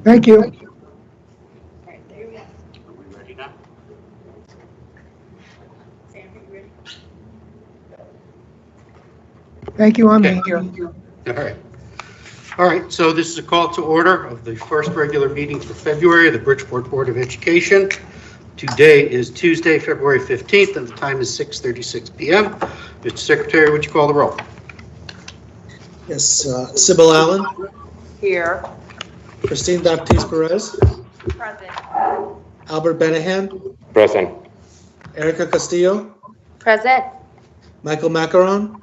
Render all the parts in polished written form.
Thank you. All right, there we go. Are we ready now? Sam, are you ready? Thank you. I'm Okay. here. All right. All right, so this is a call to order of the first regular meeting for February of the Bridgeport Board of Education. Today is Tuesday, February 15th, and the time is 6:36 p.m. Mr. Secretary, would you call the roll? Yes, Sybil Allen, Here. Christine Baptiste Perez, Present. Albert Benahan, Present. Erica Castillo, Present. Michael Macaron,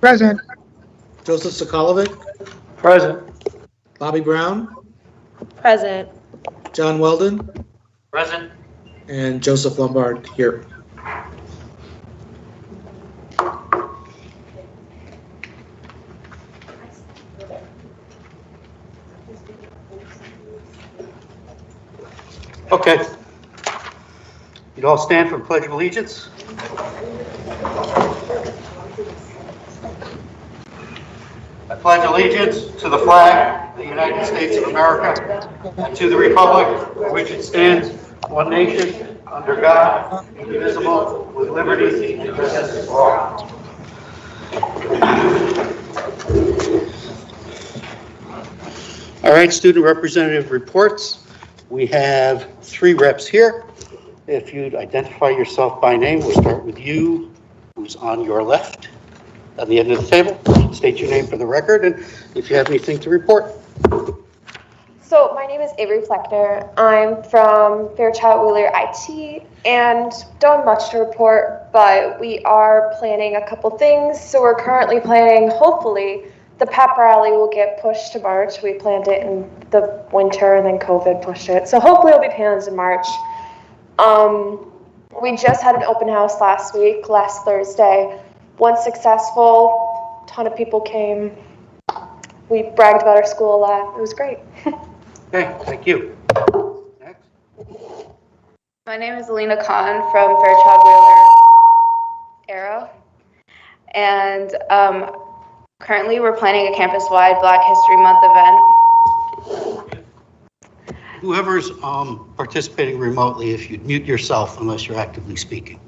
Present. Joseph Sokolovic, Present. Bobby Brown, Present. John Weldon, Present. and Joseph Lombard here. Okay. You'd all stand for the Pledge of Allegiance. I pledge allegiance to the flag of the United States of America and to the republic for which it stands, one nation, under God, indivisible, with liberty and justice for all. All right, student representative reports. We have 3 reps here. If you'd identify yourself by name, we'll start with you, who's on your left, on the end of the table. State your name for the record, and if you have anything to report. So my name is Avery Fleckner. I'm from Fairchild Wheeler IT and don't have much to report, but we are planning a couple things. So we're currently planning, hopefully, the pep rally will get pushed to March. We planned it in the winter and then COVID pushed it. So hopefully it'll be planned in March. We just had an open house last Thursday. One successful, ton of people came. We bragged about our school a lot. It was great. Okay, thank you. Next. My name is Alina Khan from Fairchild Wheeler Arrow. And currently we're planning a campus-wide Black History Month event. Whoever's participating remotely, if you'd mute yourself unless you're actively speaking.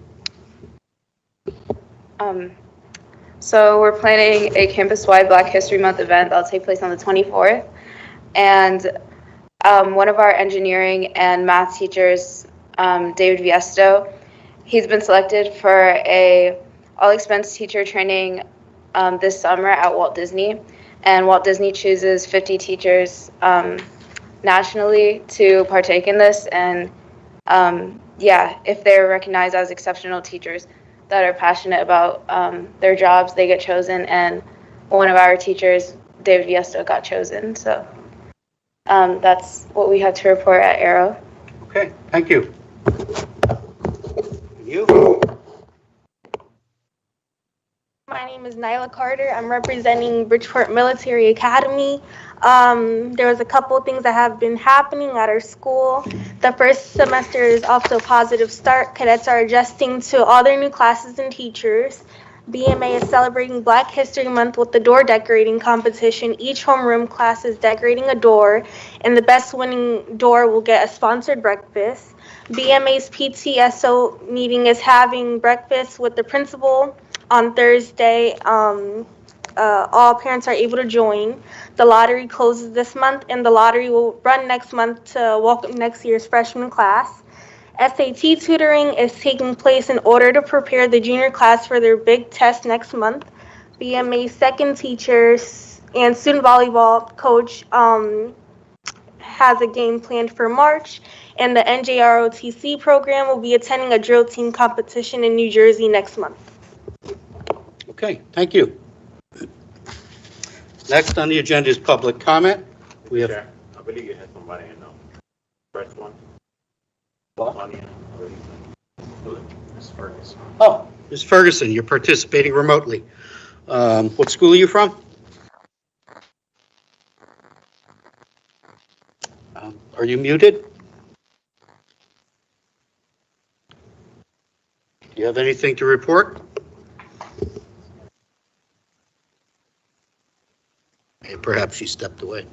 So we're planning a campus-wide Black History Month event that'll take place on the 24th. And one of our engineering and math teachers, David Viesto, he's been selected for a all-expense teacher training this summer at Walt Disney. And Walt Disney chooses 50 teachers nationally to partake in this. And if they're recognized as exceptional teachers that are passionate about their jobs, they get chosen. And one of our teachers, David Viesto, got chosen. So that's what we have to report at Arrow. Okay, thank you. And you? My name is Nyla Carter. I'm representing Bridgeport Military Academy. There was a couple of things that have been happening at our school. The first semester is off to a positive start. Cadets are adjusting to all their new classes and teachers. BMA is celebrating Black History Month with the door decorating competition. Each homeroom class is decorating a door, and the best winning door will get a sponsored breakfast. BMA's PTSO meeting is having breakfast with the principal on Thursday. All parents are able to join. The lottery closes this month, and the lottery will run next month to welcome next year's freshman class. SAT tutoring is taking place in order to prepare the junior class for their big test next month. BMA's second teachers and student volleyball coach has a game planned for March, and the NJROTC program will be attending a drill team competition in New Jersey next month. Okay, thank you. Next on the agenda is public comment. We have. I believe you had somebody in the first one. What? Ms. Ferguson. Oh, Ms. Ferguson, you're participating remotely. What school are you from? Are you muted? Do you have anything to report? Okay, perhaps she stepped away.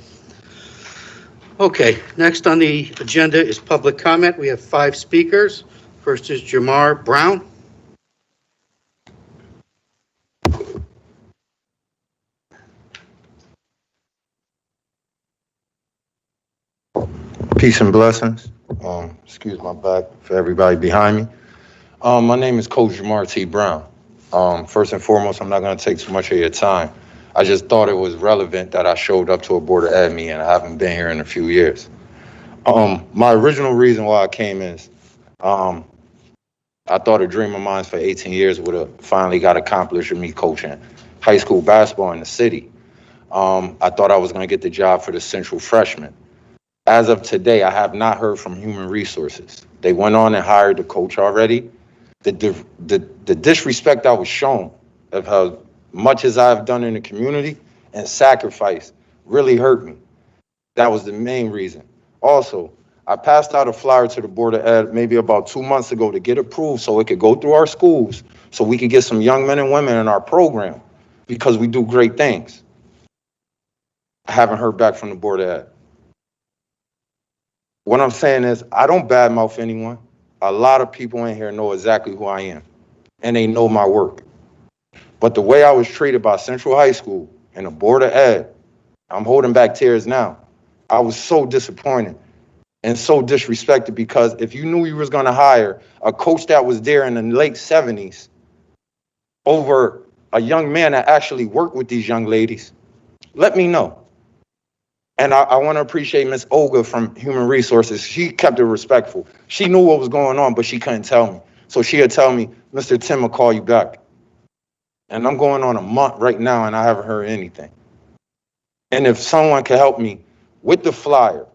Okay, next on the agenda is public comment. We have 5 speakers. First is Jamar Brown. Peace and blessings. Excuse my back for everybody behind me. My name is Coach Jamar T. Brown. First and foremost, I'm not going to take too much of your time. I just thought it was relevant that I showed up to a Board of Ed meeting and I haven't been here in a few years. My original reason why I came is I thought a dream of mine for 18 years would have finally got accomplished with me coaching high school basketball in the city. I thought I was going to get the job for the Central Freshman. As of today, I have not heard from Human Resources. They went on and hired the coach already. The disrespect I was shown of how much as I've done in the community and sacrifice really hurt me. That was the main reason. Also, I passed out a flyer to the Board of Ed maybe about 2 months ago to get approved so it could go through our schools so we could get some young men and women in our program because we do great things. I haven't heard back from the Board of Ed. What I'm saying is, I don't badmouth anyone. A lot of people in here know exactly who I am, and they know my work. But the way I was treated by Central High School and the Board of Ed, I'm holding back tears now. I was so disappointed and so disrespected because if you knew you was gonna hire a coach that was there in the late 70s over a young man that actually worked with these young ladies, let me know. And I want to appreciate Miss Olga from Human Resources. She kept it respectful. She knew what was going on, but she couldn't tell me. So she'd tell me, Mr. Tim will call you back. And I'm going on a month right now, and I haven't heard anything. And if someone can help me with the flyer,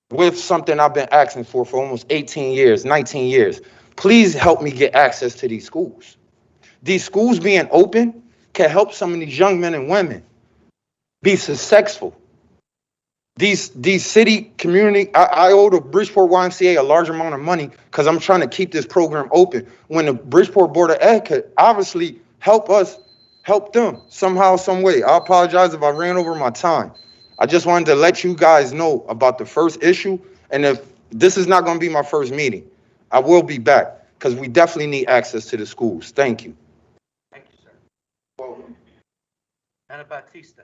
with something I've been asking for almost 18 years, 19 years, please help me get access to these schools. These schools being open can help some of these young men and women be successful. These city community, I owe the Bridgeport YMCA a large amount of money because I'm trying to keep this program open when the Bridgeport Board of Ed could obviously help us, help them somehow, some way. I apologize if I ran over my time. I just wanted to let you guys know about the first issue. And if this is not going to be my first meeting, I will be back because we definitely need access to the schools. Thank you. Thank you, sir. Well, Anna Batista.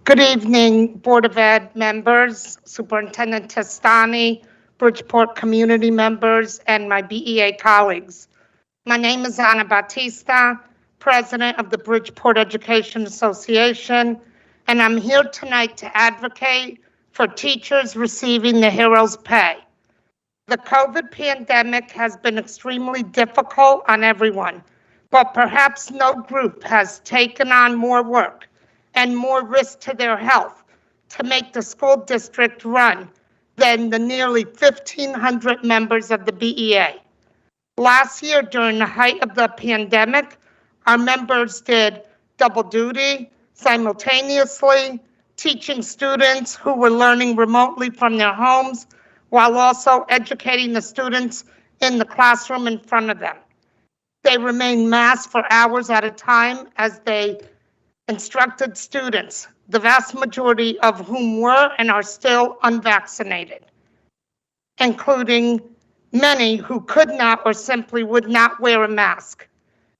Good evening, Board of Ed members, Superintendent Testani, Bridgeport community members, and my BEA colleagues. My name is Anna Batista, President of the Bridgeport Education Association, and I'm here tonight to advocate for teachers receiving the Heroes Pay. The COVID pandemic has been extremely difficult on everyone, but perhaps no group has taken on more work and more risk to their health to make the school district run than the nearly 1,500 members of the BEA. Last year, during the height of the pandemic, our members did double duty simultaneously, teaching students who were learning remotely from their homes while also educating the students in the classroom in front of them. They remained masked for hours at a time as they instructed students, the vast majority of whom were and are still unvaccinated, including many who could not or simply would not wear a mask.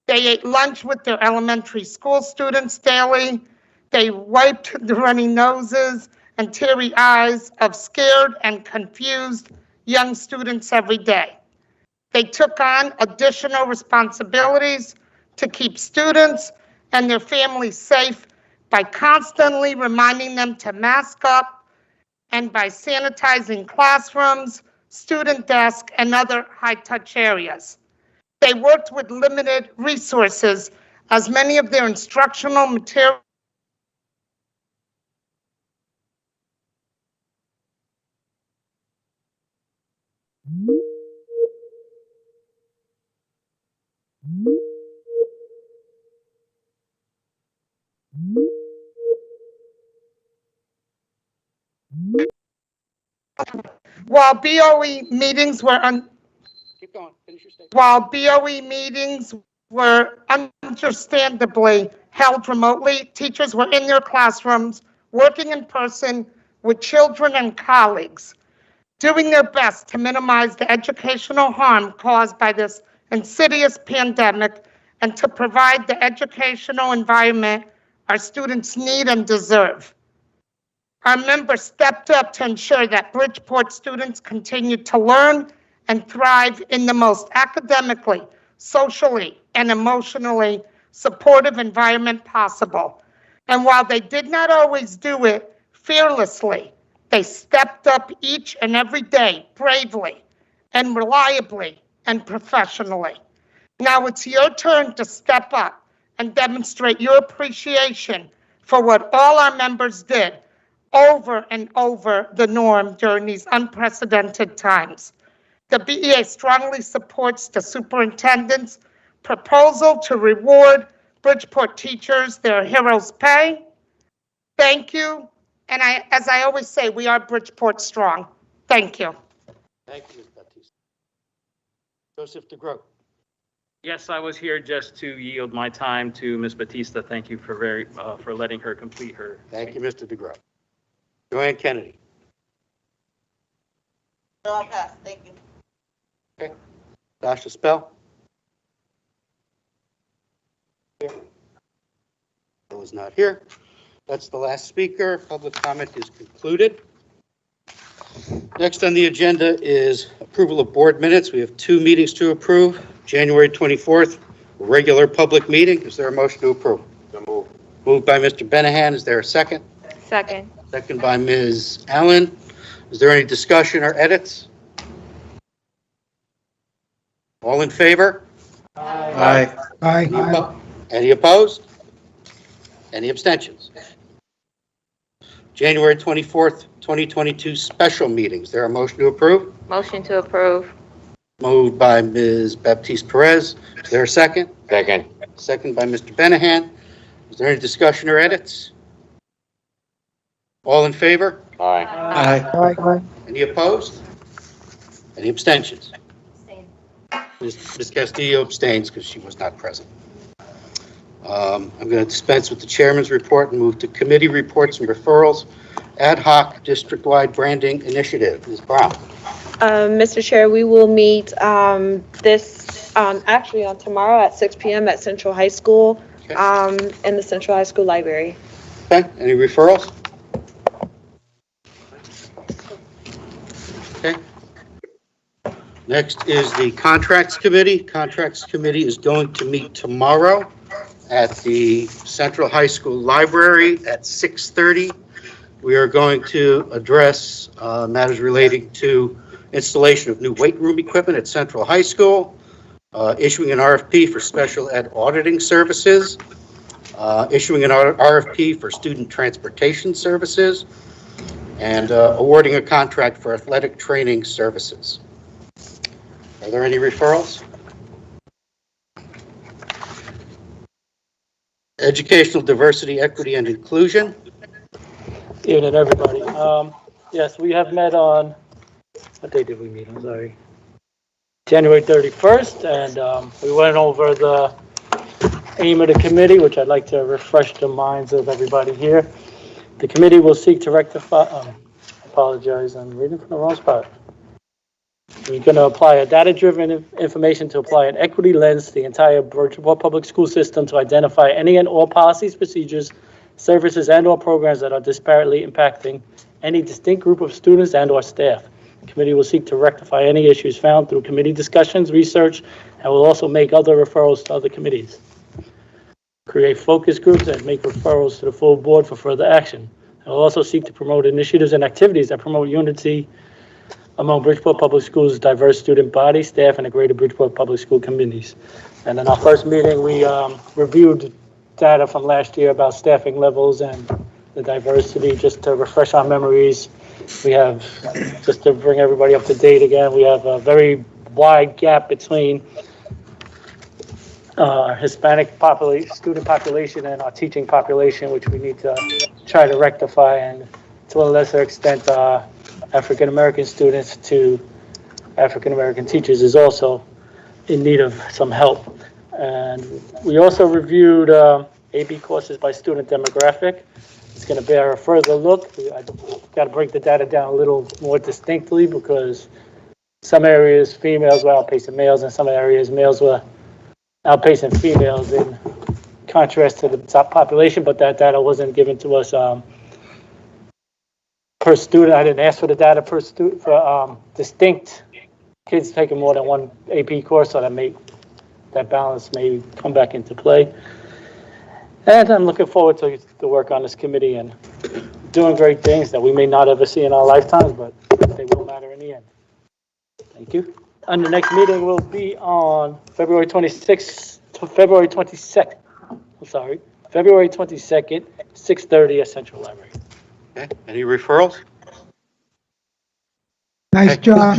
They ate lunch with their elementary school students daily. They wiped the runny noses and teary eyes of scared and confused young students every day. They took on additional responsibilities to keep students and their families safe by constantly reminding them to mask up and by sanitizing classrooms, student desks, and other high-touch areas. They worked with limited resources as many of their instructional materials While BOE meetings were Keep going, finish your statement. While BOE meetings were understandably held remotely, teachers were in their classrooms, working in person with children and colleagues, doing their best to minimize the educational harm caused by this insidious pandemic and to provide the educational environment our students need and deserve. Our members stepped up to ensure that Bridgeport students continued to learn and thrive in the most academically, socially, and emotionally supportive environment possible. And while they did not always do it fearlessly, they stepped up each and every day bravely and reliably and professionally. Now it's your turn to step up and demonstrate your appreciation for what all our members did over and over the norm during these unprecedented times. The BEA strongly supports the superintendent's proposal to reward Bridgeport teachers their heroes' pay. Thank you. And as I always say, we are Bridgeport strong. Thank you. Thank you, Ms. Baptiste. Joseph DeGroat. Yes, I was here just to yield my time to Ms. Batista. Thank you for letting her complete her. Thank you, Mr. DeGroat. Joanne Kennedy. No, I'll pass. Thank you. Okay. Dasha Spell. Here. Bill is not here. That's the last speaker. Public comment is concluded. Next on the agenda is approval of board minutes. We have 2 meetings to approve. January 24th, regular public meeting. Is there a motion to approve? So moved. Moved by Mr. Benahan. Is there a second? Second. Second by Ms. Allen. Is there any discussion or edits? All in favor? Aye. Aye. Any opposed? Any abstentions? January 24th, 2022 special meetings. There a motion to approve? Motion to approve. Moved by Ms. Baptiste Perez. Is there a second? Second. Second by Mr. Benahan. Is there any discussion or edits? All in favor? Aye. Aye. Aye. Any opposed? Any abstentions? Ms. Castillo abstains because she was not present. I'm going to dispense with the chairman's report and move to committee reports and referrals. Ad hoc district-wide branding initiative. Ms. Brown. Mr. Chair, we will meet actually on tomorrow at 6 p.m. at Central High School, Okay. in the Central High School Library. Okay, any referrals? Okay. Next is the Contracts Committee. Contracts Committee is going to meet tomorrow at the Central High School Library at 6:30. We are going to address matters relating to installation of new weight room equipment at Central High School, issuing an RFP for special ed auditing services, issuing an RFP for student transportation services, and awarding a contract for athletic training services. Are there any referrals? Educational diversity, equity, and inclusion. Evening, everybody. Yes, we have met on, what day did we meet? I'm sorry. January 31st, and we went over the aim of the committee, which I'd like to refresh the minds of everybody here. The committee will seek to rectify, apologize, I'm reading from the wrong spot. We're going to apply a data-driven information to apply an equity lens to the entire Bridgeport public school system to identify any and all policies, procedures, services, and/or programs that are disparately impacting any distinct group of students and/or staff. The committee will seek to rectify any issues found through committee discussions, research, and will also make other referrals to other committees. Create focus groups and make referrals to the full board for further action. And will also seek to promote initiatives and activities that promote unity among Bridgeport Public Schools' diverse student body, staff, and the greater Bridgeport Public School communities. And in our first meeting, we reviewed data from last year about staffing levels and the diversity, just to refresh our memories. We have, just to bring everybody up to date again, we have a very wide gap between our Hispanic student population and our teaching population, which we need to try to rectify, and to a lesser extent, African-American students to African-American teachers is also in need of some help. And we also reviewed AB courses by student demographic. It's going to bear a further look. I got to break the data down a little more distinctly because some areas females were outpacing males, and some areas males were outpacing females in contrast to the top population, but that data wasn't given to us per student. I didn't ask for the data per student for distinct kids taking more than one AP course, so that balance may come back into play. And I'm looking forward to the work on this committee and doing great things that we may not ever see in our lifetimes, but they will matter in the end. Thank you. And the next meeting will be on February 26th to February 22nd. February 22nd, 6:30 at Central Library. Okay, any referrals? Nice job.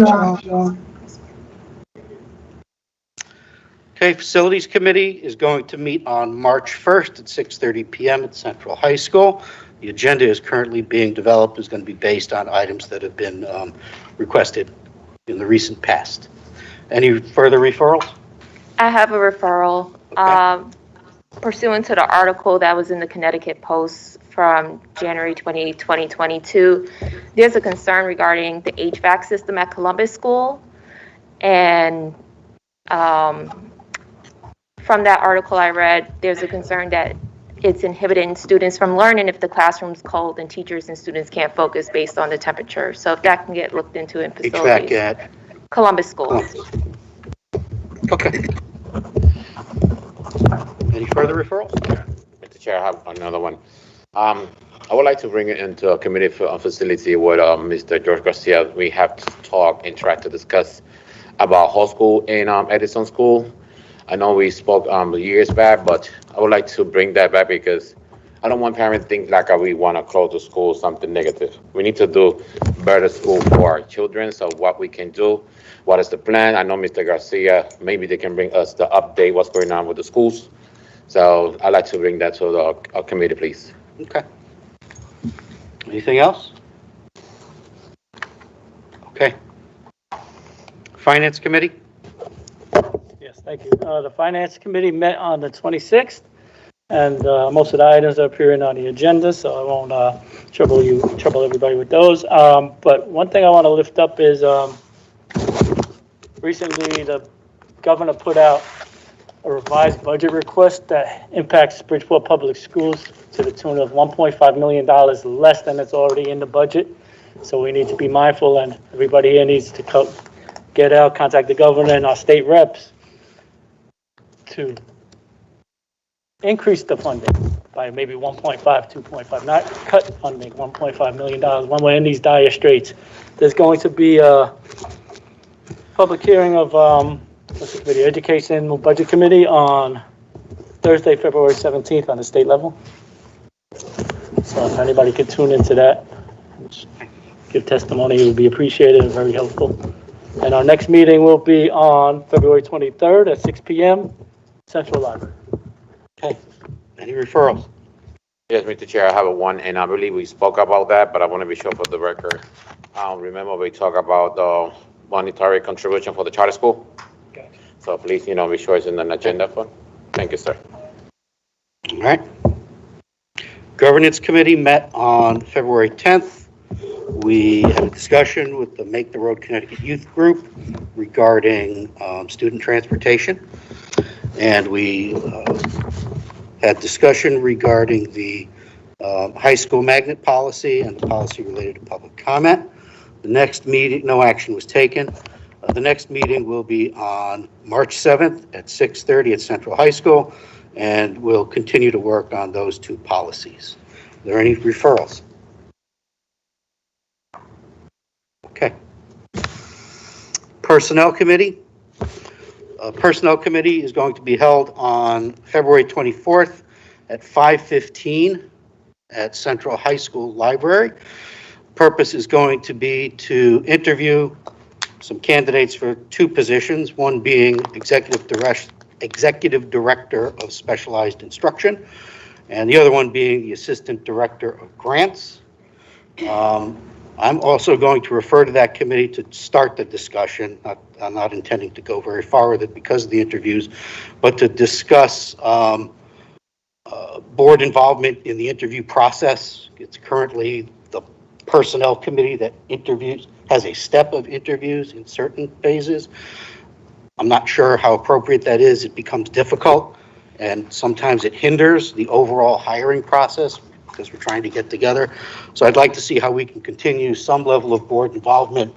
Okay, Facilities Committee is going to meet on March 1st at 6:30 p.m. at Central High School. The agenda is currently being developed, is going to be based on items that have been requested in the recent past. Any further referrals? I have a referral. Okay. Pursuant to the article that was in the Connecticut Post from January 20, 2022, there's a concern regarding the HVAC system at Columbus School. And from that article I read, there's a concern that it's inhibiting students from learning if the classroom's cold and teachers and students can't focus based on the temperature. So if that can get looked into in facilities. HVAC at Columbus School. Okay. Any further referrals? Mr. Chair, I have another one. I would like to bring it into a committee facility with Mr. George Garcia. We have to talk and try to discuss about high school in Edison School. I know we spoke years back, but I would like to bring that back because I don't want parents to think like we want to close the school, something negative. We need to do better school for our children. So what we can do, what is the plan? I know Mr. Garcia, maybe they can bring us the update, what's going on with the schools. So I'd like to bring that to the committee, please. Okay. Anything else? Okay. Finance Committee? Yes, thank you. The Finance Committee met on the 26th, and most of the items are appearing on the agenda, so I won't trouble everybody with those. But one thing I want to lift up is recently the governor put out a revised budget request that impacts Bridgeport Public Schools to the tune of $1.5 million less than it's already in the budget. So we need to be mindful, and everybody here needs to get out, contact the governor and our state reps to increase the funding by maybe 1.5, 2.5, not cut funding, $1.5 million when we're in these dire straits. There's going to be a public hearing of the Education Budget Committee on Thursday, February 17th on the state level. So if anybody could tune into that, give testimony, it would be appreciated and very helpful. And our next meeting will be on February 23rd at 6 p.m. Central Library. Okay. Any referrals? Yes, Mr. Chair, I have one, and I believe we spoke about that, but I want to be sure for the record. Remember, we talked about the monetary contribution for the charter school? Okay. So please, be sure it's in an agenda for. Thank you, sir. All right. Governance Committee met on February 10th. We had a discussion with the Make the Road Connecticut Youth Group regarding student transportation. And we had discussion regarding the high school magnet policy and the policy related to public comment. The next meeting, no action was taken. The next meeting will be on March 7th at 6:30 at Central High School, and we'll continue to work on those two policies. Are there any referrals? Okay. Personnel Committee. Personnel Committee is going to be held on February 24th at 5:15 at Central High School Library. purpose is going to be to interview some candidates for two positions, one being Executive Director of Specialized Instruction, and the other one being the Assistant Director of Grants. I'm also going to refer to that committee to start the discussion. I'm not intending to go very far with it because of the interviews, but to discuss board involvement in the interview process. It's currently the Personnel Committee that has a step of interviews in certain phases. I'm not sure how appropriate that is. It becomes difficult, and sometimes it hinders the overall hiring process because we're trying to get together. So I'd like to see how we can continue some level of board involvement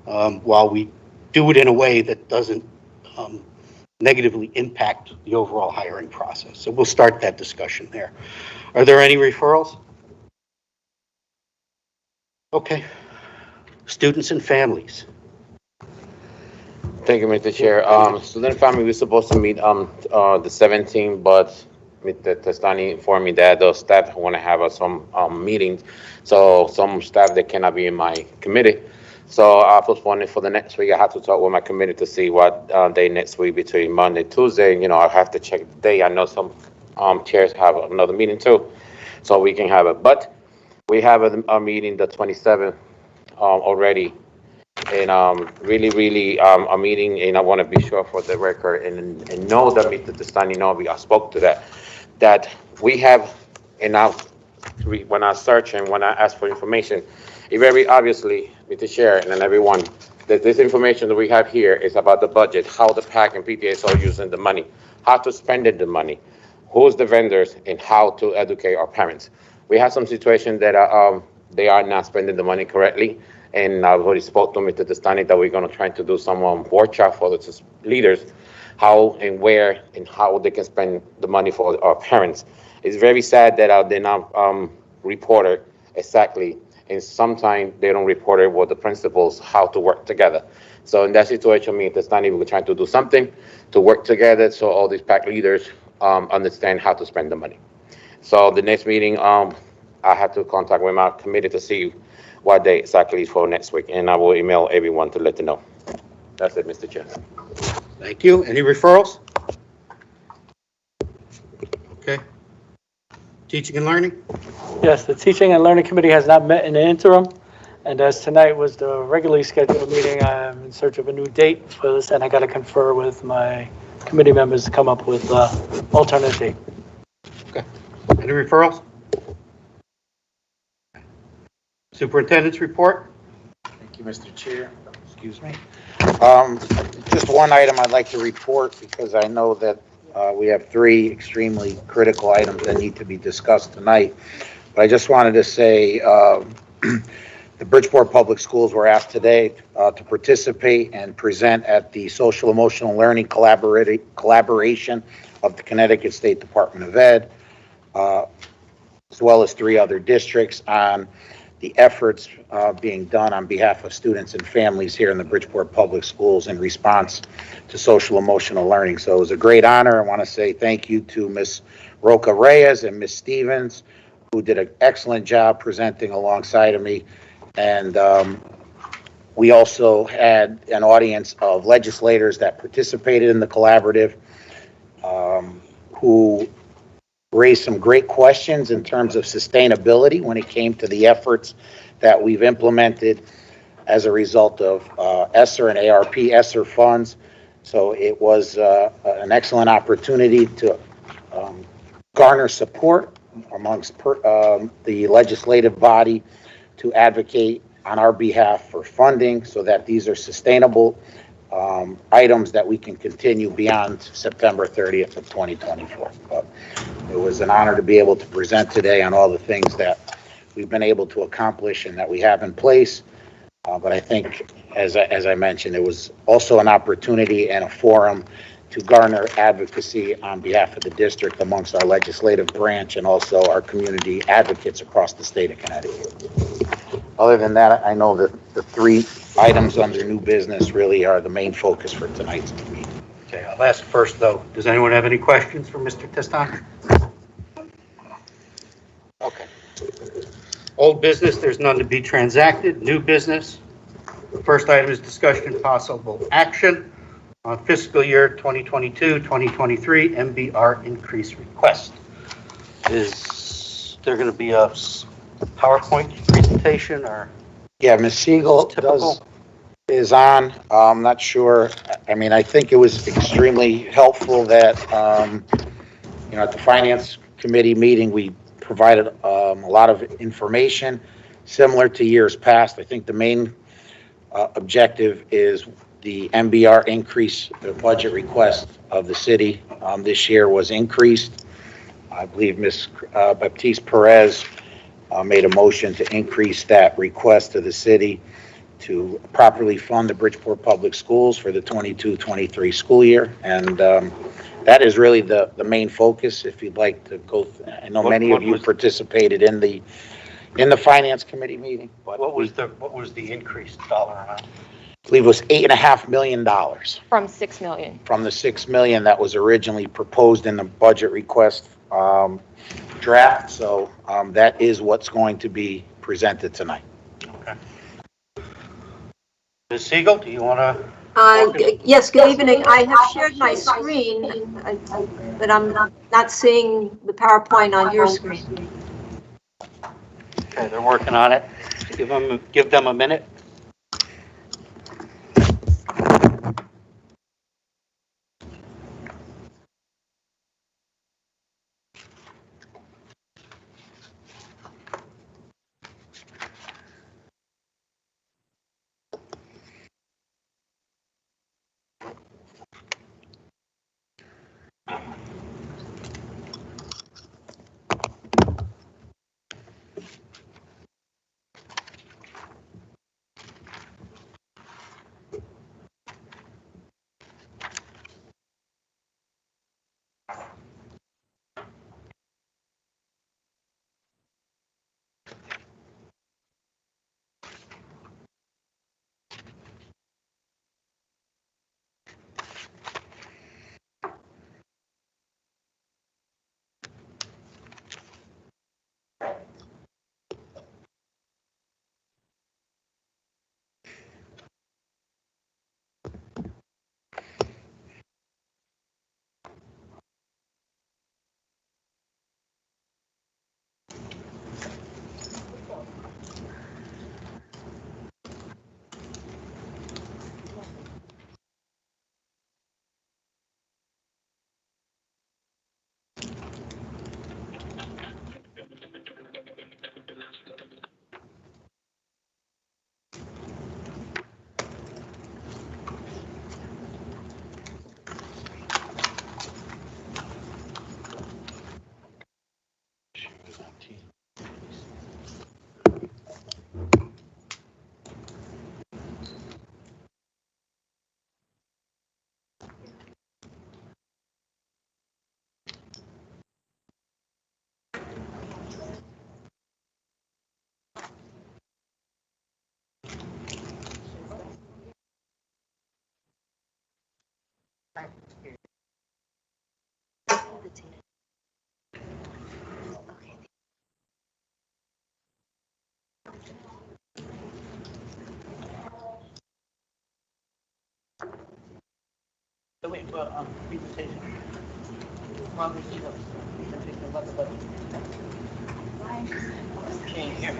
while we do it in a way that doesn't negatively impact the overall hiring process. So we'll start that discussion there. Are there any referrals? Okay. Students and families. Thank you, Mr. Chair. Student family, we're supposed to meet the 17th, but Mr. Testani informed me that the staff want to have some meetings. So some staff that cannot be in my committee. So I was wondering for the next week, I have to talk with my committee to see what day next week between Monday, Tuesday. You know, I have to check the day. I know some chairs have another meeting too, so we can have it. But we have a meeting the 27th already. And really a meeting, and I want to be sure for the record and know that Mr. Testani Novi, I spoke to that we have, and now when I search and when I ask for information, it very obviously, Mr. Chair and everyone, that this information that we have here is about the budget, how the PAC and PTAs are using the money, how to spend the money, who's the vendors, and how to educate our parents. We have some situations that they are not spending the money correctly. And I've already spoke to Mr. Testani that we're going to try to do some workshop for the leaders, how and where and how they can spend the money for our parents. It's very sad that they're not reported exactly, and sometimes they don't report it with the principals how to work together. So in that situation, me and Testani, we're trying to do something to work together so all these PAC leaders understand how to spend the money. So the next meeting, I have to contact with my committee to see what day exactly for next week, and I will email everyone to let them know. That's it, Mr. Chair. Thank you. Any referrals? Okay. Teaching and learning? Yes, the Teaching and Learning Committee has not met in the interim, and as tonight was the regularly scheduled meeting, I am in search of a new date for this, and I got to confer with my committee members to come up with an alternate date. Okay. Any referrals? Superintendent's report. Thank you, Mr. Chair. Excuse me. Just one item I'd like to report because I know that we have three extremely critical items that need to be discussed tonight. But I just wanted to say the Bridgeport Public Schools were asked today to participate and present at the Social Emotional Learning Collaboration of the Connecticut State Department of Ed, as well as three other districts on the efforts being done on behalf of students and families here in the Bridgeport Public Schools in response to social emotional learning. So it was a great honor. I want to say thank you to Ms. Roca Reyes and Ms. Stevens, who did an excellent job presenting alongside of me. And we also had an audience of legislators that participated in the collaborative who raised some great questions in terms of sustainability when it came to the efforts that we've implemented as a result of ESSER and ARP ESSER funds. So it was an excellent opportunity to garner support amongst the legislative body to advocate on our behalf for funding so that these are sustainable items that we can continue beyond September 30th of 2024. But it was an honor to be able to present today on all the things that we've been able to accomplish and that we have in place. But I think, as I mentioned, it was also an opportunity and a forum to garner advocacy on behalf of the district amongst our legislative branch and also our community advocates across the state of Connecticut. Other than that, I know that the three items under new business really are the main focus for tonight's meeting. Okay, I'll ask first though. Does anyone have any questions for Mr. Testani? Okay. Old business, there's none to be transacted. New business. The first item is discussion and possible action on fiscal year 2022-2023 MBR increase request. Is there going to be a PowerPoint presentation or? Yeah, Ms. Siegel is on. I'm not sure. I mean, I think it was extremely helpful that, at the Finance Committee meeting, we provided a lot of information similar to years past. I think the main objective is the MBR increase, the budget request of the city this year was increased. I believe Ms. Baptiste Perez made a motion to increase that request to the city to properly fund the Bridgeport Public Schools for the 22-23 school year. And that is really the main focus. If you'd like to go, I know many of you participated in the Finance Committee meeting. But what was the increased dollar amount? I believe it was $8.5 million. From 6 million. From the 6 million that was originally proposed in the budget request draft. So that is what's going to be presented tonight. Okay. Ms. Siegel, do you want to? Yes, good evening. I have shared my screen, but I'm not seeing the PowerPoint on your screen. Okay, they're working on it. Give them a minute. Wait for presentation. Change here.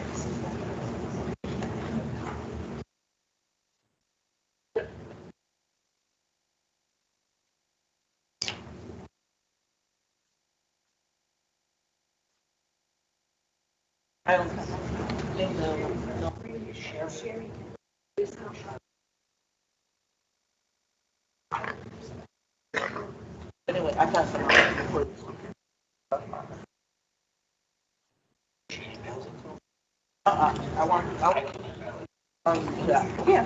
Anyway, I got some before. I want yeah.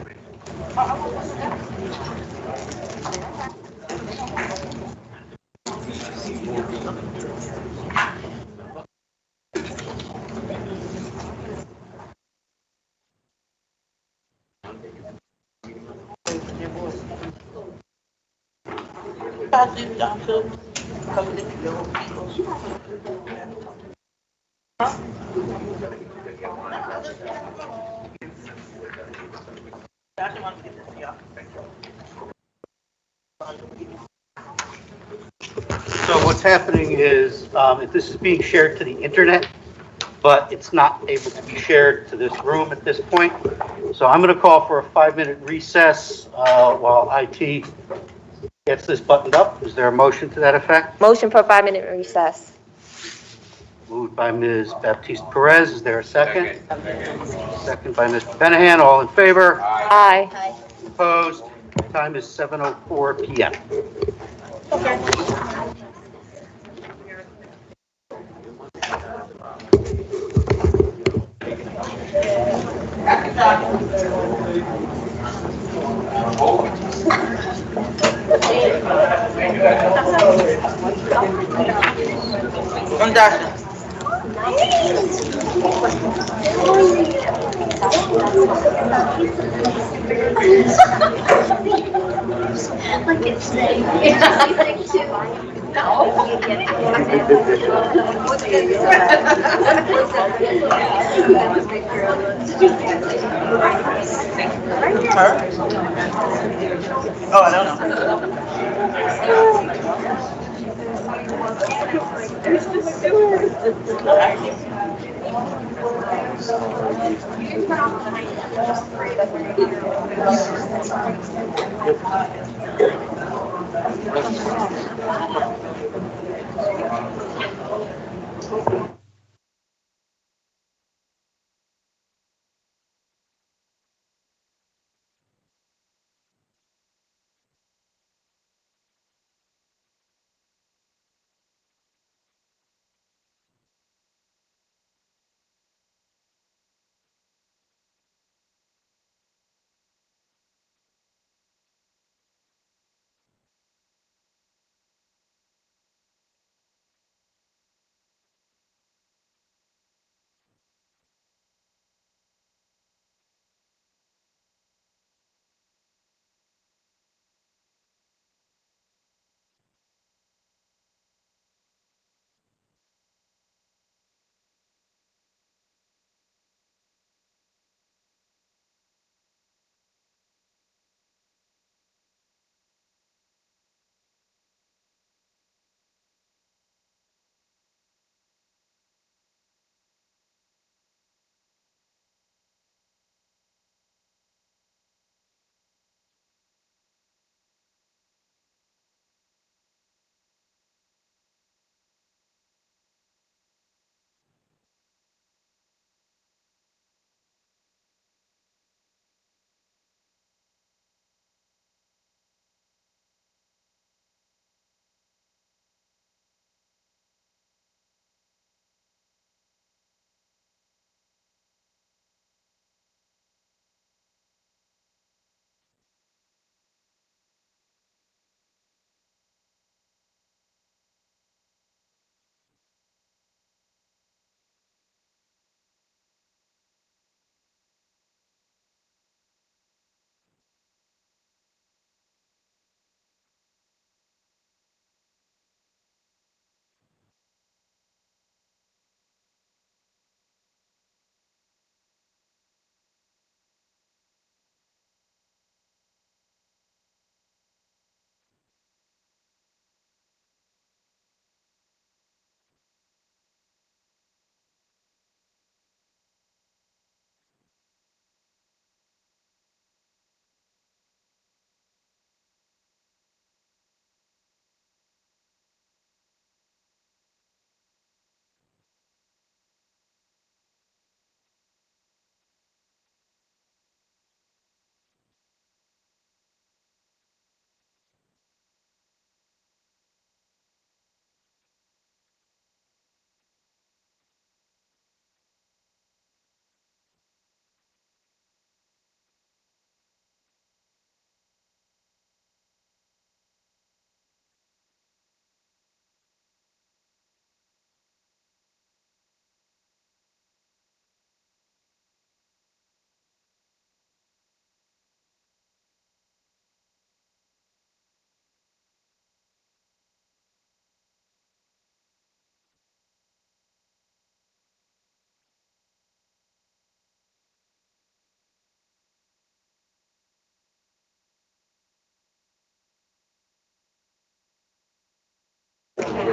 So what's happening is, this is being shared to the internet, but it's not able to be shared to this room at this point. So I'm going to call for a 5-minute recess while IT gets this buttoned up. Is there a motion to that effect? Motion for 5-minute recess. Moved by Ms. Baptiste Perez. Is there a second? Second by Mr. Benahan. All in favor? Aye. Opposed? Time is 7:04 PM. Come, Dasha. Oh, I don't know.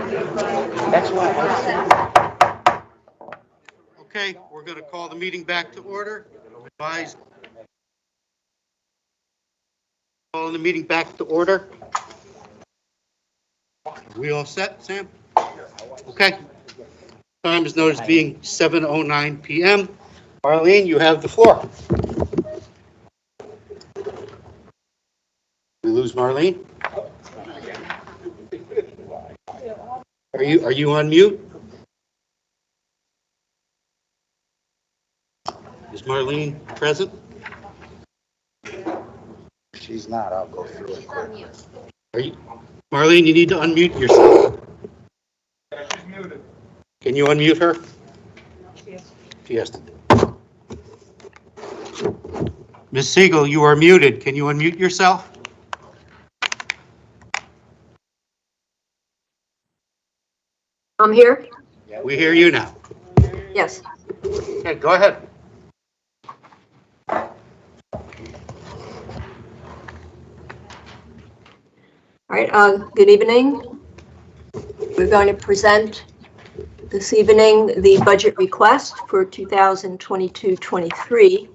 That's why I Okay, we're going to call the meeting back to order. Advise. Calling the meeting back to order. Are we all set, Sam? Okay. Time is noticed being 7:09 p.m. Marlene, you have the floor. We lose Marlene? Are you on mute? Is Marlene present? She's not, I'll go through it quick. Are you, Marlene, you need to unmute yourself. Can you unmute her? She has to. Ms. Siegel, you are muted. Can you unmute yourself? I'm here? We hear you now. Yes. Okay, go ahead. All right, good evening. We're going to present this evening the budget request for 2022-23.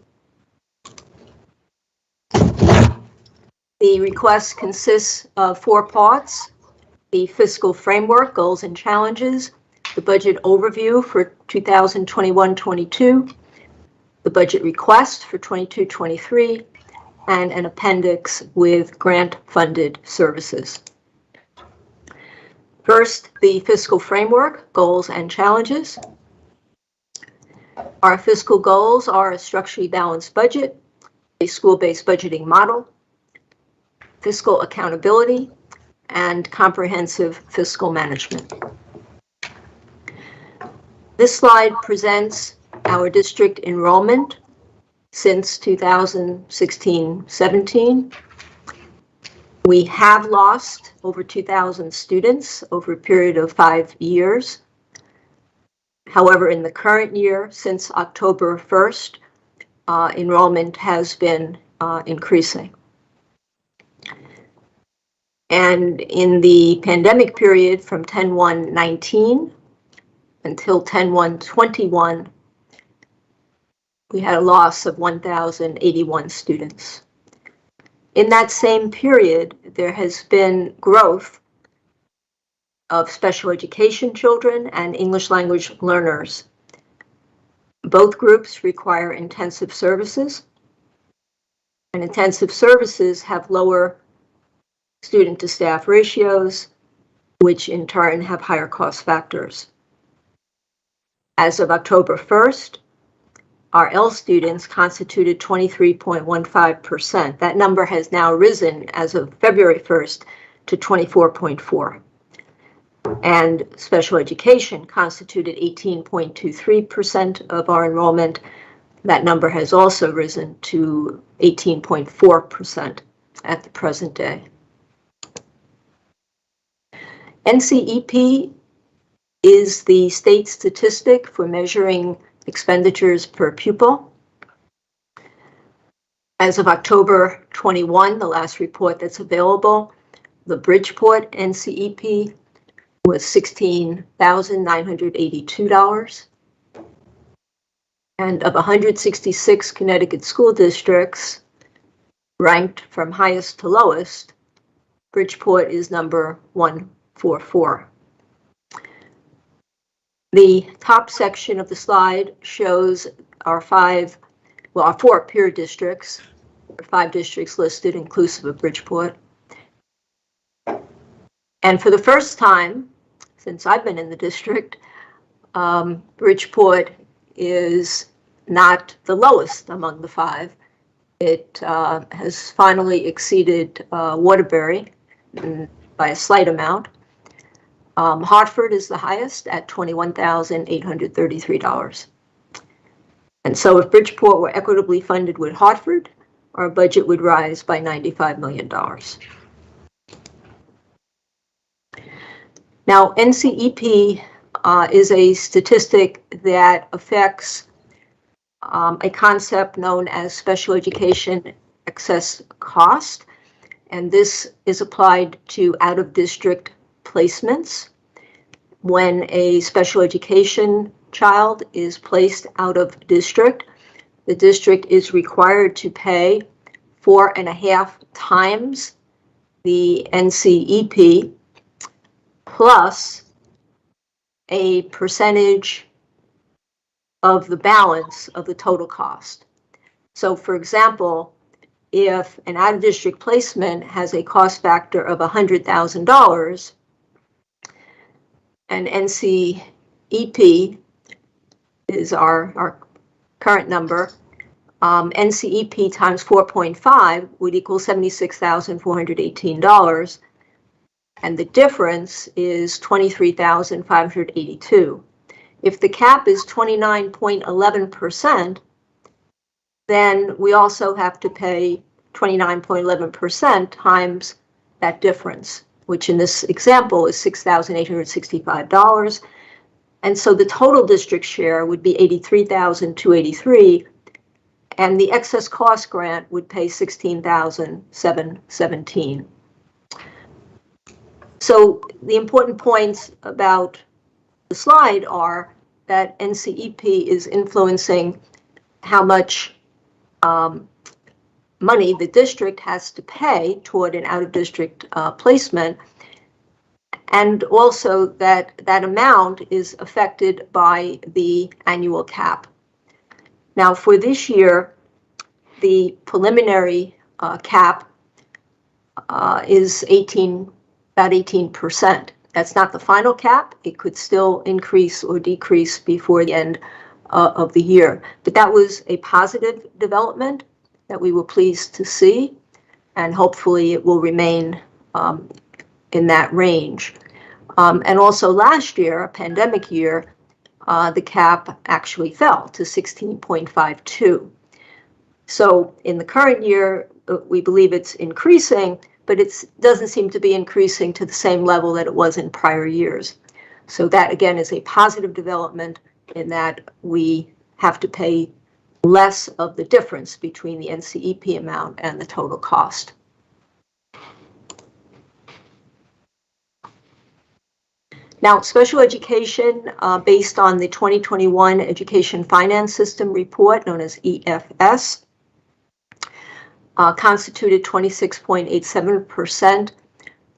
The request consists of 4 parts: the fiscal framework, goals and challenges, the budget overview for 2021-22, the budget request for 22-23, and an appendix with grant-funded services. First, the fiscal framework, goals and challenges. Our fiscal goals are a structurally balanced budget, a school-based budgeting model, fiscal accountability, and comprehensive fiscal management. This slide presents our district enrollment since 2016-17. We have lost over 2,000 students over a period of 5 years. However, in the current year, since October 1st, enrollment has been increasing. And in the pandemic period from 10/1/19 until 10/1/21, we had a loss of 1,081 students. In that same period, there has been growth of special education children and English language learners. Both groups require intensive services, and intensive services have lower student to staff ratios, which in turn have higher cost factors. As of October 1st, our L students constituted 23.15%. That number has now risen as of February 1st to 24.4%. And special education constituted 18.23% of our enrollment. That number has also risen to 18.4% at the present day. NCEP is the state statistic for measuring expenditures per pupil. As of October 21, the last report that's available, the Bridgeport NCEP was $16,982. And of 166 Connecticut school districts, ranked from highest to lowest, Bridgeport is number 144. The top section of the slide shows our 4 peer districts, 5 districts listed inclusive of Bridgeport. And for the first time since I've been in the district, Bridgeport is not the lowest among the 5. It has finally exceeded Waterbury by a slight amount. Hartford is the highest at $21,833. And so if Bridgeport were equitably funded with Hartford, our budget would rise by $95 million. Now, NCEP is a statistic that affects a concept known as special education excess cost, and this is applied to out-of-district placements. when a special education child is placed out of district, the district is required to pay 4.5 times the NCEP plus a percentage of the balance of the total cost. So for example, if an out-of-district placement has a cost factor of $100,000, and NCEP is our current number, NCEP times 4.5 would equal $76,418, and the difference is $23,582. If the cap is 29.11%, then we also have to pay 29.11% times that difference, which in this example is $6,865. And so the total district share would be $83,283, and the excess cost grant would pay $16,717. So the important points about the slide are that NCEP is influencing how much money the district has to pay toward an out-of-district placement, and also that that amount is affected by the annual cap. Now, for this year, the preliminary cap is about 18%. That's not the final cap. It could still increase or decrease before the end of the year. But that was a positive development that we were pleased to see, and hopefully it will remain in that range. And also last year, a pandemic year, the cap actually fell to 16.52. So in the current year, we believe it's increasing, but it doesn't seem to be increasing to the same level that it was in prior years. So that, again, is a positive development in that we have to pay less of the difference between the NCEP amount and the total cost. Now, special education, based on the 2021 Education Finance System report, known as EFS, constituted 26.87%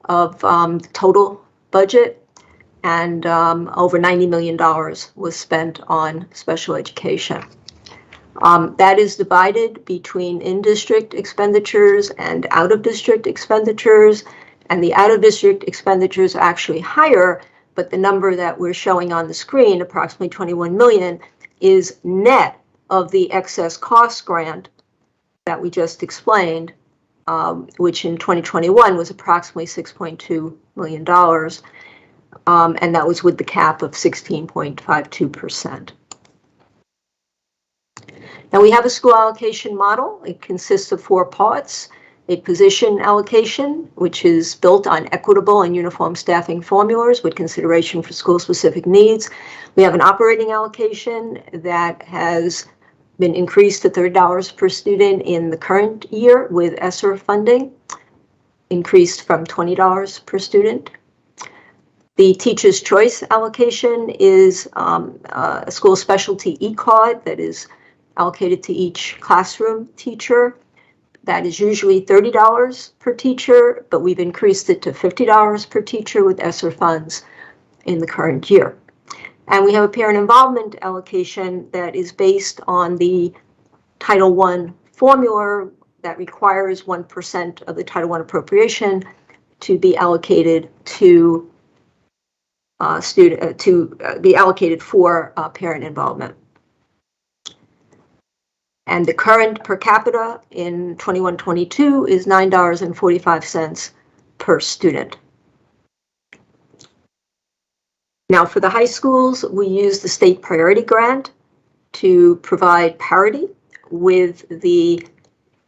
of the total budget, and over $90 million was spent on special education. That is divided between in-district expenditures and out-of-district expenditures, and the out-of-district expenditures are actually higher, but the number that we're showing on the screen, approximately 21 million, is net of the excess cost grant that we just explained, which in 2021 was approximately $6.2 million, and that was with the cap of 16.52%. Now we have a school allocation model. It consists of 4 parts: a position allocation, which is built on equitable and uniform staffing formulas with consideration for school-specific needs. We have an operating allocation that has been increased to $30 per student in the current year with ESSER funding, increased from $20 per student. The teacher's choice allocation is a school specialty e-card that is allocated to each classroom teacher. That is usually $30 per teacher, but we've increased it to $50 per teacher with ESSER funds in the current year. And we have a parent involvement allocation that is based on the Title I formula that requires 1% of the Title I appropriation to be allocated to be allocated for parent involvement. And the current per capita in 21-22 is $9.45 per student. Now for the high schools, we use the state priority grant to provide parity with the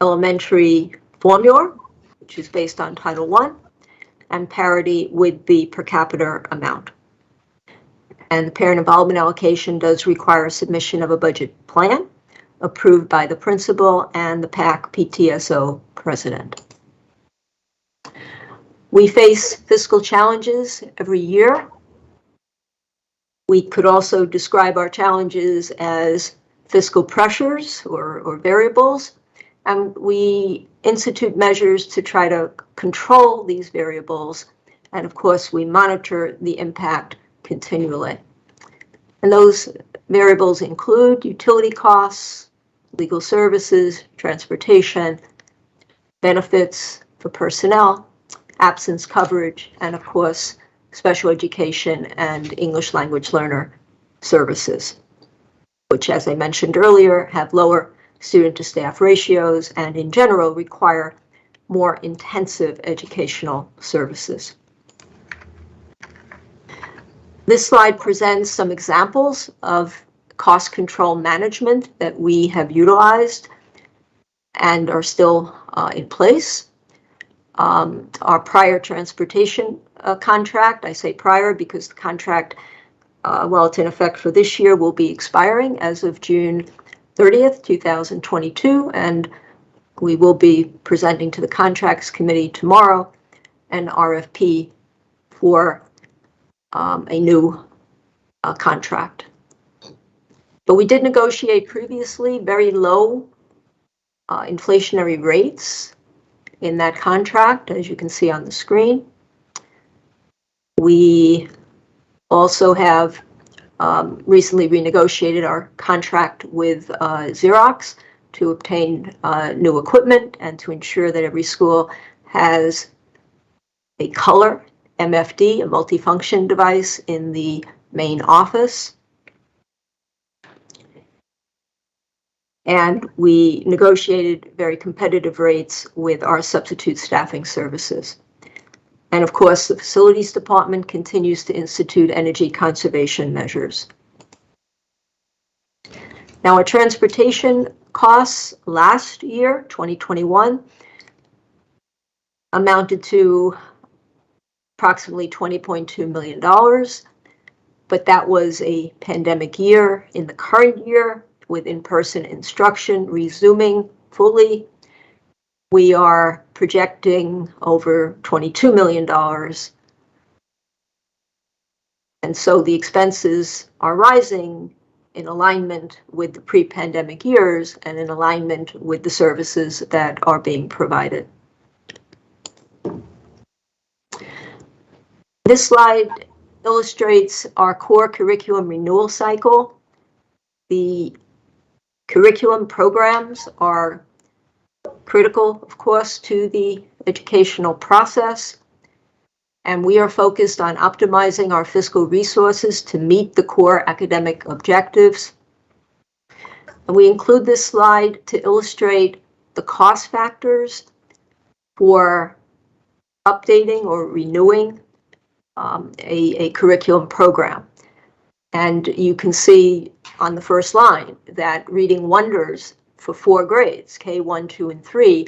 elementary formula, which is based on Title I, and parity with the per capita amount. And the parent involvement allocation does require submission of a budget plan approved by the principal and the PAC PTSO president. We face fiscal challenges every year. We could also describe our challenges as fiscal pressures or variables, and we institute measures to try to control these variables. And of course, we monitor the impact continually. And those variables include utility costs, legal services, transportation, benefits for personnel, absence coverage, and of course, special education and English language learner services, which, as I mentioned earlier, have lower student to staff ratios and in general require more intensive educational services. This slide presents some examples of cost control management that we have utilized and are still in place. Our prior transportation contract, I say prior because the contract, while it's in effect for this year, will be expiring as of June 30th, 2022, and we will be presenting to the Contracts Committee tomorrow an RFP for a new contract. But we did negotiate previously very low inflationary rates in that contract, as you can see on the screen. We also have recently renegotiated our contract with Xerox to obtain new equipment and to ensure that every school has a color MFD, a multifunction device, in the main office. And we negotiated very competitive rates with our substitute staffing services. And of course, the facilities department continues to institute energy conservation measures. Now, our transportation costs last year, 2021, amounted to approximately $20.2 million, but that was a pandemic year. In the current year, with in-person instruction resuming fully, we are projecting over $22 million. And so the expenses are rising in alignment with the pre-pandemic years and in alignment with the services that are being provided. This slide illustrates our core curriculum renewal cycle. The curriculum programs are critical, of course, to the educational process, and we are focused on optimizing our fiscal resources to meet the core academic objectives. And we include this slide to illustrate the cost factors for updating or renewing a curriculum program. And you can see on the first line that Reading Wonders for 4 grades, K1, 2, and 3,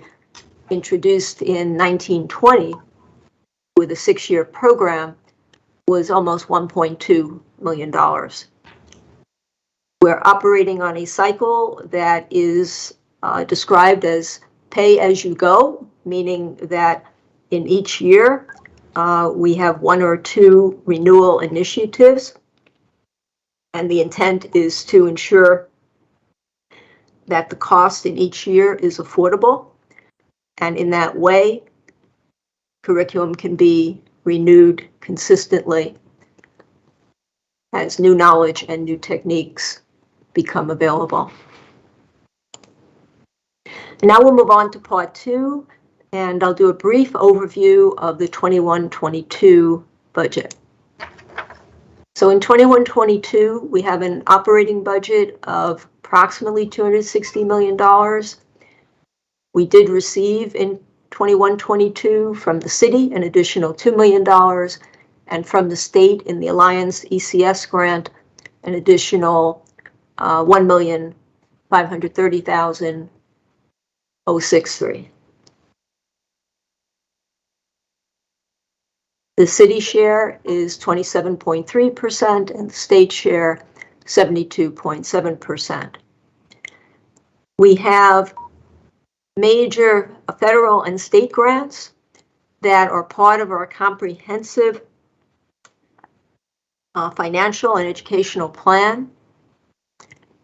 introduced in 1920 with a 6-year program, was almost $1.2 million. We're operating on a cycle that is described as pay as you go, meaning that in each year we have 1 or 2 renewal initiatives, and the intent is to ensure that the cost in each year is affordable, and in that way, curriculum can be renewed consistently as new knowledge and new techniques become available. And now we'll move on to part 2, and I'll do a brief overview of the 21-22 budget. So in 21-22, we have an operating budget of approximately $260 million. We did receive in 21-22 from the city an additional $2 million, and from the state in the Alliance ECS grant an additional $1,530,063. The city share is 27.3% and the state share 72.7%. We have major federal and state grants that are part of our comprehensive financial and educational plan,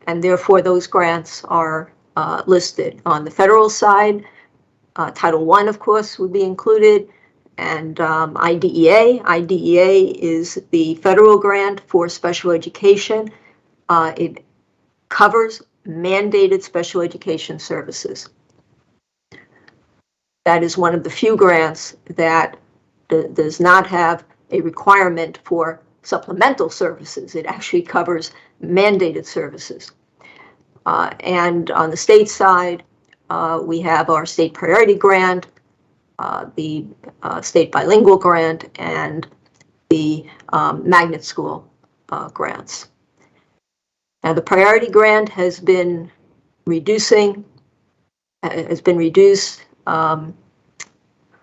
and therefore those grants are listed. On the federal side, Title I, of course, would be included, and IDEA. IDEA is the federal grant for special education. It covers mandated special education services. That is one of the few grants that does not have a requirement for supplemental services. It actually covers mandated services. And on the state side, we have our state priority grant, the state bilingual grant, and the magnet school grants. Now, the priority grant has been reduced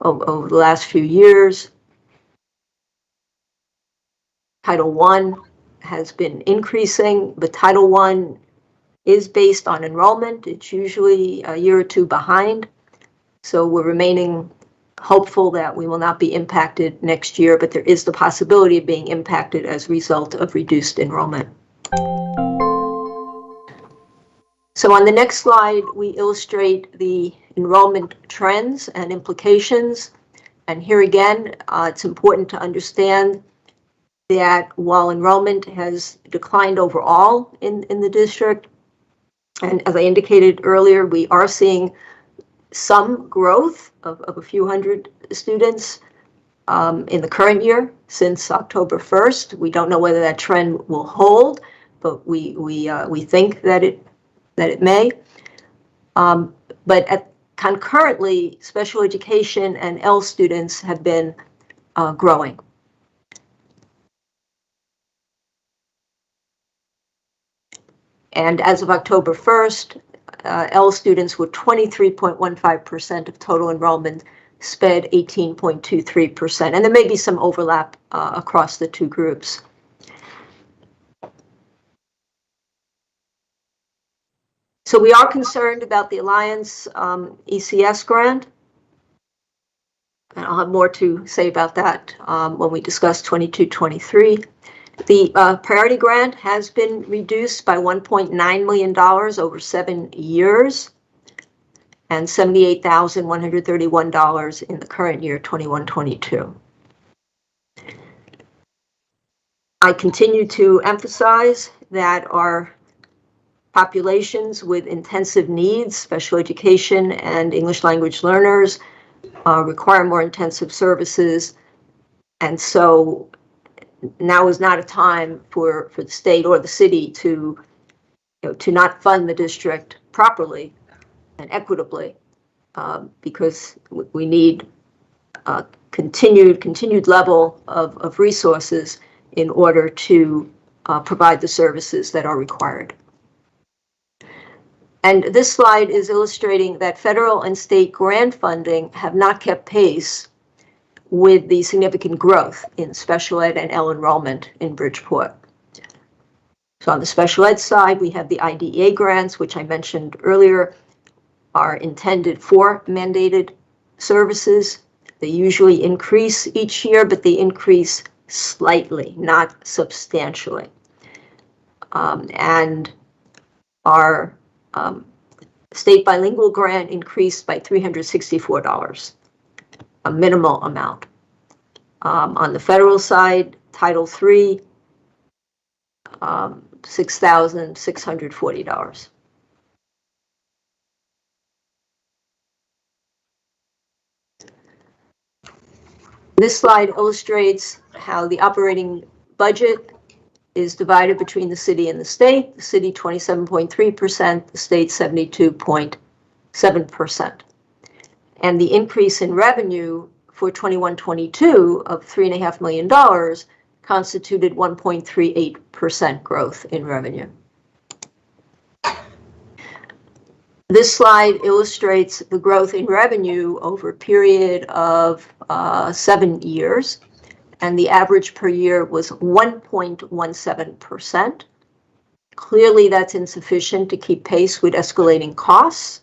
over the last few years. Title I has been increasing, but Title I is based on enrollment. It's usually a year or two behind. So we're remaining hopeful that we will not be impacted next year, but there is the possibility of being impacted as a result of reduced enrollment. So on the next slide, we illustrate the enrollment trends and implications. And here again, it's important to understand that while enrollment has declined overall in the district, and as I indicated earlier, we are seeing some growth of a few hundred students in the current year since October 1st. We don't know whether that trend will hold, but we think that it may. But concurrently, special education and L students have been growing. And as of October 1st, L students were 23.15% of total enrollment, SPED 18.23%, and there may be some overlap across the two groups. So we are concerned about the Alliance ECS grant, and I'll have more to say about that when we discuss 22-23. The priority grant has been reduced by $1.9 million over 7 years and $78,131 in the current year, 21-22. I continue to emphasize that our populations with intensive needs, special education and English language learners, require more intensive services, and so now is not a time for the state or the city to not fund the district properly and equitably, because we need a continued level of resources in order to provide the services that are required. And this slide is illustrating that federal and state grant funding have not kept pace with the significant growth in special ed and L enrollment in Bridgeport. So on the special ed side, we have the IDEA grants, which I mentioned earlier, are intended for mandated services. They usually increase each year, but they increase slightly, not substantially. And our state bilingual grant increased by $364. A minimal amount. On the federal side, Title III, $6,640. This slide illustrates how the operating budget is divided between the city and the state. The city 27.3%, the state 72.7%. And the increase in revenue for 21-22 of $3.5 million constituted 1.38% growth in revenue. This slide illustrates the growth in revenue over a period of 7 years, and the average per year was 1.17%. Clearly, that's insufficient to keep pace with escalating costs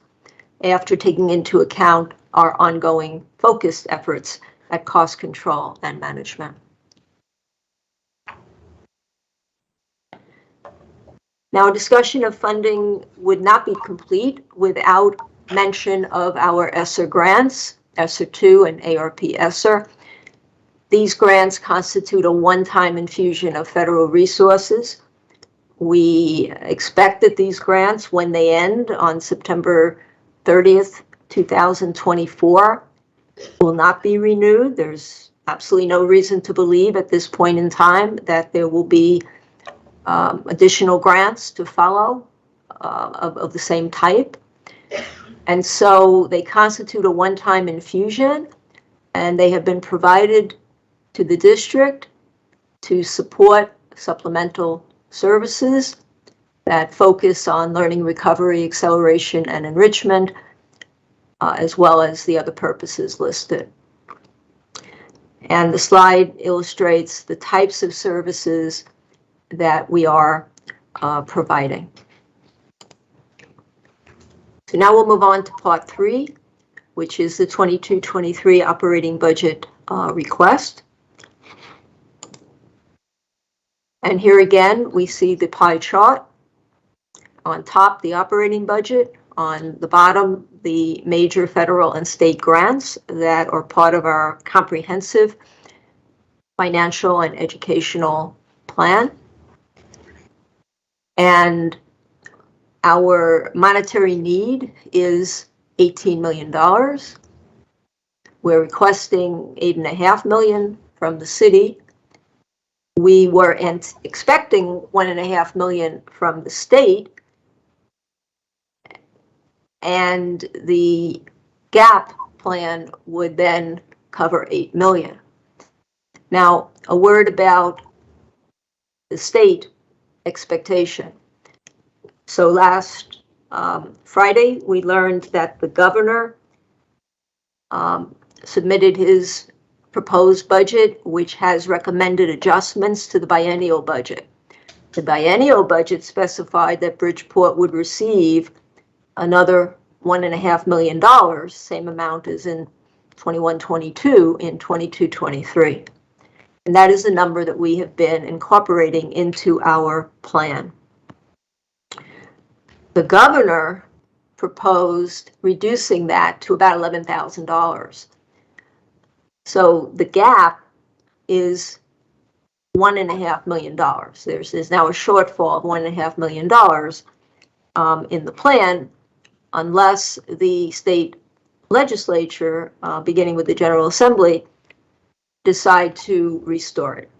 after taking into account our ongoing focused efforts at cost control and management. Now, a discussion of funding would not be complete without mention of our ESSER grants, ESSER 2 and ARP ESSER. These grants constitute a one-time infusion of federal resources. We expect that these grants, when they end on September 30th, 2024, will not be renewed. There's absolutely no reason to believe at this point in time that there will be additional grants to follow of the same type. And so they constitute a one-time infusion, and they have been provided to the district to support supplemental services that focus on learning recovery, acceleration, and enrichment, as well as the other purposes listed. And the slide illustrates the types of services that we are providing. So now we'll move on to part 3, which is the 22-23 operating budget request. And here again, we see the pie chart. On top, the operating budget. On the bottom, the major federal and state grants that are part of our comprehensive financial and educational plan. And our monetary need is $18 million. We're requesting $8.5 million from the city. We were expecting $1.5 million from the state, and the GAP plan would then cover $8 million. Now, a word about the state expectation. So last Friday, we learned that the governor submitted his proposed budget, which has recommended adjustments to the biennial budget. The biennial budget specified that Bridgeport would receive another $1.5 million, same amount as in 21-22 in 22-23. And that is the number that we have been incorporating into our plan. The governor proposed reducing that to about $11,000. So the gap is $1.5 million. There's now a shortfall of $1.5 million in the plan, unless the state legislature, beginning with the General Assembly, decide to restore it.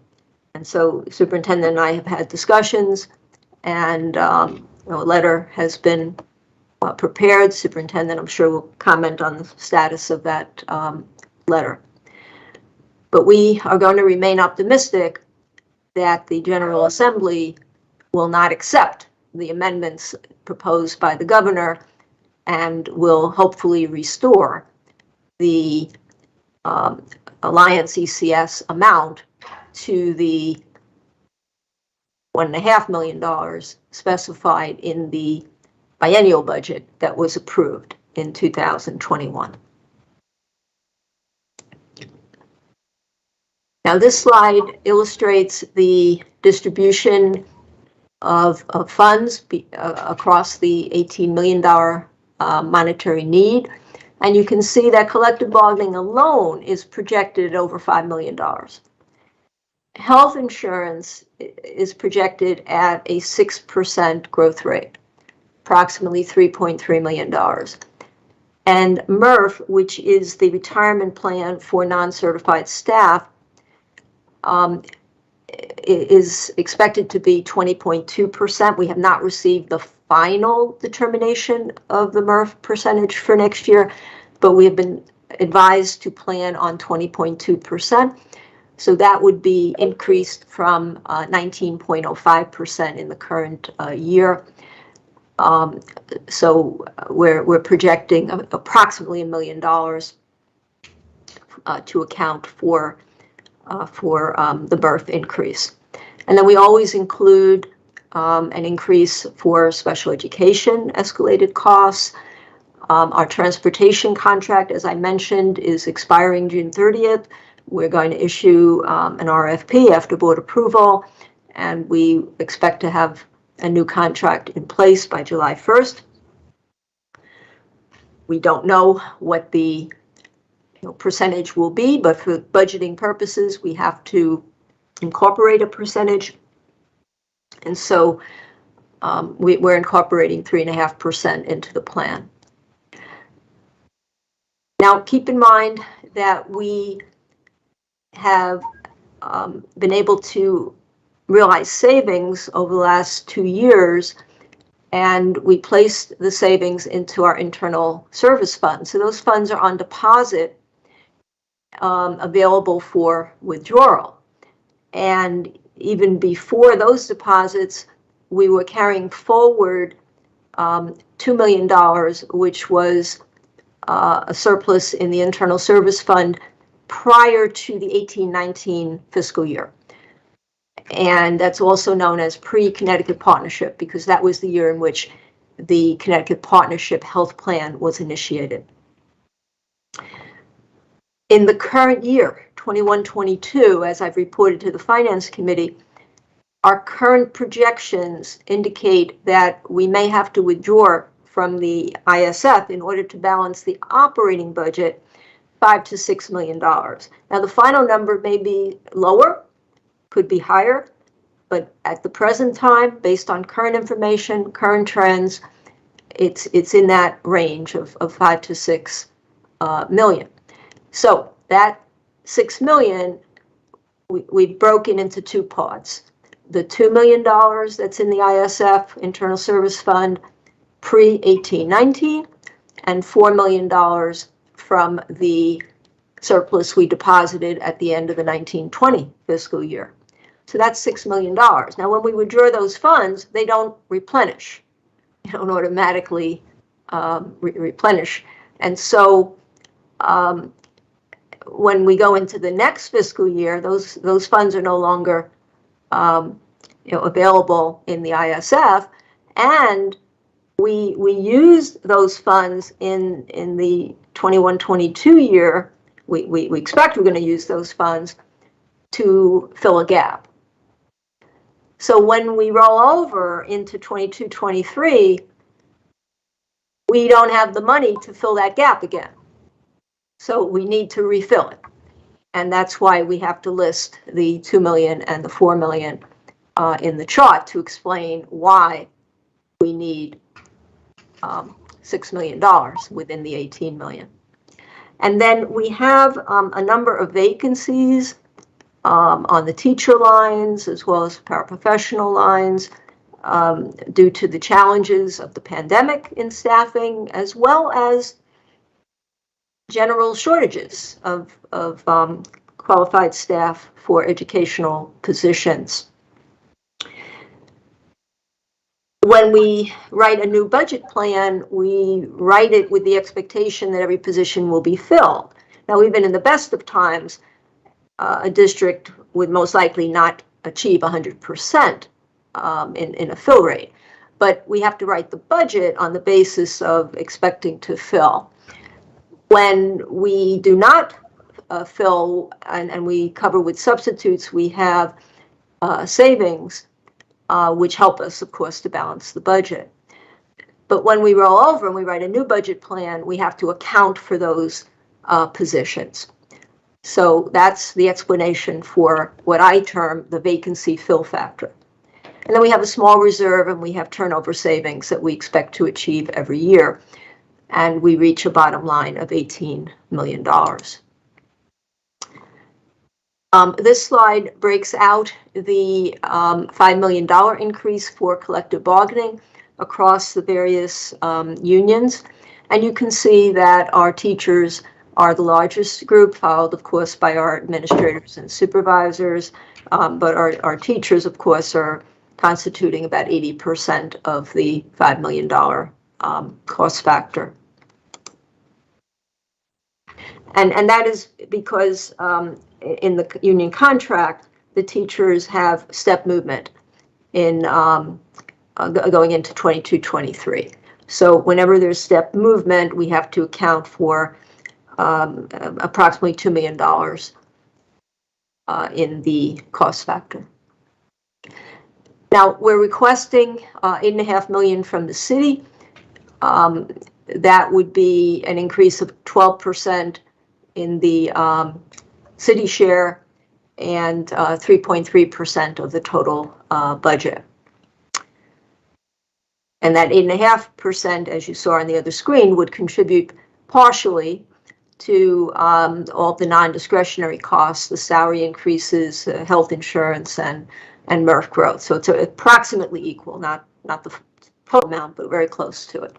And so the superintendent and I have had discussions, and a letter has been prepared. Superintendent, I'm sure, will comment on the status of that letter. But we are going to remain optimistic that the General Assembly will not accept the amendments proposed by the governor and will hopefully restore the Alliance ECS amount to the $1.5 million specified in the biennial budget that was approved in 2021. Now, this slide illustrates the distribution of funds across the $18 million monetary need. And you can see that collective bargaining alone is projected at over $5 million. Health insurance is projected at a 6% growth rate, approximately $3.3 million. And MRF, which is the retirement plan for non-certified staff, is expected to be 20.2%. We have not received the final determination of the MRF percentage for next year, but we have been advised to plan on 20.2%. So that would be increased from 19.05% in the current year. So we're projecting approximately $1 million to account for the birth increase. And then we always include an increase for special education escalated costs. Our transportation contract, as I mentioned, is expiring June 30th. We're going to issue an RFP after board approval, and we expect to have a new contract in place by July 1st. We don't know what the percentage will be, but for budgeting purposes, we have to incorporate a percentage. And so we're incorporating 3.5% into the plan. Now, keep in mind that we have been able to realize savings over the last 2 years, and we placed the savings into our internal service fund. So those funds are on deposit, available for withdrawal. And even before those deposits, we were carrying forward $2 million, which was a surplus in the internal service fund prior to the 18-19 fiscal year. And that's also known as pre-Connecticut Partnership, because that was the year in which the Connecticut Partnership Health Plan was initiated. In the current year, 21-22, as I've reported to the Finance Committee, our current projections indicate that we may have to withdraw from the ISF in order to balance the operating budget $5 to $6 million. Now, the final number may be lower, could be higher, but at the present time, based on current information, current trends, it's in that range of $5 to $6 million. So that $6 million, we've broken into two parts. The $2 million that's in the ISF, Internal Service Fund, pre-18-19, and $4 million from the surplus we deposited at the end of the 19-20 fiscal year. So that's $6 million. Now, when we withdraw those funds, they don't replenish. They don't automatically replenish. And so when we go into the next fiscal year, those funds are no longer available in the ISF, and we use those funds in the 21-22 year. We expect we're going to use those funds to fill a gap. So when we roll over into 22-23, we don't have the money to fill that gap again. So we need to refill it. And that's why we have to list the $2 million and the $4 million in the chart to explain why we need $6 million within the $18 million. And then we have a number of vacancies on the teacher lines as well as paraprofessional lines due to the challenges of the pandemic in staffing, as well as general shortages of qualified staff for educational positions. When we write a new budget plan, we write it with the expectation that every position will be filled. Now, even in the best of times, a district would most likely not achieve 100% in a fill rate. But we have to write the budget on the basis of expecting to fill. When we do not fill and we cover with substitutes, we have savings, which help us, of course, to balance the budget. But when we roll over and we write a new budget plan, we have to account for those positions. So that's the explanation for what I term the vacancy fill factor. And then we have a small reserve, and we have turnover savings that we expect to achieve every year. And we reach a bottom line of $18 million. This slide breaks out the $5 million increase for collective bargaining across the various unions. And you can see that our teachers are the largest group, followed, of course, by our administrators and supervisors. But our teachers, of course, are constituting about 80% of the $5 million cost factor. And that is because in the union contract, the teachers have step movement in going into 22-23. So whenever there's step movement, we have to account for approximately $2 million in the cost factor. Now, we're requesting $8.5 million from the city. That would be an increase of 12% in the city share and 3.3% of the total budget. And that 8.5%, as you saw on the other screen, would contribute partially to all the non-discretionary costs, the salary increases, health insurance, and MERF growth. So it's approximately equal, not the total amount, but very close to it.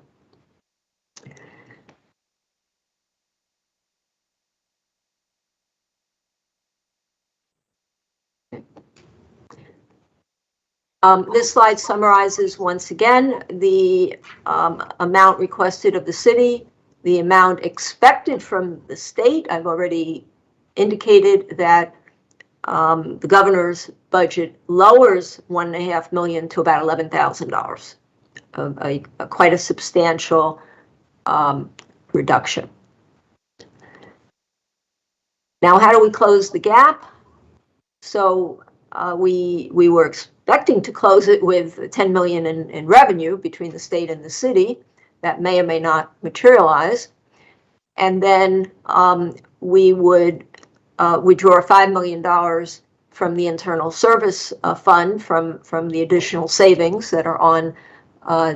This slide summarizes once again the amount requested of the city, the amount expected from the state. I've already indicated that the governor's budget lowers $1.5 million to about $11,000, quite a substantial reduction. Now, how do we close the gap? So we were expecting to close it with $10 million in revenue between the state and the city. That may or may not materialize. And then we would withdraw $5 million from the internal service fund from the additional savings that are on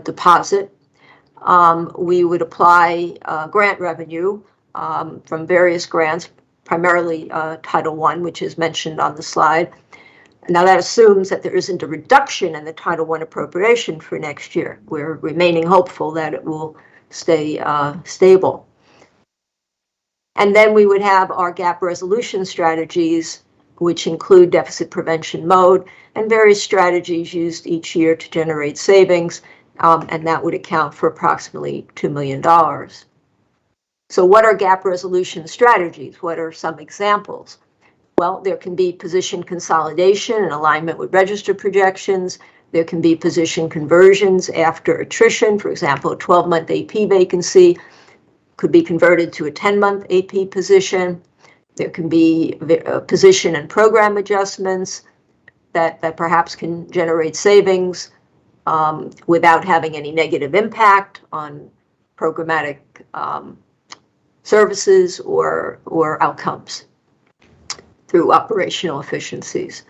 deposit. We would apply grant revenue from various grants, primarily Title I, which is mentioned on the slide. Now, that assumes that there isn't a reduction in the Title I appropriation for next year. We're remaining hopeful that it will stay stable. And then we would have our gap resolution strategies, which include deficit prevention mode and various strategies used each year to generate savings, and that would account for approximately $2 million. So what are gap resolution strategies? What are some examples? Well, there can be position consolidation in alignment with register projections. There can be position conversions after attrition. For example, a 12-month AP vacancy could be converted to a 10-month AP position. There can be position and program adjustments that perhaps can generate savings without having any negative impact on programmatic services or outcomes through operational efficiencies.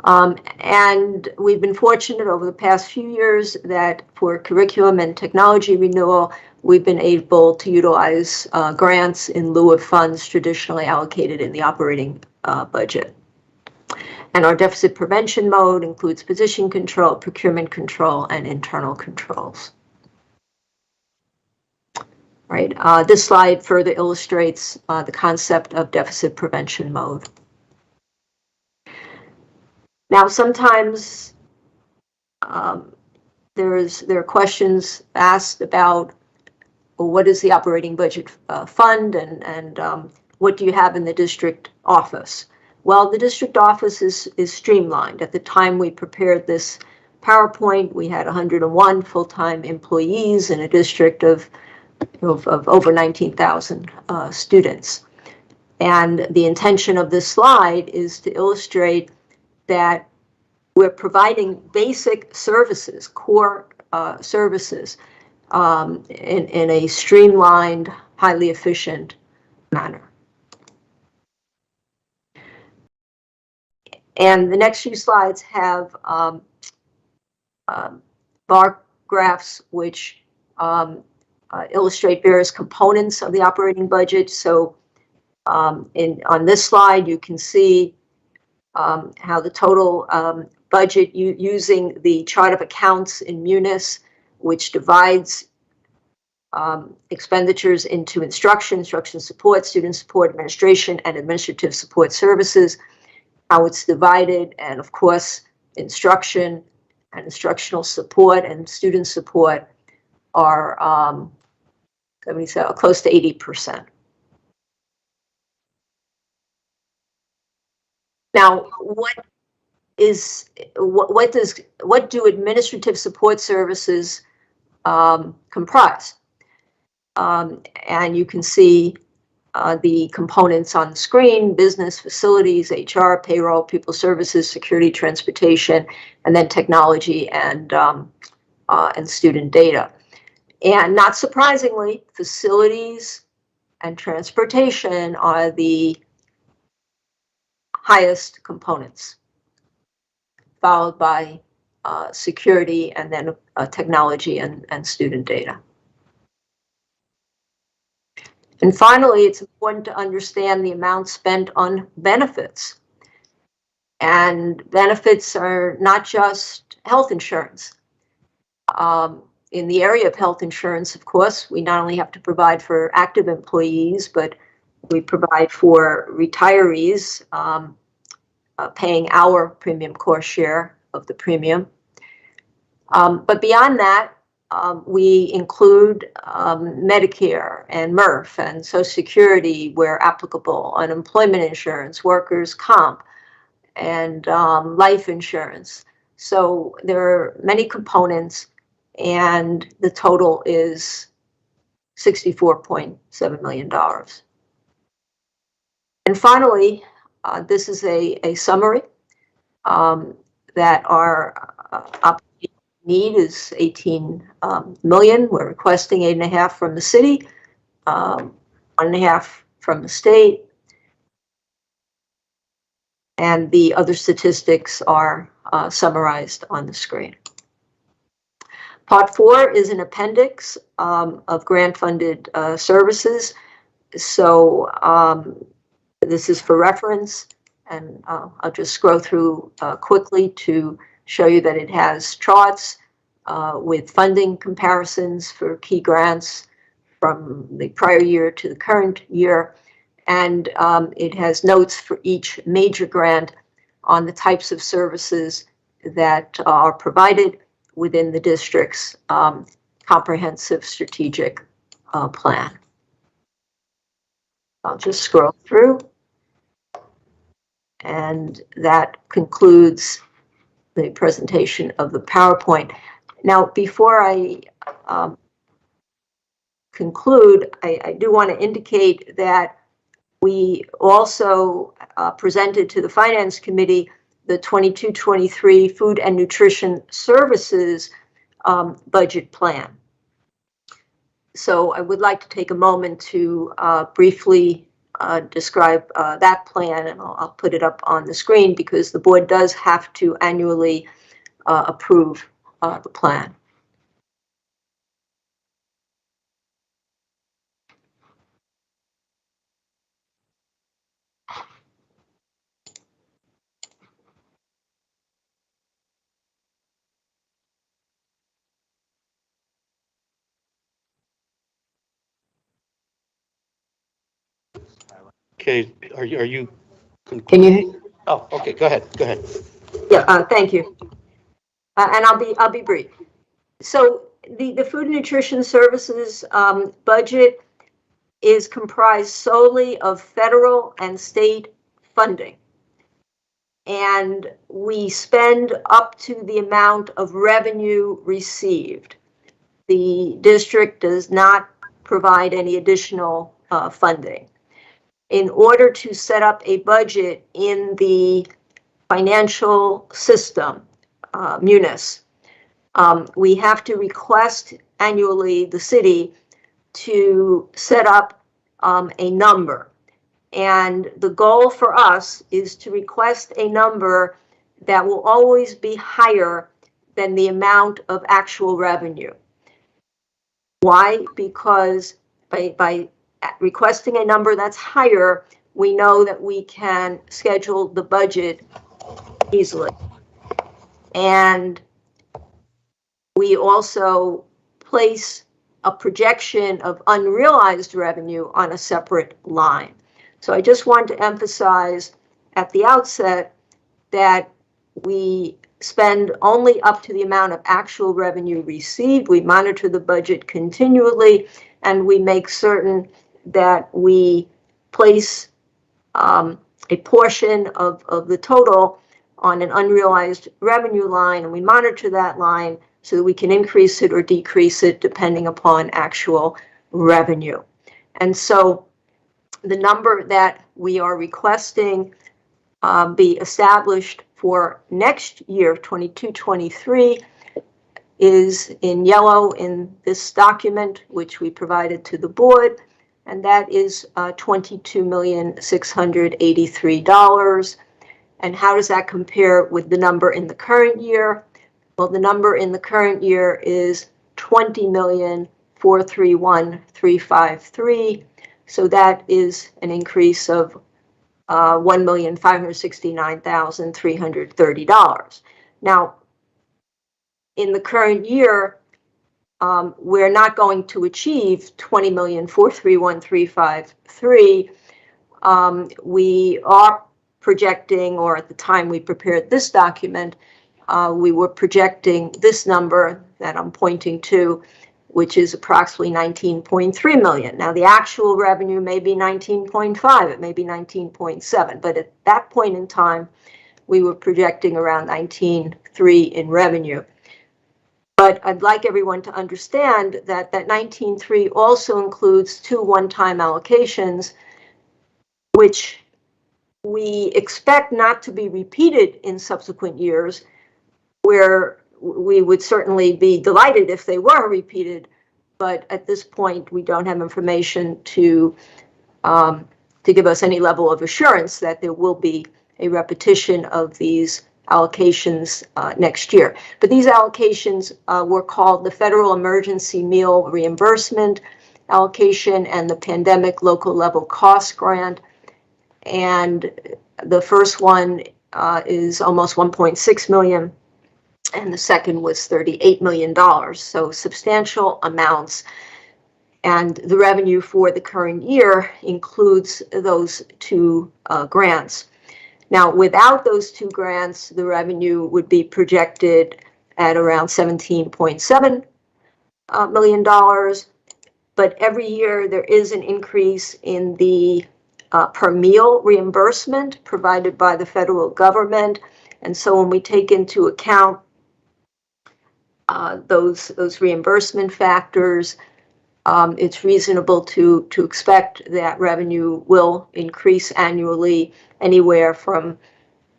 And we've been fortunate over the past few years that for curriculum and technology renewal, we've been able to utilize grants in lieu of funds traditionally allocated in the operating budget. And our deficit prevention mode includes position control, procurement control, and internal controls. Right. This slide further illustrates the concept of deficit prevention mode. Now, sometimes there are questions asked about, well, what is the operating budget fund and what do you have in the district office? Well, the district office is streamlined. At the time we prepared this PowerPoint, we had 101 full-time employees in a district of over 19,000 students. And the intention of this slide is to illustrate that we're providing basic services, core services, in a streamlined, highly efficient manner. And the next few slides have bar graphs which illustrate various components of the operating budget. So on this slide, you can see how the total budget using the chart of accounts in Munis, which divides expenditures into instruction support, student support, administration, and administrative support services, how it's divided, and of course, instruction and instructional support and student support are close to 80%. Now, what do administrative support services comprise? And you can see the components on the screen: business, facilities, HR, payroll, people services, security, transportation, and then technology and student data. And not surprisingly, facilities and transportation are the highest components, followed by security and then technology and student data. And finally, it's important to understand the amount spent on benefits. And benefits are not just health insurance. In the area of health insurance, of course, we not only have to provide for active employees, but we provide for retirees, paying our premium core share of the premium. But beyond that, we include Medicare and MRF and Social Security where applicable, unemployment insurance, workers' comp, and life insurance. So there are many components, and the total is $64.7 million. And finally, this is a summary that our operating need is 18 million. We're requesting 8.5 from the city, 1.5 from the state, and the other statistics are summarized on the screen. Part 4 is an appendix of grant-funded services. So this is for reference, and I'll just scroll through quickly to show you that it has charts with funding comparisons for key grants from the prior year to the current year. And it has notes for each major grant on the types of services that are provided within the district's comprehensive strategic plan. I'll just scroll through. And that concludes the presentation of the PowerPoint. Now, before I conclude, I do want to indicate that we also presented to the Finance Committee the 22-23 Food and Nutrition Services budget plan. So I would like to take a moment to briefly describe that plan, and I'll put it up on the screen because the board does have to annually approve the plan. Okay, are you? Can you? Oh, okay, go ahead. Yeah, thank you. And I'll be brief. So the Food and Nutrition Services budget is comprised solely of federal and state funding. And we spend up to the amount of revenue received. The district does not provide any additional funding. In order to set up a budget in the financial system, Munis, we have to request annually the city to set up a number. And the goal for us is to request a number that will always be higher than the amount of actual revenue. Why? Because by requesting a number that's higher, we know that we can schedule the budget easily. And we also place a projection of unrealized revenue on a separate line. So I just want to emphasize at the outset that we spend only up to the amount of actual revenue received. We monitor the budget continually, and we make certain that we place a portion of the total on an unrealized revenue line, and we monitor that line so that we can increase it or decrease it depending upon actual revenue. And so The number that we are requesting be established for next year, 22-23, is in yellow in this document, which we provided to the board, and that is $22,683. And how does that compare with the number in the current year? Well, the number in the current year is $20,431,353. So that is an increase of $1,569,330. Now, in the current year, we're not going to achieve $20,431,353. We are projecting, or at the time we prepared this document, we were projecting this number that I'm pointing to, which is approximately 19.3 million. Now, the actual revenue may be 19.5, it may be 19.7, but at that point in time, we were projecting around 19.3 in revenue. But I'd like everyone to understand that that 19.3 also includes 2 one-time allocations, which we expect not to be repeated in subsequent years, where we would certainly be delighted if they were repeated, but at this point, we don't have information to give us any level of assurance that there will be a repetition of these allocations next year. But these allocations were called the Federal Emergency Meal Reimbursement Allocation and the Pandemic Local Level Cost Grant. And the first one is almost 1.6 million. And the second was $38 million, so substantial amounts. And the revenue for the current year includes those 2 grants. Now, without those 2 grants, the revenue would be projected at around $17.7 million. But every year there is an increase in the per meal reimbursement provided by the federal government. And so when we take into account those reimbursement factors, it's reasonable to expect that revenue will increase annually anywhere from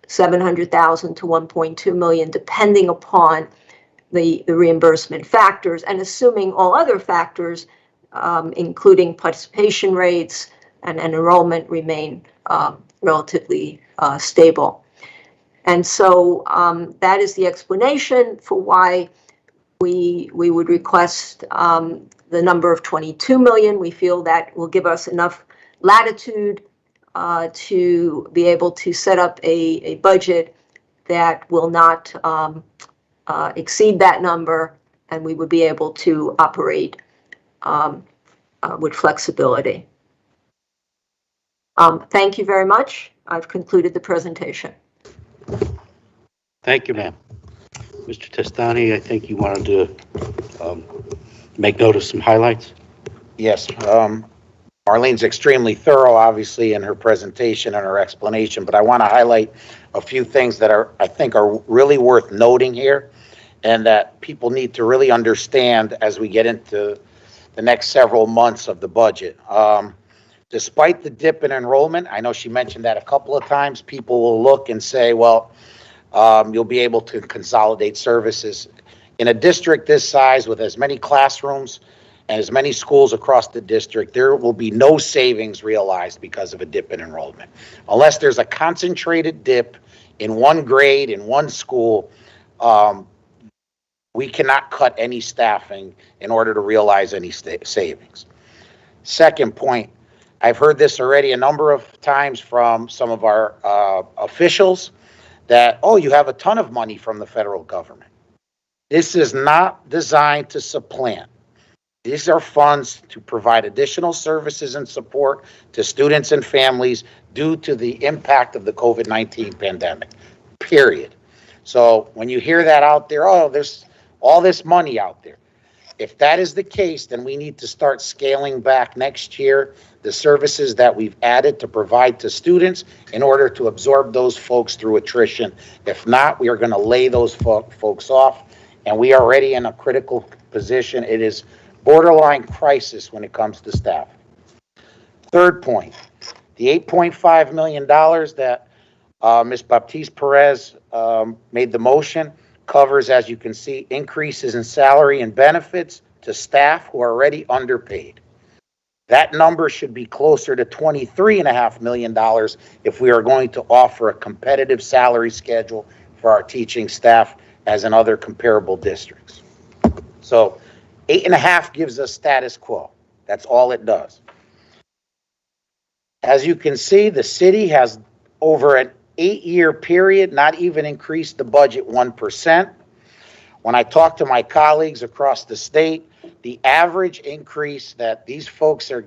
$700,000 to $1.2 million, depending upon the reimbursement factors, and assuming all other factors, including participation rates and enrollment, remain relatively stable. And so that is the explanation for why we would request the number of 22 million. We feel that will give us enough latitude to be able to set up a budget that will not exceed that number, and we would be able to operate with flexibility. Thank you very much. I've concluded the presentation. Thank you, ma'am. Mr. Testani, I think you wanted to make note of some highlights. Yes, Marlene's extremely thorough, obviously, in her presentation and her explanation, but I want to highlight a few things that I think are really worth noting here, and that people need to really understand as we get into the next several months of the budget. Despite the dip in enrollment, I know she mentioned that a couple of times, people will look and say, well, you'll be able to consolidate services. In a district this size with as many classrooms and as many schools across the district, there will be no savings realized because of a dip in enrollment. Unless there's a concentrated dip in one grade, in one school, we cannot cut any staffing in order to realize any savings. Second point, I've heard this already a number of times from some of our officials that, oh, you have a ton of money from the federal government. This is not designed to supplant. These are funds to provide additional services and support to students and families due to the impact of the COVID-19 pandemic, period. So when you hear that out there, oh, there's all this money out there. If that is the case, then we need to start scaling back next year the services that we've added to provide to students in order to absorb those folks through attrition. If not, we are going to lay those folks off, and we are already in a critical position. It is borderline crisis when it comes to staff. Third point, The $8.5 million that Ms. Baptiste Perez made the motion covers, as you can see, increases in salary and benefits to staff who are already underpaid. That number should be closer to $23.5 million if we are going to offer a competitive salary schedule for our teaching staff as in other comparable districts. So 8.5 gives us status quo. That's all it does. As you can see, the city has, over an 8-year period, not even increased the budget 1%. When I talk to my colleagues across the state, the average increase that these folks are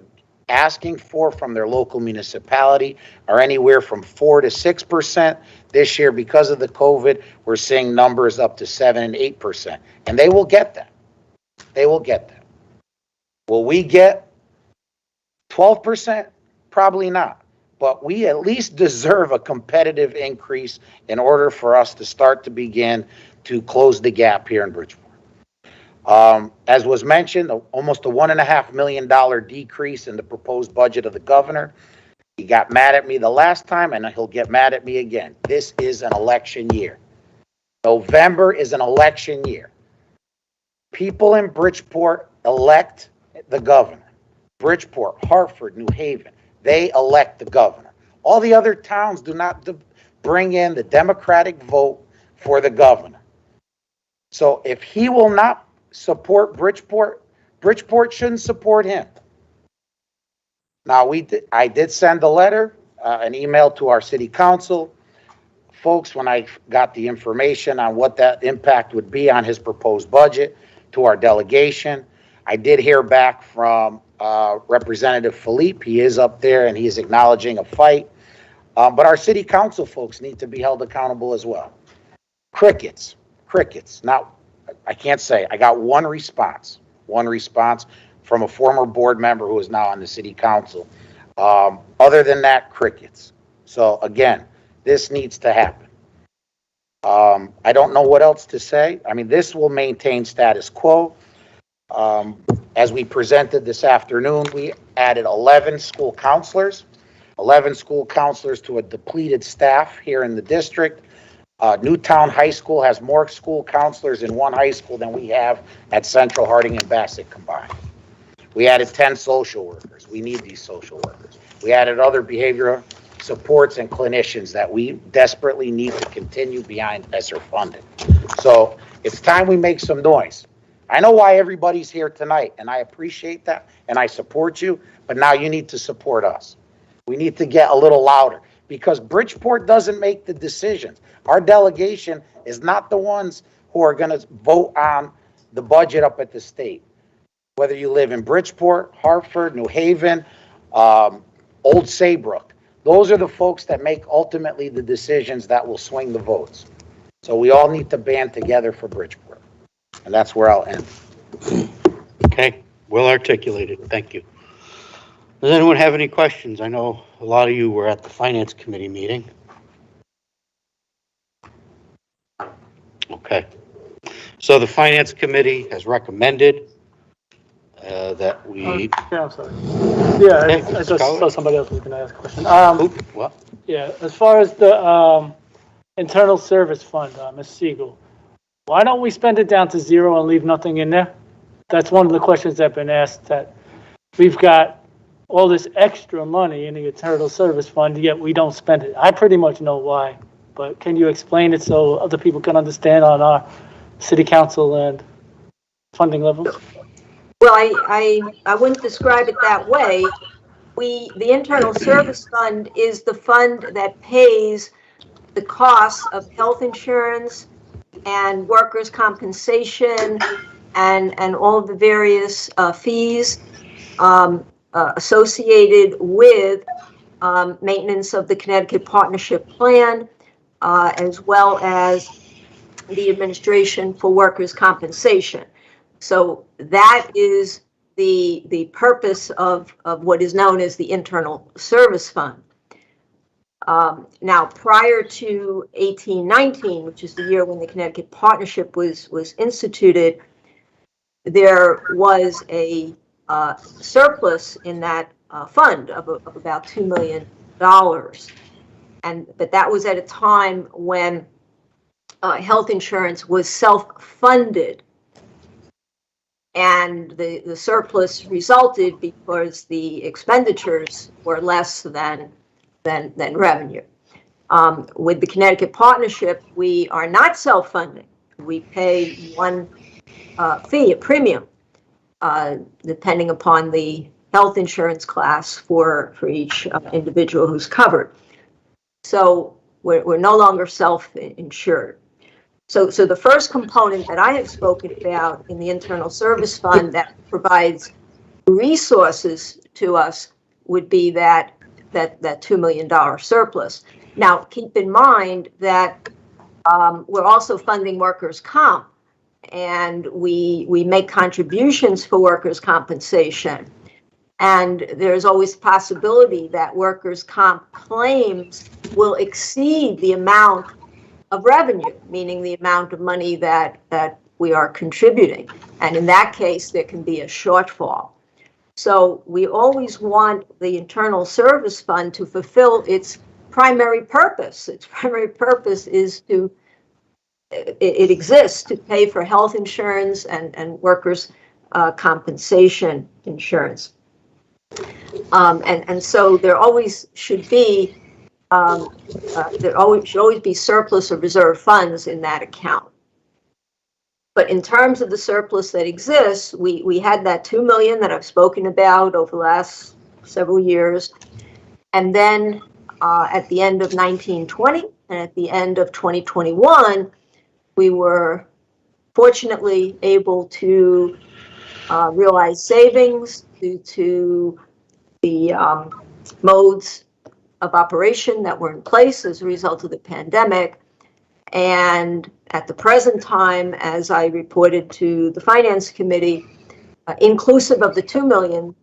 asking for from their local municipality are anywhere from 4 to 6%. This year, because of the COVID, we're seeing numbers up to 7 and 8%. And they will get that. They will get that. Will we get 12%? Probably not. But we at least deserve a competitive increase in order for us to start to begin to close the gap here in Bridgeport. As was mentioned, almost a $1.5 million decrease in the proposed budget of the governor. He got mad at me the last time, and he'll get mad at me again. This is an election year. November is an election year. People in Bridgeport elect the governor. Bridgeport, Hartford, New Haven, they elect the governor. All the other towns do not bring in the Democratic vote for the governor. So if he will not support Bridgeport, Bridgeport shouldn't support him. Now, I did send a letter, an email to our city council folks when I got the information on what that impact would be on his proposed budget to our delegation. I did hear back from Representative Philippe. He is up there and he is acknowledging a fight. But our city council folks need to be held accountable as well. Crickets. Now, I can't say. I got one response from a former board member who is now on the city council. Other than that, crickets. So again, this needs to happen. I don't know what else to say. I mean, this will maintain status quo. As we presented this afternoon, we added 11 school counselors to a depleted staff here in the district. Newtown High School has more school counselors in one high school than we have at Central, Harding, and Bassett combined. We added 10 social workers. We need these social workers. We added other behavioral supports and clinicians that we desperately need to continue behind ESSER funding. So it's time we make some noise. I know why everybody's here tonight, and I appreciate that, and I support you, but now you need to support us. We need to get a little louder because Bridgeport doesn't make the decisions. Our delegation is not the ones who are going to vote on the budget up at the state. Whether you live in Bridgeport, Hartford, New Haven, Old Saybrook, those are the folks that make ultimately the decisions that will swing the votes. So we all need to band together for Bridgeport. And that's where I'll end. Okay, well articulated. Thank you. Does anyone have any questions? I know a lot of you were at the Finance Committee meeting. Okay. So the Finance Committee has recommended that we... Yeah, I'm sorry. Yeah, Okay, I just saw somebody else was going to ask a question. What? Yeah, as far as the internal service fund, Ms. Siegel, why don't we spend it down to zero and leave nothing in there? That's one of the questions that have been asked, that we've got all this extra money in the internal service fund, yet we don't spend it. I pretty much know why, but can you explain it so other people can understand on our city council and funding levels? Well, I wouldn't describe it that way. The internal service fund is the fund that pays the costs of health insurance and workers' compensation and all of the various fees associated with maintenance of the Connecticut Partnership Plan, as well as the administration for workers' compensation. So that is the purpose of what is known as the Internal Service Fund. Now, prior to 1819, which is the year when the Connecticut Partnership was instituted, there was a surplus in that fund of about $2 million. But that was at a time when health insurance was self-funded. And the surplus resulted because the expenditures were less than revenue. With the Connecticut Partnership, we are not self-funding. We pay one fee, a premium, depending upon the health insurance class for each individual who's covered. So we're no longer self-insured. So the first component that I have spoken about in the Internal Service Fund that provides resources to us would be that $2 million surplus. Now, keep in mind that we're also funding workers' comp, and we make contributions for workers' compensation. And there's always possibility that workers' comp claims will exceed the amount of revenue, meaning the amount of money that we are contributing. And in that case, there can be a shortfall. So we always want the Internal Service Fund to fulfill its primary purpose. Its primary purpose is it exists to pay for health insurance and workers' compensation insurance. And so there always should be there should always be surplus or reserve funds in that account. But in terms of the surplus that exists, we had that $2 million that I've spoken about over the last several years. And then at the end of 1920 and at the end of 2021, we were fortunately able to realize savings due to the modes of operation that were in place as a result of the pandemic. And at the present time, as I reported to the Finance Committee, inclusive of the $2 million,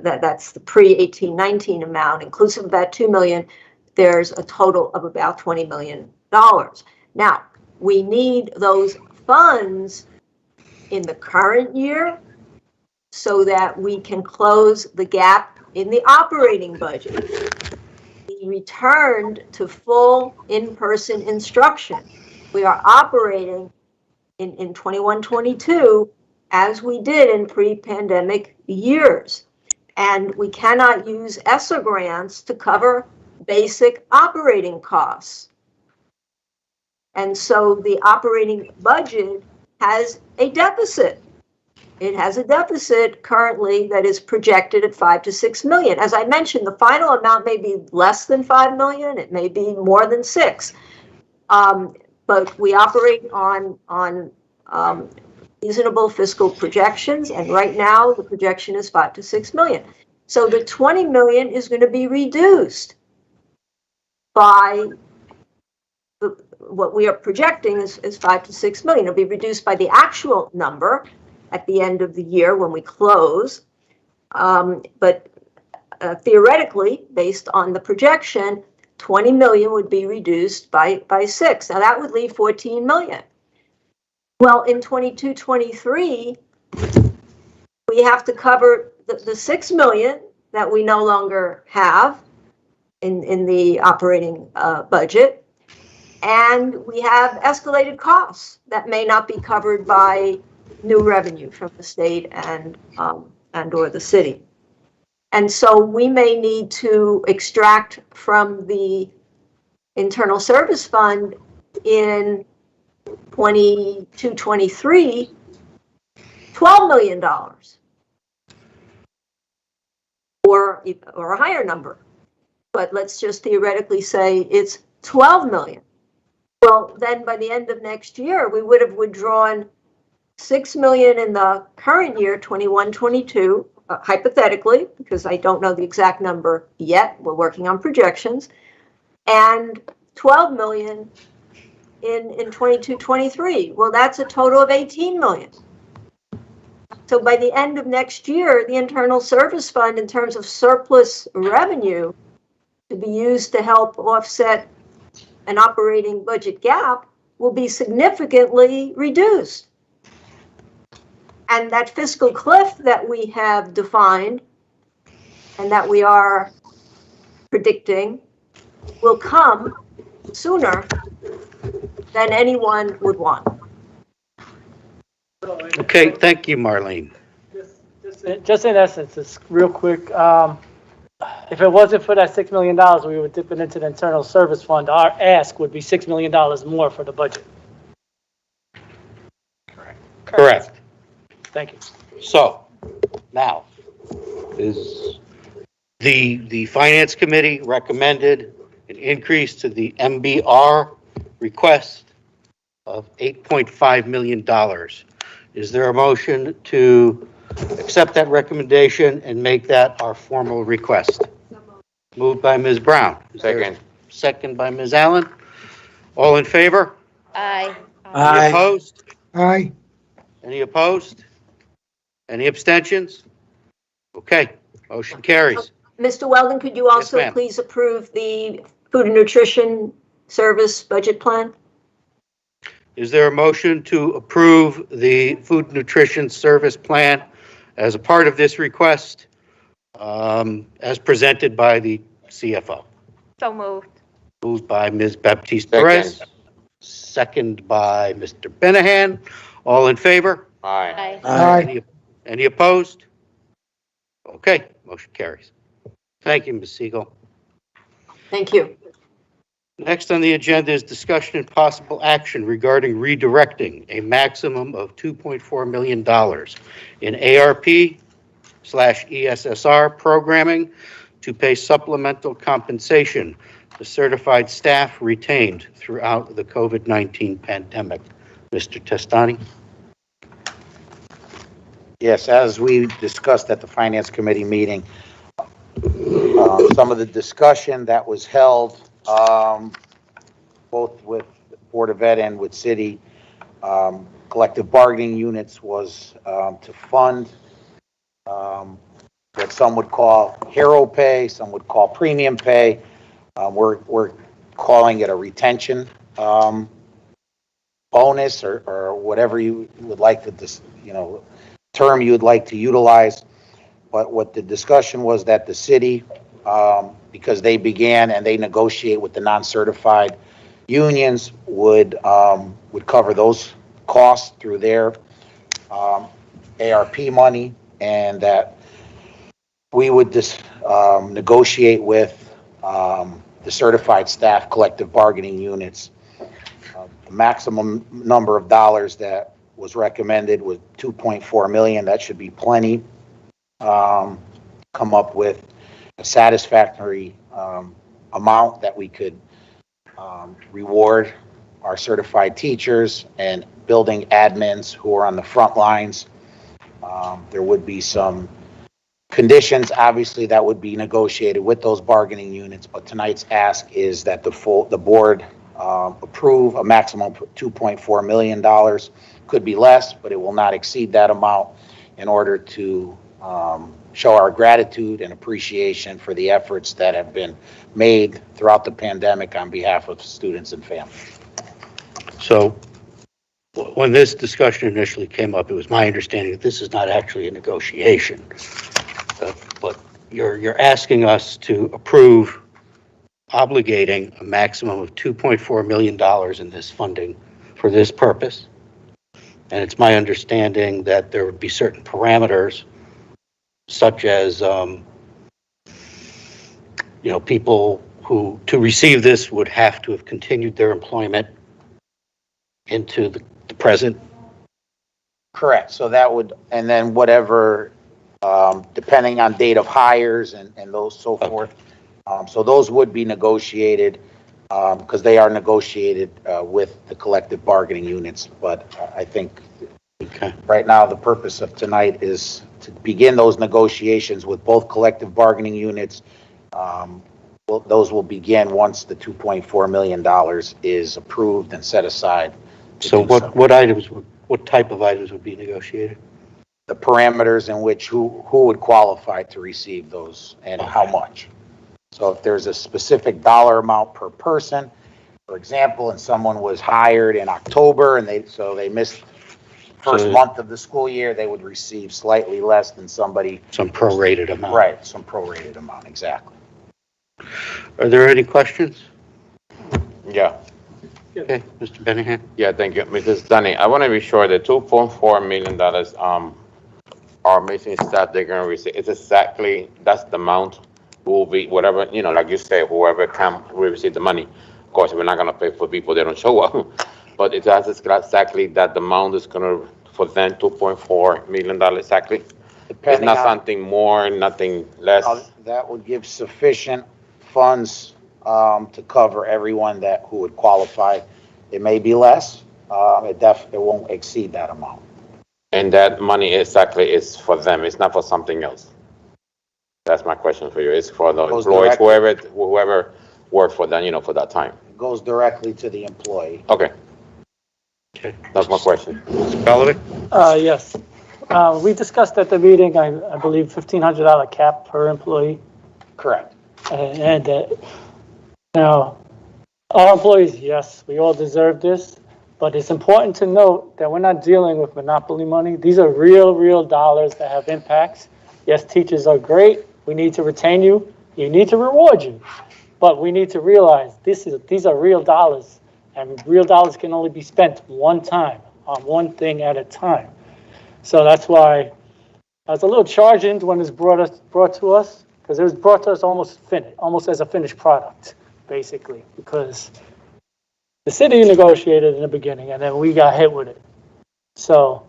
that's the pre-1819 amount, inclusive of that $2 million, there's a total of about $20 million. Now, we need those funds in the current year so that we can close the gap in the operating budget. We returned to full in-person instruction. We are operating in 21-22 as we did in pre-pandemic years. And we cannot use ESSER grants to cover basic operating costs. And so the operating budget has a deficit. It has a deficit currently that is projected at 5 to 6 million. As I mentioned, the final amount may be less than 5 million. It may be more than 6. But we operate on reasonable fiscal projections, and right now the projection is 5 to 6 million. So the 20 million is going to be reduced by what we are projecting is 5 to 6 million. It'll be reduced by the actual number at the end of the year when we close. But theoretically, based on the projection, 20 million would be reduced by 6. Now that would leave 14 million. Well, in 22-23, we have to cover the 6 million that we no longer have in the operating budget. And we have escalated costs that may not be covered by new revenue from the state and or the city. And so we may need to extract from the Internal Service Fund in 22-23, $12 million or a higher number. But let's just theoretically say it's 12 million. Well, then by the end of next year, we would have withdrawn 6 million in the current year, 21-22, hypothetically, because I don't know the exact number yet. We're working on projections, and 12 million in 22-23. Well, that's a total of 18 million. So by the end of next year, the Internal Service Fund, in terms of surplus revenue to be used to help offset an operating budget gap, will be significantly reduced. And that fiscal cliff that we have defined and that we are predicting will come sooner than anyone would want. Okay, thank you, Marlene. Just in essence, it's real quick. If it wasn't for that $6 million, we would dip it into the internal service fund. Our ask would be $6 million more for the budget. Correct. Thank you. So, now, is the Finance Committee recommended an increase to the MBR request of $8.5 million. Is there a motion to accept that recommendation and make that our formal request? Moved by Ms. Brown. Is there a Second. Second by Ms. Allen. All in favor? Aye. Any opposed? Aye. Any opposed? Any abstentions? Okay, motion carries. Mr. Weldon, could you also ma'am. please approve the food and nutrition service budget plan? Is there a motion to approve the food nutrition service plan as a part of this request, as presented by the CFO? So moved. Moved by Ms. Baptiste Perez, second by Mr. Benahan. All in favor? Aye. Aye. Any opposed? Okay, motion carries. Thank you, Ms. Siegel. Thank you. Next on the agenda is discussion and possible action regarding redirecting a maximum of $2.4 million in ARP/ESSR programming to pay supplemental compensation to certified staff retained throughout the COVID-19 pandemic. Mr. Testani? Yes, as we discussed at the Finance Committee meeting, some of the discussion that was held, both with Board of Ed and with City, collective bargaining units was to fund what some would call hero pay, some would call premium pay. We're calling it a retention bonus or whatever you would like to, term you would like to utilize. But what the discussion was that the city, because they began and they negotiate with the non-certified unions, would cover those costs through their ARP money, and that we would negotiate with the certified staff collective bargaining units. The maximum number of dollars that was recommended was $2.4 million. That should be plenty. Come up with a satisfactory amount that we could reward our certified teachers and building admins who are on the front lines. There would be some conditions, obviously, that would be negotiated with those bargaining units, but tonight's ask is that the board approve a maximum of $2.4 million. Could be less, but it will not exceed that amount, in order to show our gratitude and appreciation for the efforts that have been made throughout the pandemic on behalf of students and families. So when this discussion initially came up, it was my understanding that this is not actually a negotiation, but you're asking us to approve obligating a maximum of $2.4 million in this funding for this purpose. And it's my understanding that there would be certain parameters, such as, people who, to receive this, would have to have continued their employment into the present. Correct. So that would, and then whatever, depending on date of hires and those so forth. So those would be negotiated, because they are negotiated with the collective bargaining units. But I think right now the purpose of tonight is to begin those negotiations with both collective bargaining units. Those will begin once the $2.4 million is approved and set aside. So what type of items would be negotiated? The parameters in which who would qualify to receive those and how much. So if there's a specific dollar amount per person, for example, and someone was hired in October and they missed first month of the school year, they would receive slightly less than somebody. Some prorated amount. Right, some prorated amount, exactly. Are there any questions? Yeah, Okay, Mr. Benningham? yeah, thank you. Mrs. Dunning, I want to be sure the $2.4 million, our missing staff they're gonna receive, it's exactly, that's the amount will be, whatever, like you say, whoever will receive the money. Of course, we're not gonna pay for people that don't show up, but that's exactly that the amount is gonna, for them, $2.4 million exactly? It's Depending not on, something more, nothing less? that would give sufficient funds to cover everyone who would qualify. It may be less, it won't exceed that amount. And that money exactly is for them, it's not for something else? That's my question for you, it's for the Goes employees, directly- whoever worked for them, for that time? It goes directly to the employee. Okay, Okay. that's my question. Mr. Galloway? Yes. We discussed at the meeting, I believe, $1,500 cap per employee. Correct. And, our employees, yes, we all deserve this, but it's important to note that we're not dealing with monopoly money. These are real dollars that have impacts. Yes, teachers are great. We need to retain you. You need to reward you. But we need to realize these are real dollars, and real dollars can only be spent one time on one thing at a time. So that's why I was a little charged when it was brought to us, because it was brought to us almost as a finished product, basically, because the city negotiated in the beginning, and then we got hit with it. So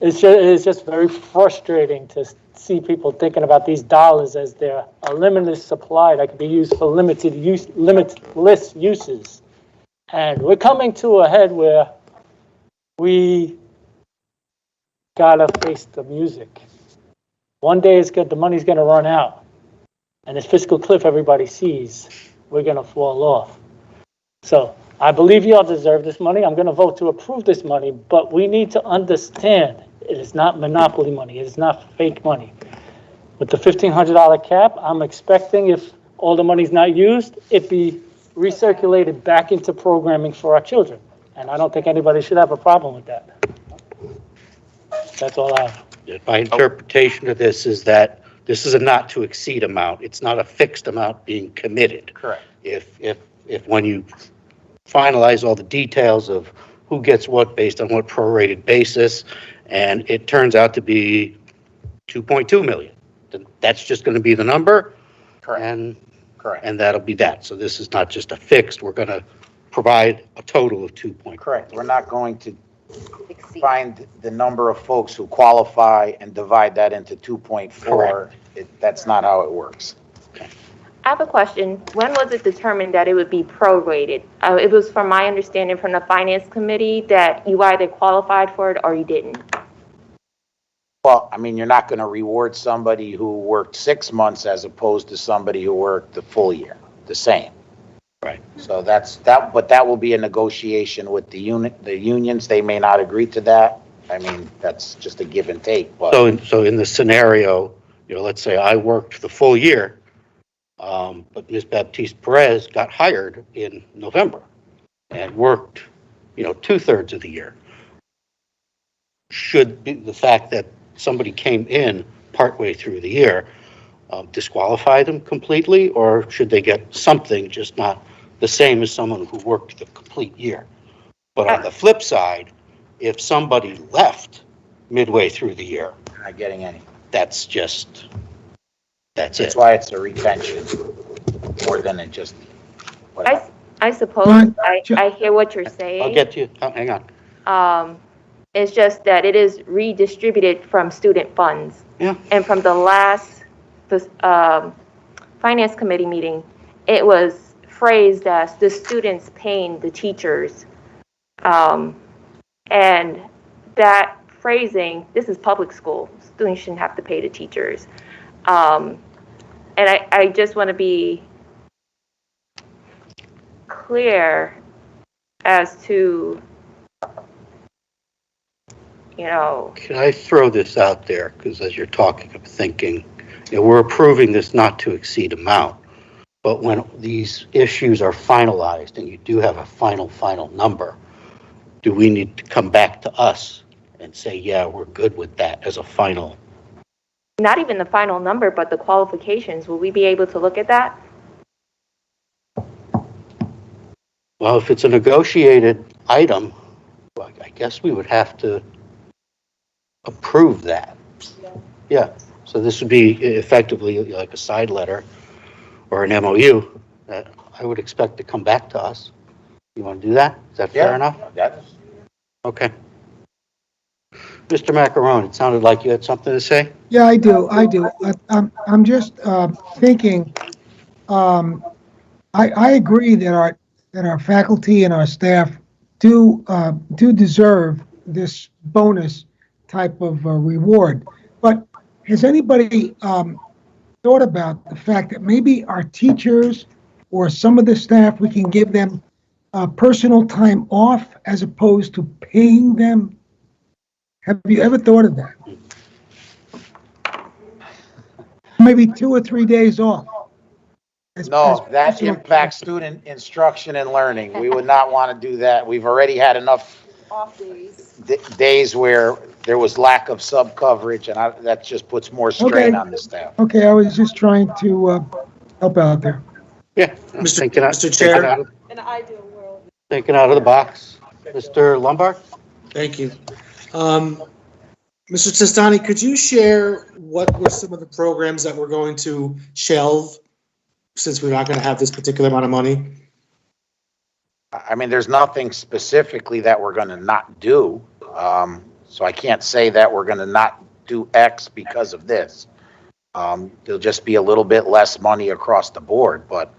it's just very frustrating to see people thinking about these dollars as they're a limitless supply that can be used for limitless uses. And we're coming to a head where we gotta face the music. One day the money's gonna run out, and this fiscal cliff everybody sees, we're gonna fall off. So I believe y'all deserve this money. I'm gonna vote to approve this money, but we need to understand it is not monopoly money. It is not fake money. With the $1,500 cap, I'm expecting if all the money's not used, it be recirculated back into programming for our children. And I don't think anybody should have a problem with that. That's all I have. My interpretation of this is that this is a not to exceed amount. It's not a fixed amount being committed. Correct. If when you finalize all the details of who gets what based on what prorated basis, and it turns out to be 2.2 million, then that's just going to be the number. Correct. Correct. And that'll be that. So this is not just a fixed, we're going to provide a total of 2.2. Correct. We're not going to find the number of folks who qualify and divide that into 2.4. That's not how it works. I have a question. When was it determined that it would be prorated? It was from my understanding from the finance committee that you either qualified for it or you didn't. Well, I mean, you're not going to reward somebody who worked 6 months as opposed to somebody who worked the full year, the same. Right. So but that will be a negotiation with the unions. They may not agree to that. I mean, that's just a give and take, but. So in the scenario, let's say I worked the full year, but Ms. Baptiste Perez got hired in November and worked, 2/3 of the year. Should be the fact that somebody came in partway through the year disqualify them completely, or should they get something, just not the same as someone who worked the complete year? But on the flip side, if somebody left midway through the year, Not getting any. that's it. That's why it's a retention more than it just. I suppose I hear what you're saying. I'll get to you. Hang on. It's just that it is redistributed from student funds. Yeah. And from the last finance committee meeting, it was phrased as the students paying the teachers. And that phrasing, this is public school. Students shouldn't have to pay the teachers. And I just want to be clear as to, Can I throw this out there? Because as you're talking, I'm thinking, we're approving this not to exceed amount. But when these issues are finalized and you do have a final number, do we need to come back to us and say, yeah, we're good with that as a final? not even the final number, but the qualifications. Will we be able to look at that? Well, if it's a negotiated item, well, I guess we would have to approve that. Yeah, so this would be effectively like a side letter or an MOU that I would expect to come back to us. You want to do that? Is that fair enough? That's, Okay. Mr. Macarone, it sounded like you had something to say? Yeah, I do. I'm just thinking, I agree that our faculty and our staff do deserve this bonus type of reward. But has anybody thought about the fact that maybe our teachers or some of the staff, we can give them personal time off as opposed to paying them? Have you ever thought of that? Maybe 2 or 3 days off. no, that impacts student instruction and learning. We would not want to do that. We've already had enough Off days. days where there was lack of sub coverage, and that just puts more strain Okay. on the staff. Okay, I was just trying to help out there. Yeah. Mr. Chair. In an ideal world. Thinking out of the box. Mr. Lombard? Thank you. Mr. Testani, could you share what were some of the programs that we're going to shelve since we're not going to have this particular amount of money? I mean, there's nothing specifically that we're going to not do. So I can't say that we're going to not do X because of this. There'll just be a little bit less money across the board, but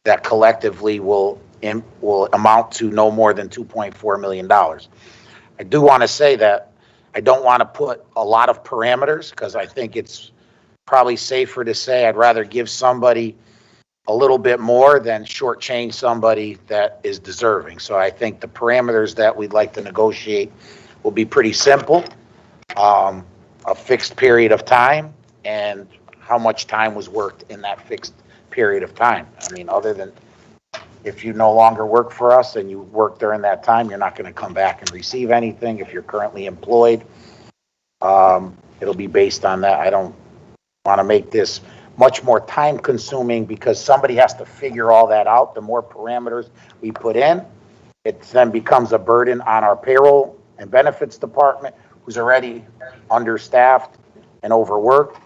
that collectively will amount to no more than $2.4 million. I do want to say that I don't want to put a lot of parameters because I think it's probably safer to say I'd rather give somebody a little bit more than shortchange somebody that is deserving. So I think the parameters that we'd like to negotiate will be pretty simple. A fixed period of time and how much time was worked in that fixed period of time. I mean, other than if you no longer work for us and you work during that time, you're not going to come back and receive anything. If you're currently employed, it'll be based on that. I don't want to make this much more time consuming because somebody has to figure all that out. The more parameters we put in, it then becomes a burden on our payroll and benefits department, who's already understaffed and overworked.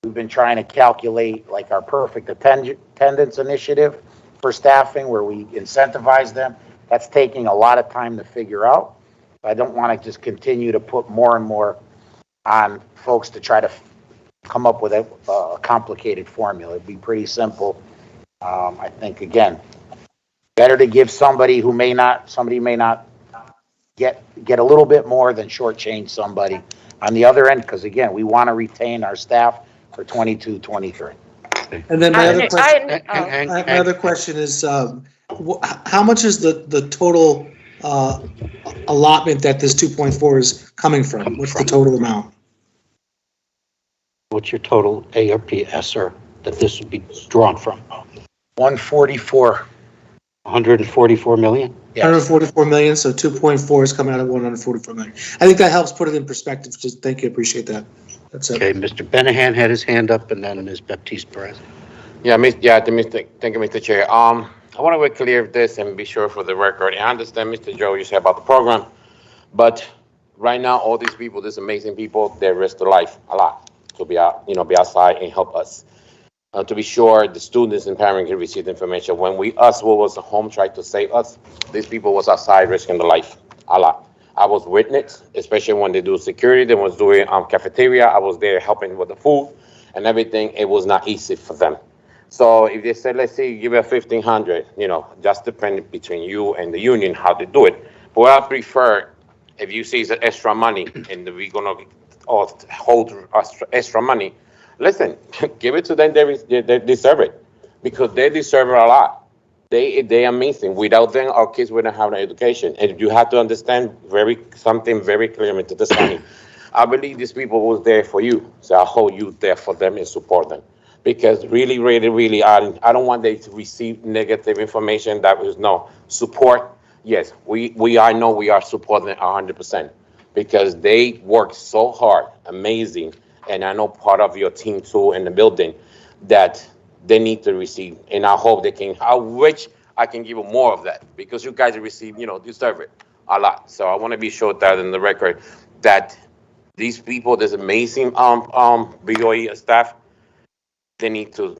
We've been trying to calculate like our perfect attendance initiative for staffing where we incentivize them. That's taking a lot of time to figure out. I don't want to just continue to put more and more on folks to try to come up with a complicated formula. It'd be pretty simple. I think, again, better to give somebody may not get a little bit more than shortchange somebody on the other end, because again, we want to retain our staff for 22, 23. And then my I- other question is, how much is the total allotment that this 2.4 is coming from? What's the total amount? What's your total ARP ESSER that this would be drawn from? 144. 144 million? Yes. 144 million, so 2.4 is coming out of 144 million. I think that helps put it in perspective. Just thank you, appreciate that. That's it. Okay, Mr. Benahan had his hand up and then Ms. Baptiste Perez. Thank you, Mr. Chair. I want to be clear of this and be sure for the record. I understand, Mr. Joe, you said about the program, but right now, all these people, these amazing people, they risk their life a lot to be out, be outside and help us. To be sure, the students and parents can receive the information. When who was at home tried to save us, these people was outside risking their life a lot. I was witness, especially when they do security, they was doing cafeteria. I was there helping with the food and everything. It was not easy for them. So if they said, let's say, give it 1,500, just depending between you and the union how they do it. But what I prefer, if you see it's extra money and we're gonna hold extra money, listen, give it to them. They deserve it because they deserve it a lot. They amazing. Without them, our kids wouldn't have an education. And you have to understand something very clear, Mr. Testani. I believe these people was there for you. So I hold you there for them and support them. Because really, I don't want them to receive negative information. That was no support. Yes, we are supporting 100% because they work so hard, amazing. And I know part of your team too in the building that they need to receive. And I hope they can, I wish I can give them more of that because you guys receive, deserve it a lot. So I want to be sure that in the record that these people, this amazing BBOE staff, they need to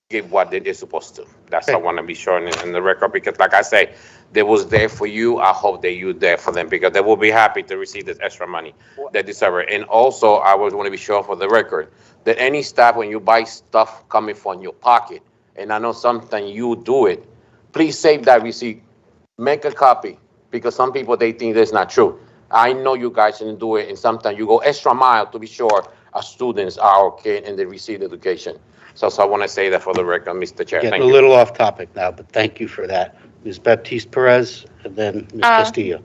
give what they're supposed to. That's I want to be sure in the record because, like I say, they was there for you. I hope that you there for them because they will be happy to receive this extra money they deserve it. And also, I would want to be sure for the record that any staff, when you buy stuff coming from your pocket, and I know sometimes you do it, please save that receipt. Make a copy because some people, they think that's not true. I know you guys didn't do it, and sometimes you go extra mile to be sure our students are okay and they receive education. So I want to say that for the record, Mr. Chair. Getting Thank a you. little off topic now, but thank you for that. Ms. Baptiste Perez, and then Ms. Castillo.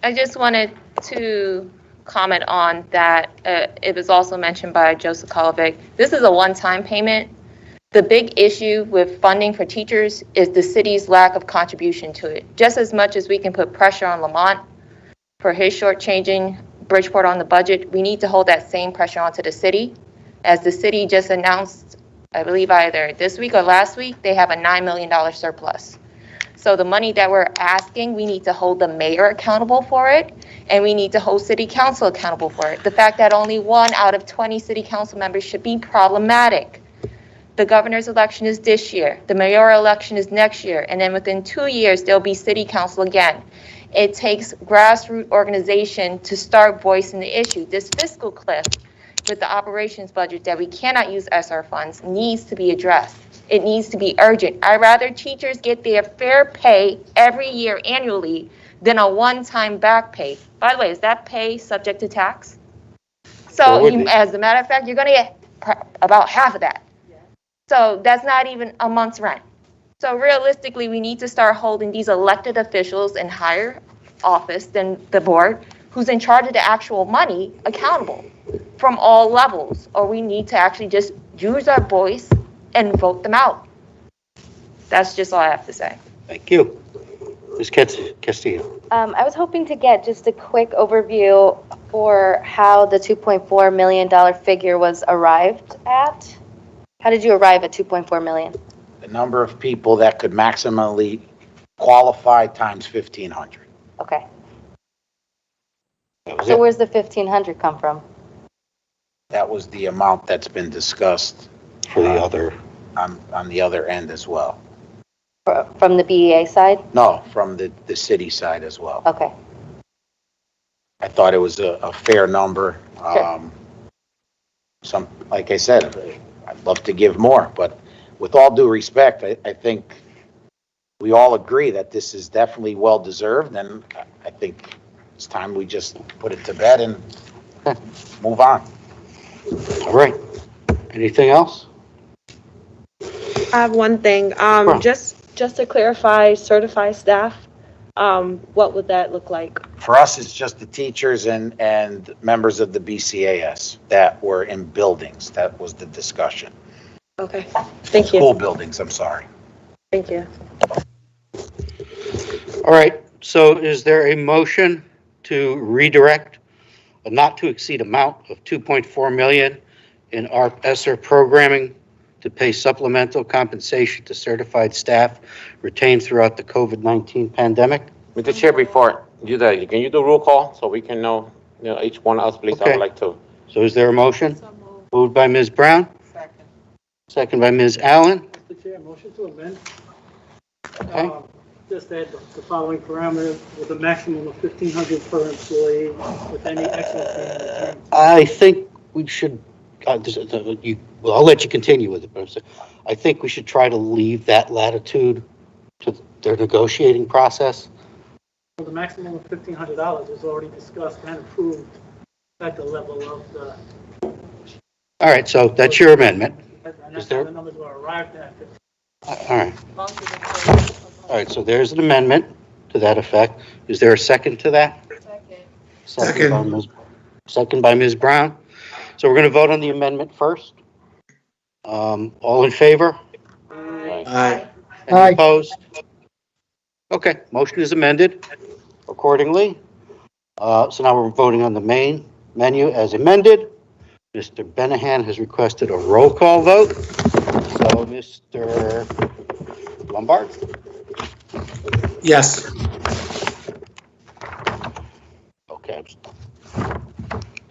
I just wanted to comment on that. It was also mentioned by Joseph Kolovic. This is a one-time payment. The big issue with funding for teachers is the city's lack of contribution to it. Just as much as we can put pressure on Lamont for his shortchanging Bridgeport on the budget, we need to hold that same pressure onto the city. As the city just announced, I believe either this week or last week, they have a $9 million surplus. So the money that we're asking, we need to hold the mayor accountable for it, and we need to hold city council accountable for it. The fact that only 1 out of 20 city council members should be problematic. The governor's election is this year, the mayoral election is next year, and then within 2 years, there'll be city council again. It takes grassroots organization to start voicing the issue. This fiscal cliff with the operations budget that we cannot use ESSER funds needs to be addressed. It needs to be urgent. I'd rather teachers get their fair pay every year annually than a one-time back pay. By the way, is that pay subject to tax? So as a matter of fact, you're going to get about half of that. So that's not even a month's rent. So realistically, we need to start holding these elected officials in higher office than the board, who's in charge of the actual money, accountable from all levels, or we need to actually just use our voice and vote them out. That's just all I have to say. Thank you. Ms. Castillo. I was hoping to get just a quick overview for how the $2.4 million figure was arrived at. How did you arrive at $2.4 million? The number of people that could maximally qualify times 1,500. Okay. That was So it. where's the 1,500 come from? That was the amount that's been discussed For the other. on the other end as well. From the BEA side? No, from the city side as well. Okay. I thought it was a fair number. Sure. Like I said, I'd love to give more, but with all due respect, I think we all agree that this is definitely well-deserved, and I think it's time we just put it to bed and move on. All right. Anything else? I have one thing. Just to clarify, certified staff, what would that look like? For us, it's just the teachers and members of the BCAS that were in buildings. That was the discussion. Okay, thank you. School buildings, I'm sorry. Thank you. All right. So is there a motion to redirect a not to exceed amount of $2.4 million in our ESSER programming to pay supplemental compensation to certified staff retained throughout the COVID-19 pandemic? Mr. Chair, before you do that, can you do roll call so we can know, each one of us, please? I Okay. would like to. So is there a motion? Moved by Ms. Brown? Second by Ms. Allen? Mr. Chair, motion to amend. Okay. Just add the following parameters with a maximum of 1,500 per employee with any excess. I think we should, I'll let you continue with it, but I'm saying, I think we should try to leave that latitude to their negotiating process. The maximum of $1,500 was already discussed and approved at the level of the. All right, so that's your amendment. And Is that's there- how the numbers were arrived at. All right. All right, so there's an amendment to that effect. Is there a second to that? Second. Second by Ms. Brown. So we're going to vote on the amendment first. All in favor? Aye. Any Aye. opposed? Okay, motion is amended accordingly. So now we're voting on the main menu as amended. Mr. Benahan has requested a roll call vote. So, Mr. Lombard? Yes. Okay.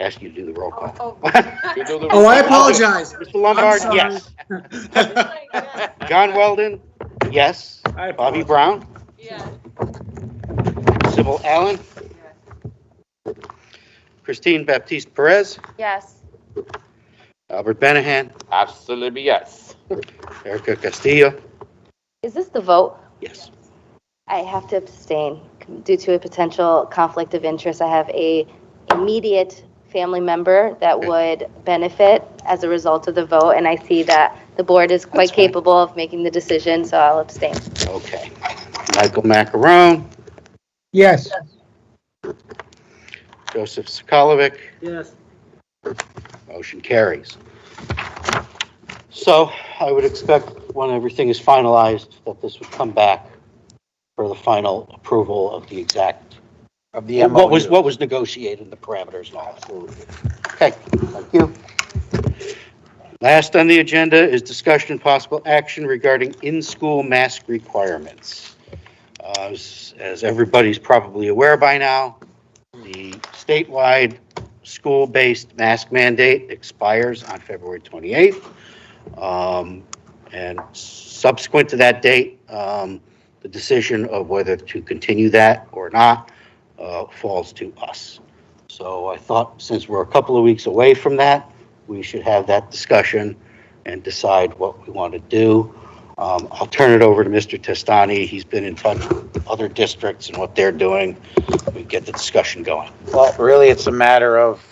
Ask you to do the roll call. You do the Oh, I apologize. Mr. Lombard, I'm sorry. yes. John Weldon, yes. I Bobby apologize. Brown? Yes. Sybil Allen? Yes. Christine Baptiste Perez? Yes. Albert Benahan? Absolutely, yes. Erica Castillo? Is this the vote? Yes. I have to abstain due to a potential conflict of interest. I have a immediate family member that would benefit as a result of the vote, and I see that the board is quite capable of making the decision, so I'll abstain. Okay. Michael Macarone? Yes. Joseph Sokolovic? Yes. Motion carries. So I would expect when everything is finalized that this would come back for the final approval of the exact, Of the what MOU. was negotiated, the parameters and all that. Okay, thank you. Last on the agenda is discussion and possible action regarding in-school mask requirements. As everybody's probably aware by now, the statewide school-based mask mandate expires on February 28th. And subsequent to that date, the decision of whether to continue that or not falls to us. So I thought since we're a couple of weeks away from that, we should have that discussion and decide what we want to do. I'll turn it over to Mr. Testani. He's been in touch with other districts and what they're doing. We get the discussion going. Well, really, it's a matter of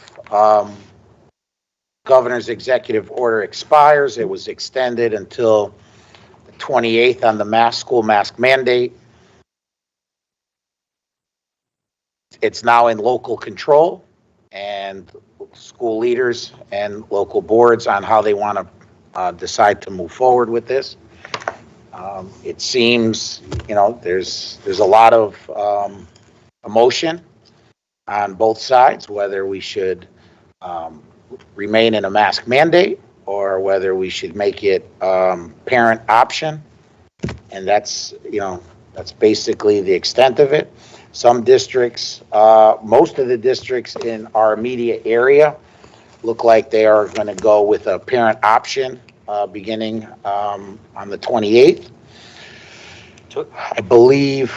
governor's executive order expires. It was extended until the 28th on the school mask mandate. It's now in local control, and school leaders and local boards on how they want to decide to move forward with this. It seems, there's a lot of emotion on both sides, whether we should remain in a mask mandate or whether we should make it parent option. And that's basically the extent of it. Some districts, most of the districts in our immediate area look like they are going to go with a parent option beginning on the 28th. I believe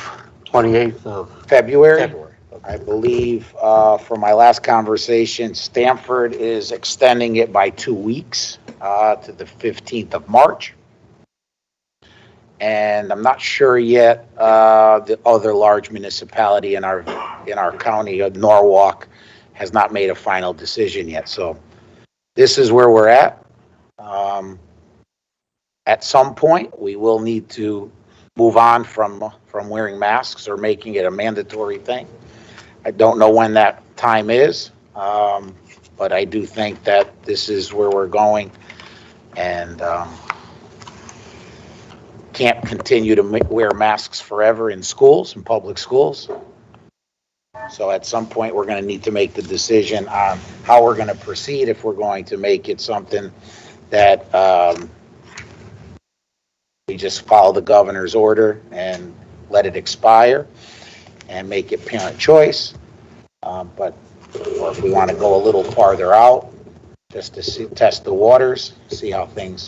28th of February. I believe from my last conversation, Stanford is extending it by 2 weeks to the 15th of March. And I'm not sure yet the other large municipality in our county of Norwalk has not made a final decision yet. So this is where we're at. At some point, we will need to move on from wearing masks or making it a mandatory thing. I don't know when that time is, but I do think that this is where we're going, and can't continue to wear masks forever in schools, in public schools. So at some point, we're going to need to make the decision on how we're going to proceed, if we're going to make it something that we just follow the governor's order and let it expire and make it parent choice. Or if we want to go a little farther out, just to test the waters, see how things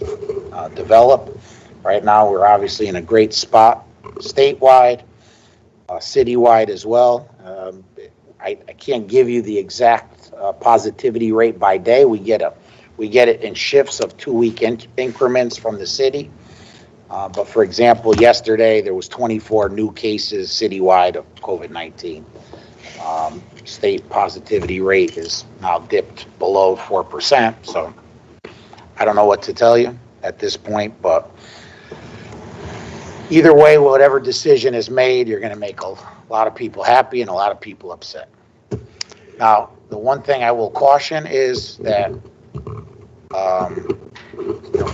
develop. Right now, we're obviously in a great spot statewide, citywide as well. I can't give you the exact positivity rate by day. We get it in shifts of 2-week increments from the city. But for example, yesterday there was 24 new cases citywide of COVID-19. State positivity rate is now dipped below 4%. So I don't know what to tell you at this point, but either way, whatever decision is made, you're going to make a lot of people happy and a lot of people upset. Now, the one thing I will caution is that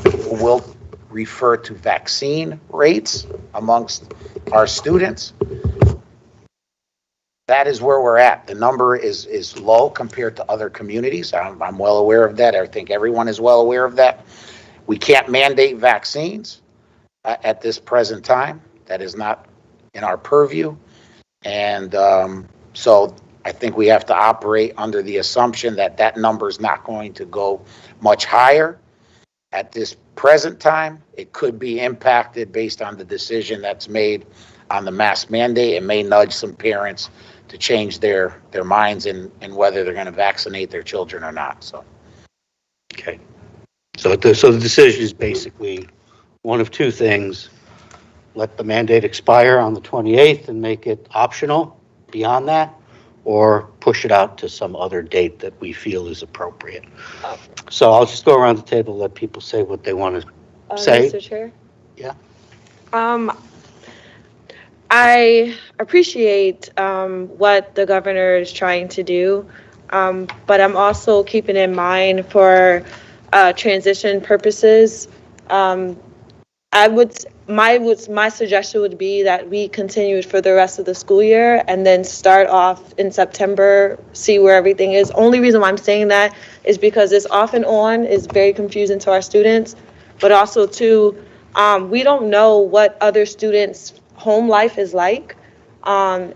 people will refer to vaccine rates amongst our students. that is where we're at. The number is low compared to other communities. I'm well aware of that. I think everyone is well aware of that. We can't mandate vaccines at this present time. That is not in our purview. And so I think we have to operate under the assumption that that number is not going to go much higher. At this present time, it could be impacted based on the decision that's made on the mask mandate. It may nudge some parents to change their minds in whether they're going to vaccinate their children or not. So, Okay. So the decision is basically one of two things. Let the mandate expire on the 28th and make it optional beyond that, or push it out to some other date that we feel is appropriate. So I'll just go around the table, let people say what they want to say. Mr. Chair? Yeah. I appreciate what the governor is trying to do, but I'm also keeping in mind for transition purposes. My suggestion would be that we continue for the rest of the school year and then start off in September, see where everything is. Only reason why I'm saying that is because this off and on is very confusing to our students, but also too, we don't know what other students' home life is like. I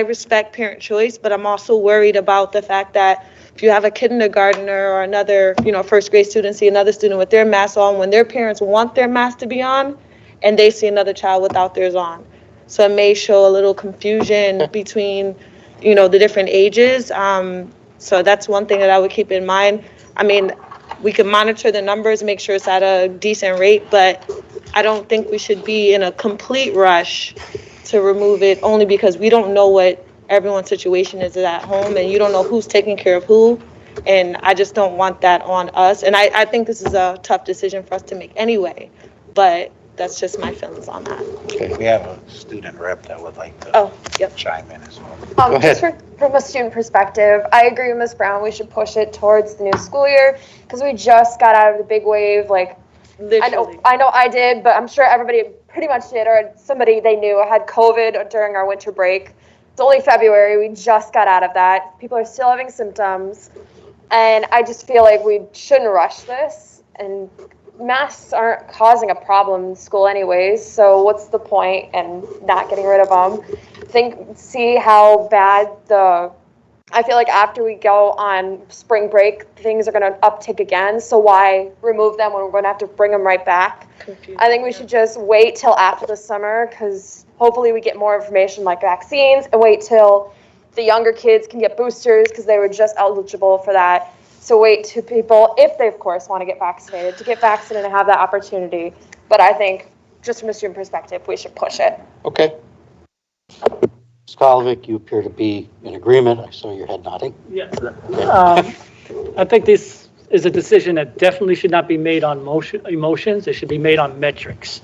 respect parent choice, but I'm also worried about the fact that if you have a kindergartner or another, first grade student see another student with their mask on, when their parents want their mask to be on, and they see another child without theirs on. So it may show a little confusion between, the different ages. So that's one thing that I would keep in mind. We can monitor the numbers, make sure it's at a decent rate, but I don't think we should be in a complete rush to remove it, only because we don't know what everyone's situation is at home, and you don't know who's taking care of who, and I just don't want that on us. And I think this is a tough decision for us to make anyway, but that's just my feelings on that. okay, we have a student rep that would like to chime in as well. Go ahead. Just from a student perspective, I agree with Ms. Brown. We should push it towards the new school year because we just got out of the big wave. Literally. I know I did, but I'm sure everybody pretty much did, or somebody they knew had COVID during our winter break. It's only February. We just got out of that. People are still having symptoms. And I just feel like we shouldn't rush this. And masks aren't causing a problem in school anyways. So what's the point in not getting rid of them? See how bad I feel like after we go on spring break, things are going to uptick again. So why remove them when we're going to have to bring them right back? I think we should just wait till after the summer, because hopefully we get more information like vaccines, and wait till the younger kids can get boosters because they were just eligible for that. So wait to people, if they of course want to get vaccinated and have that opportunity. But I think just from a student perspective, we should push it. Okay. Ms. Kolovich, you appear to be in agreement. I saw your head nodding. Yes. I think this is a decision that definitely should not be made on emotions. It should be made on metrics.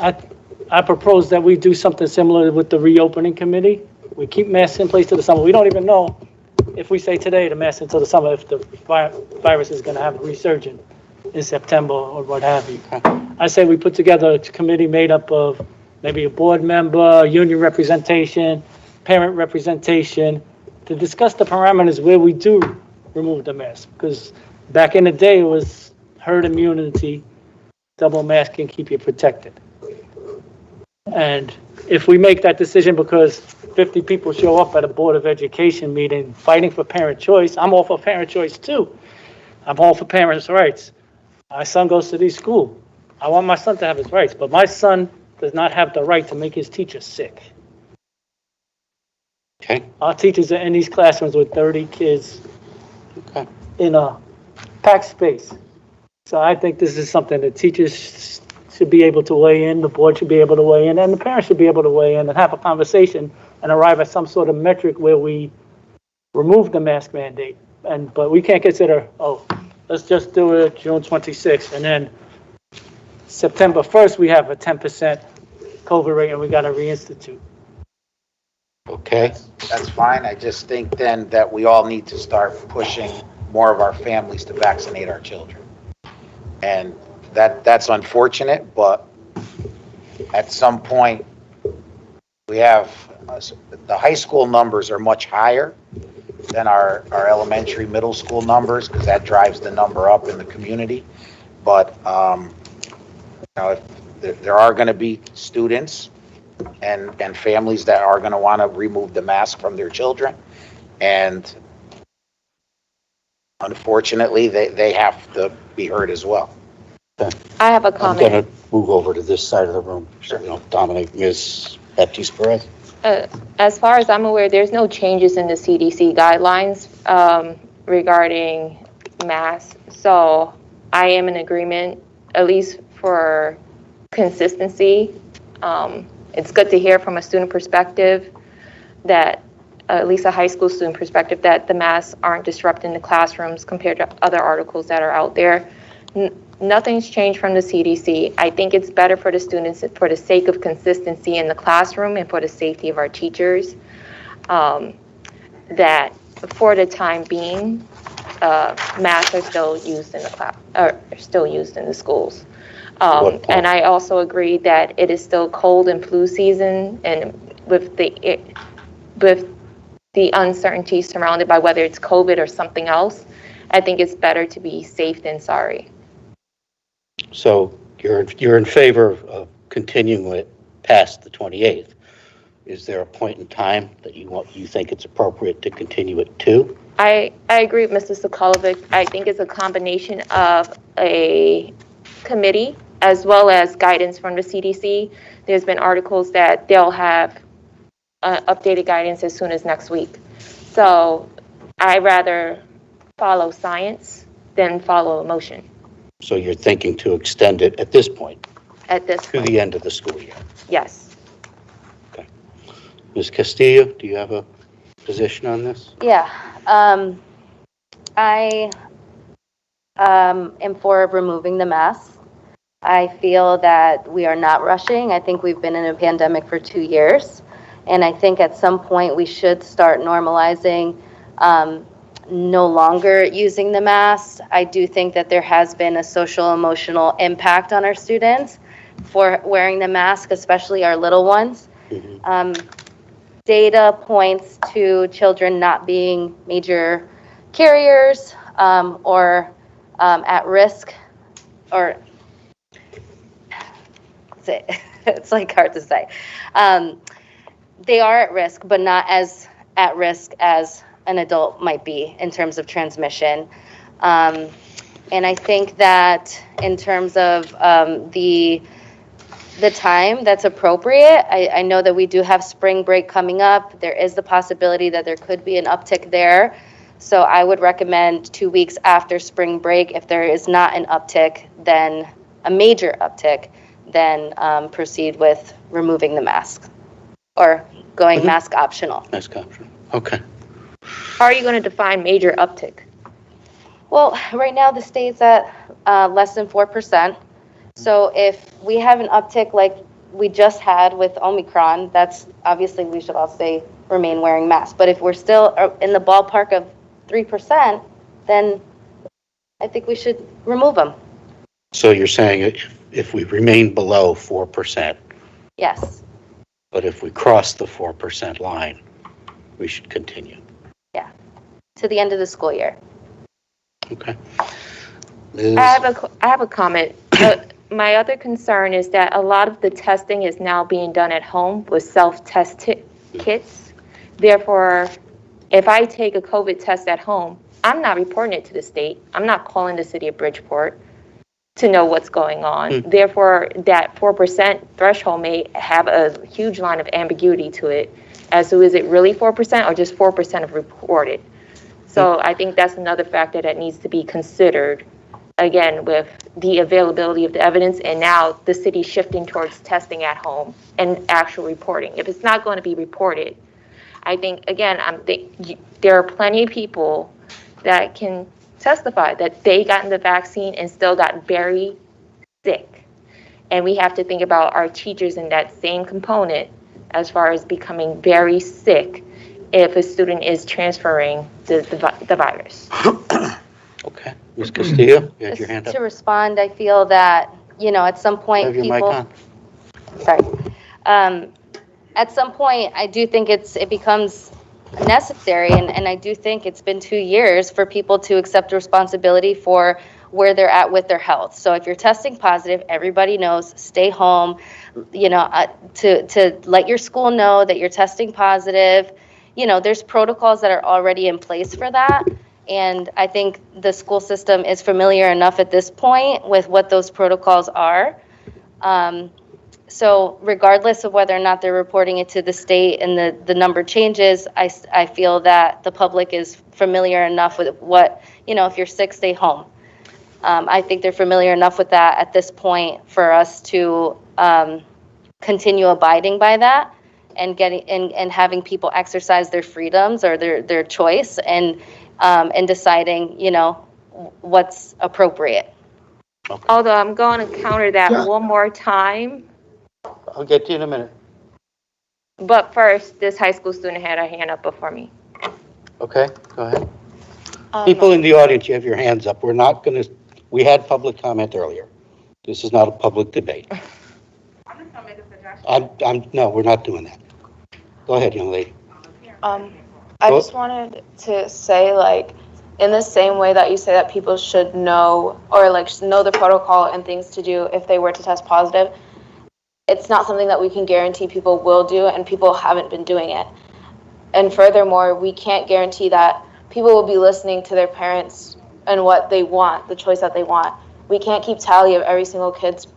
I propose that we do something similar with the reopening committee. We keep masks in place till the summer. We don't even know if we say today to mask until the summer if the virus is going to have a resurgence in September or what have you. I say we put together a committee made up of maybe a board member, union representation, parent representation, to discuss the parameters where we do remove the mask. Because back in the day, it was herd immunity, double mask can keep you protected. And if we make that decision because 50 people show up at a Board of Education meeting fighting for parent choice, I'm all for parent choice too. I'm all for parents' rights. My son goes to this school. I want my son to have his rights, but my son does not have the right to make his teacher sick. Okay. Our teachers are in these classrooms with 30 kids in a packed space. So I think this is something that teachers should be able to weigh in, the board should be able to weigh in, and the parents should be able to weigh in and have a conversation and arrive at some sort of metric where we remove the mask mandate. But we can't consider, let's just do it June 26th, and then September 1st, we have a 10% COVID rate and we got to reinstitute. Okay. That's fine. I just think then that we all need to start pushing more of our families to vaccinate our children. And that's unfortunate, but at some point, we have, the high school numbers are much higher than our elementary, middle school numbers, because that drives the number up in the community. But, there are going to be students and families that are going to want to remove the mask from their children. And unfortunately, they have to be heard as well. I have a I'm comment. going to move over to this side of the room, so we don't dominate. Ms. Baptiste-Perez? As far as I'm aware, there's no changes in the CDC guidelines regarding masks. So I am in agreement, at least for consistency. It's good to hear from a student perspective that, at least a high school student perspective, that the masks aren't disrupting the classrooms compared to other articles that are out there. Nothing's changed from the CDC. I think it's better for the students for the sake of consistency in the classroom and for the safety of our teachers, that for the time being, masks are still used in the class, are still used in the schools. And I also agree that it is still cold and flu season, and with the uncertainty surrounded by whether it's COVID or something else, I think it's better to be safe than sorry. So you're in favor of continuing it past the 28th. Is there a point in time that you think it's appropriate to continue it to? I agree with Mr. Sokolovic. I think it's a combination of a committee as well as guidance from the CDC. There's been articles that they'll have updated guidance as soon as next week. So I rather follow science than follow emotion. So you're thinking to extend it at this point? At this to point. the end of the school year? Yes. Okay. Ms. Castillo, do you have a position on this? Yeah. I am for removing the mask. I feel that we are not rushing. I think we've been in a pandemic for 2 years. And I think at some point we should start normalizing no longer using the mask. I do think that there has been a social emotional impact on our students for wearing the mask, especially our little ones. Data points to children not being major carriers or at risk, or it's like hard to say. They are at risk, but not as at risk as an adult might be in terms of transmission. And I think that in terms of the time that's appropriate, I know that we do have spring break coming up. There is the possibility that there could be an uptick there. So I would recommend 2 weeks after spring break. If there is not an uptick, then a major uptick, then proceed with removing the mask or going mask optional. Mask optional. Okay. How are you going to define major uptick? Well, right now the state's at less than 4%. So if we have an uptick like we just had with Omicron, that's obviously we should all say remain wearing masks. But if we're still in the ballpark of 3%, then I think we should remove them. So you're saying if we remain below 4%? Yes. But if we cross the 4% line, we should continue? Yeah. To the end of the school year. Okay. I have a comment. My other concern is that a lot of the testing is now being done at home with self-test kits. Therefore, if I take a COVID test at home, I'm not reporting it to the state. I'm not calling the city of Bridgeport to know what's going on. Therefore, that 4% threshold may have a huge line of ambiguity to it as to is it really 4% or just 4% of reported. So I think that's another factor that needs to be considered, again, with the availability of the evidence and now the city shifting towards testing at home and actual reporting. If it's not going to be reported, I think, again, there are plenty of people that can testify that they gotten the vaccine and still got very sick. And we have to think about our teachers in that same component as far as becoming very sick if a student is transferring the virus. Okay. Ms. Castillo, you had your hand up. To respond, I feel that, at some point Have your mic people... on. Sorry. at some point, I do think it becomes necessary, and I do think it's been 2 years for people to accept responsibility for where they're at with their health. So if you're testing positive, everybody knows, stay home, to let your school know that you're testing positive. There's protocols that are already in place for that. And I think the school system is familiar enough at this point with what those protocols are. So regardless of whether or not they're reporting it to the state and the number changes, I feel that the public is familiar enough with what, if you're sick, stay home. I think they're familiar enough with that at this point for us to continue abiding by that and and having people exercise their freedoms or their choice and deciding, what's appropriate. Although I'm going to counter that one more time. I'll get to you in a minute. But first, this high school student had a hand up before me. Okay, go ahead. People in the audience, you have your hands up. We had public comment earlier. This is not a public debate. I'm just going to make a suggestion. No, we're not doing that. Go ahead, young lady. I just wanted to say, in the same way that you say that people should know or know the protocol and things to do if they were to test positive, it's not something that we can guarantee people will do, and people haven't been doing it. And furthermore, we can't guarantee that people will be listening to their parents and what they want, the choice that they want. We can't keep tally of every single kid's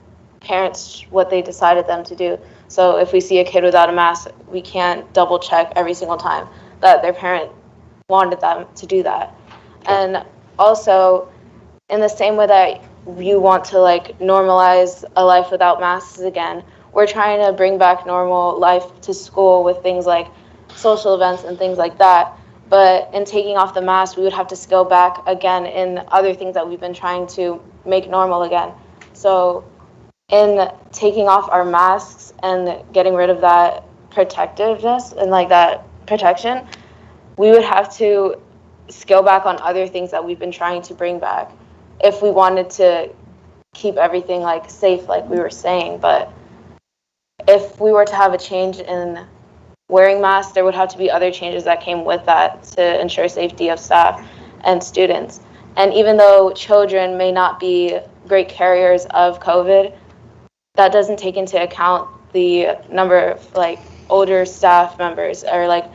parents, what they decided them to do. So if we see a kid without a mask, we can't double check every single time that their parent wanted them to do that. And also, in the same way that you want to normalize a life without masks again, we're trying to bring back normal life to school with things like social events and things like that. But in taking off the mask, we would have to scale back again in other things that we've been trying to make normal again. So in taking off our masks and getting rid of that protectiveness and that protection, we would have to scale back on other things that we've been trying to bring back if we wanted to keep everything safe, like we were saying. But if we were to have a change in wearing masks, there would have to be other changes that came with that to ensure safety of staff and students. And even though children may not be great carriers of COVID, that doesn't take into account the number of older staff members or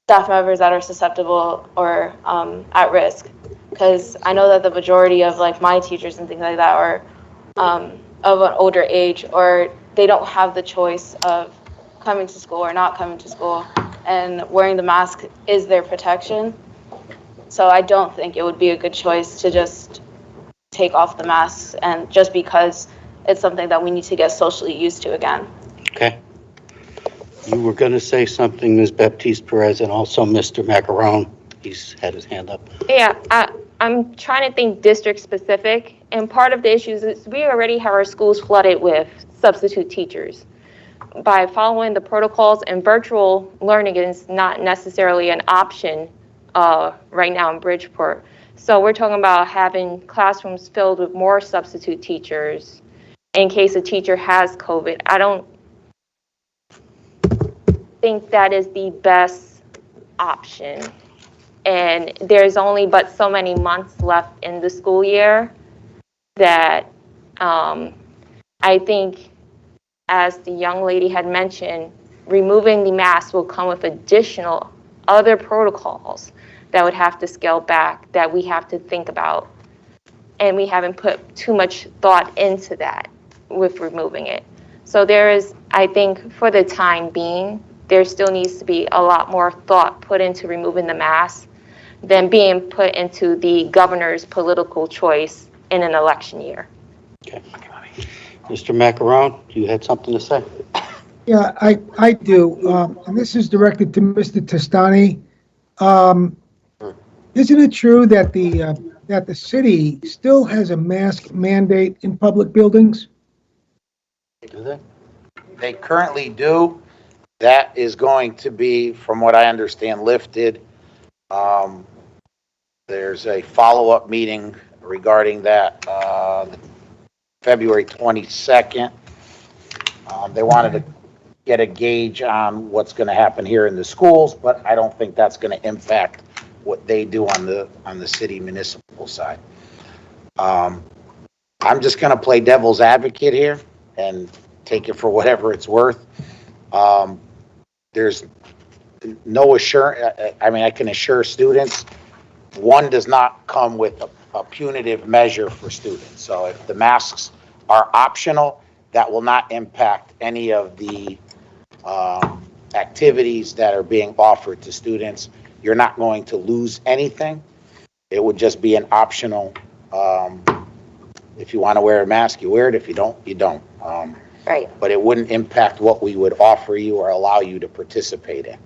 staff members that are susceptible or at risk. Because I know that the majority of my teachers and things like that are of an older age, or they don't have the choice of coming to school or not coming to school, and wearing the mask is their protection. So I don't think it would be a good choice to just take off the masks, and just because it's something that we need to get socially used to again. Okay. You were going to say something, Ms. Baptiste Perez, and also Mr. Macaron. He's had his hand up. Yeah, I'm trying to think district specific, and part of the issues is we already have our schools flooded with substitute teachers. By following the protocols, and virtual learning is not necessarily an option right now in Bridgeport. So we're talking about having classrooms filled with more substitute teachers in case a teacher has COVID. I don't think that is the best option. And there's only but so many months left in the school year that I think, as the young lady had mentioned, removing the mask will come with additional other protocols that would have to scale back, that we have to think about. And we haven't put too much thought into that with removing it. So there is, I think, for the time being, there still needs to be a lot more thought put into removing the mask than being put into the governor's political choice in an election year. Okay. Mr. Macaron, you had something to say? Yeah, I do. And this is directed to Mr. Testani. Isn't it true that the city still has a mask mandate in public buildings? Do they? They currently do. That is going to be, from what I understand, lifted. There's a follow-up meeting regarding that February 22nd. They wanted to get a gauge on what's going to happen here in the schools, but I don't think that's going to impact what they do on the city municipal side. I'm just going to play devil's advocate here and take it for whatever it's worth. There's no assurance. I mean, I can assure students, one does not come with a punitive measure for students. So if the masks are optional, that will not impact any of the activities that are being offered to students. You're not going to lose anything. It would just be an optional. If you want to wear a mask, you wear it. If you don't, you don't. Right. But it wouldn't impact what we would offer you or allow you to participate in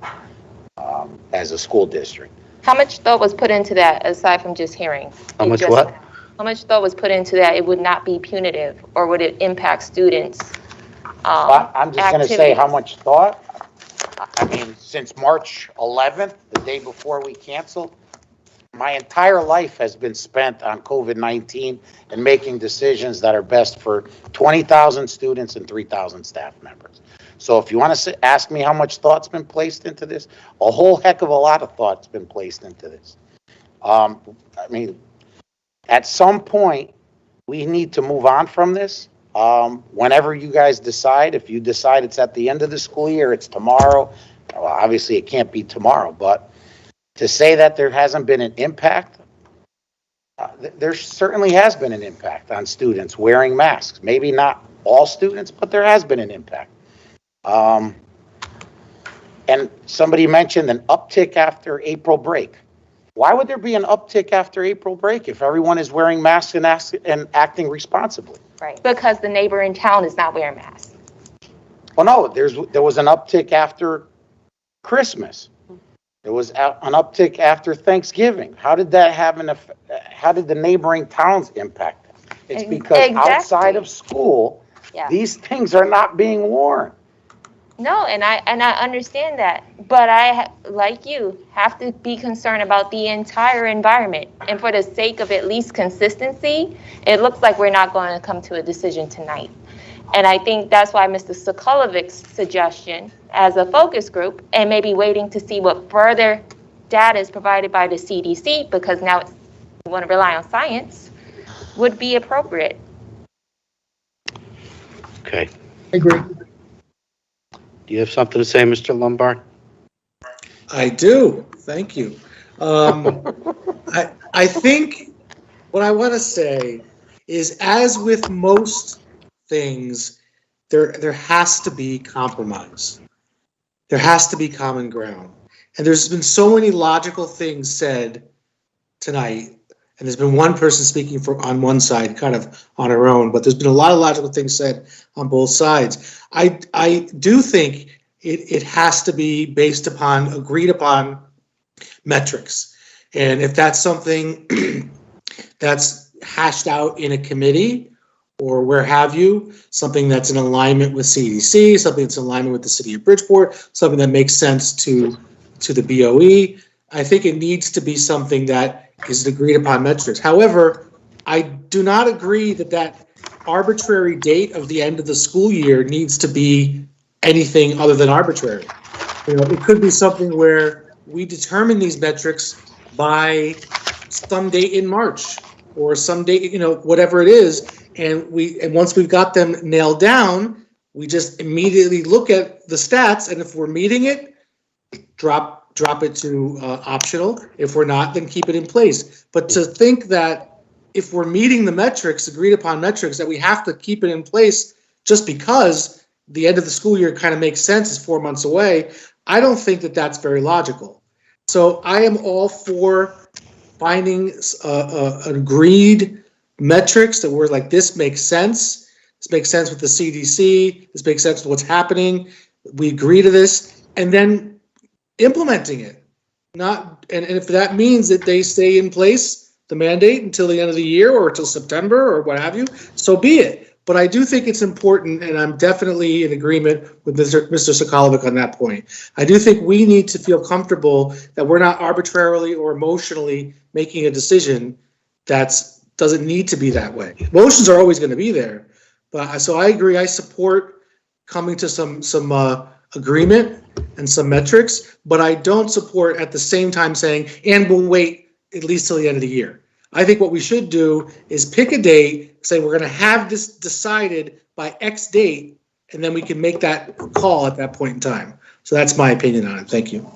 as a school district. How much thought was put into that aside from just hearing? How much what? How much thought was put into that? It would not be punitive, or would it impact students? I'm just going to say how much thought. I mean, since March 11th, the day before we canceled, my entire life has been spent on COVID-19 and making decisions that are best for 20,000 students and 3,000 staff members. So if you want to ask me how much thought's been placed into this, a whole heck of a lot of thought's been placed into this. I mean, at some point, we need to move on from this. Whenever you guys decide, if you decide it's at the end of the school year, it's tomorrow, well, obviously it can't be tomorrow, but to say that there hasn't been an impact, there certainly has been an impact on students wearing masks. Maybe not all students, but there has been an impact. And somebody mentioned an uptick after April break. Why would there be an uptick after April break if everyone is wearing masks and acting responsibly? Right. Because the neighbor in town is not wearing masks. Well, no, there was an uptick after Christmas. There was an uptick after Thanksgiving. How did that have an effect? How did the neighboring towns impact it? It's because outside of school, these things are not being worn. No, and I understand that, but I, like you, have to be concerned about the entire environment. And for the sake of at least consistency, it looks like we're not going to come to a decision tonight. And I think that's why Mr. Sokolovic's suggestion as a focus group, and maybe waiting to see what further data is provided by the CDC, because now we want to rely on science, would be appropriate. Okay. I agree. Do you have something to say, Mr. Lombard? I do. Thank you. I think what I want to say is, as with most things, there has to be compromise. There has to be common ground. And there's been so many logical things said tonight, and there's been one person speaking on one side, kind of on her own, but there's been a lot of logical things said on both sides. I do think it has to be based upon agreed upon metrics. And if that's something that's hashed out in a committee or where have you, something that's in alignment with CDC, something that's in alignment with the city of Bridgeport, something that makes sense to the BOE, I think it needs to be something that is agreed upon metrics. However, I do not agree that arbitrary date of the end of the school year needs to be anything other than arbitrary. You know, it could be something where we determine these metrics by some date in March or some date, you know, whatever it is, and once we've got them nailed down, we just immediately look at the stats, and if we're meeting it, drop it to optional. If we're not, then keep it in place. But to think that if we're meeting the metrics, agreed upon metrics, that we have to keep it in place just because the end of the school year kind of makes sense, is 4 months away, I don't think that that's very logical. So I am all for finding agreed metrics that were like, this makes sense. This makes sense with the CDC. This makes sense with what's happening. We agree to this, and then implementing it. And if that means that they stay in place, the mandate, until the end of the year or until September or what have you, so be it. But I do think it's important, and I'm definitely in agreement with Mr. Sokolovic on that point. I do think we need to feel comfortable that we're not arbitrarily or emotionally making a decision that doesn't need to be that way. Emotions are always going to be there. But so I agree. I support coming to some agreement and some metrics, but I don't support at the same time saying, and we'll wait at least till the end of the year. I think what we should do is pick a date, say we're going to have this decided by X date, and then we can make that call at that point in time. So that's my opinion on it. Thank you.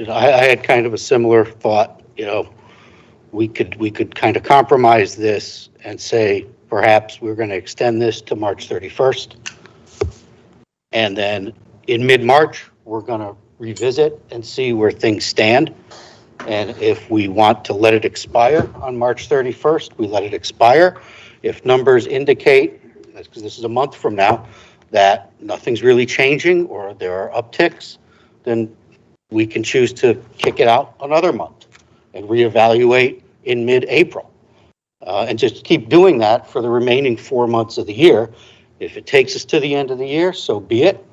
I had kind of a similar thought, we could kind of compromise this and say, perhaps we're going to extend this to March 31st. And then in mid-March, we're going to revisit and see where things stand. And if we want to let it expire on March 31st, we let it expire. If numbers indicate, because this is a month from now, that nothing's really changing or there are upticks, then we can choose to kick it out another month and reevaluate in mid-April. And just keep doing that for the remaining 4 months of the year. If it takes us to the end of the year, so be it.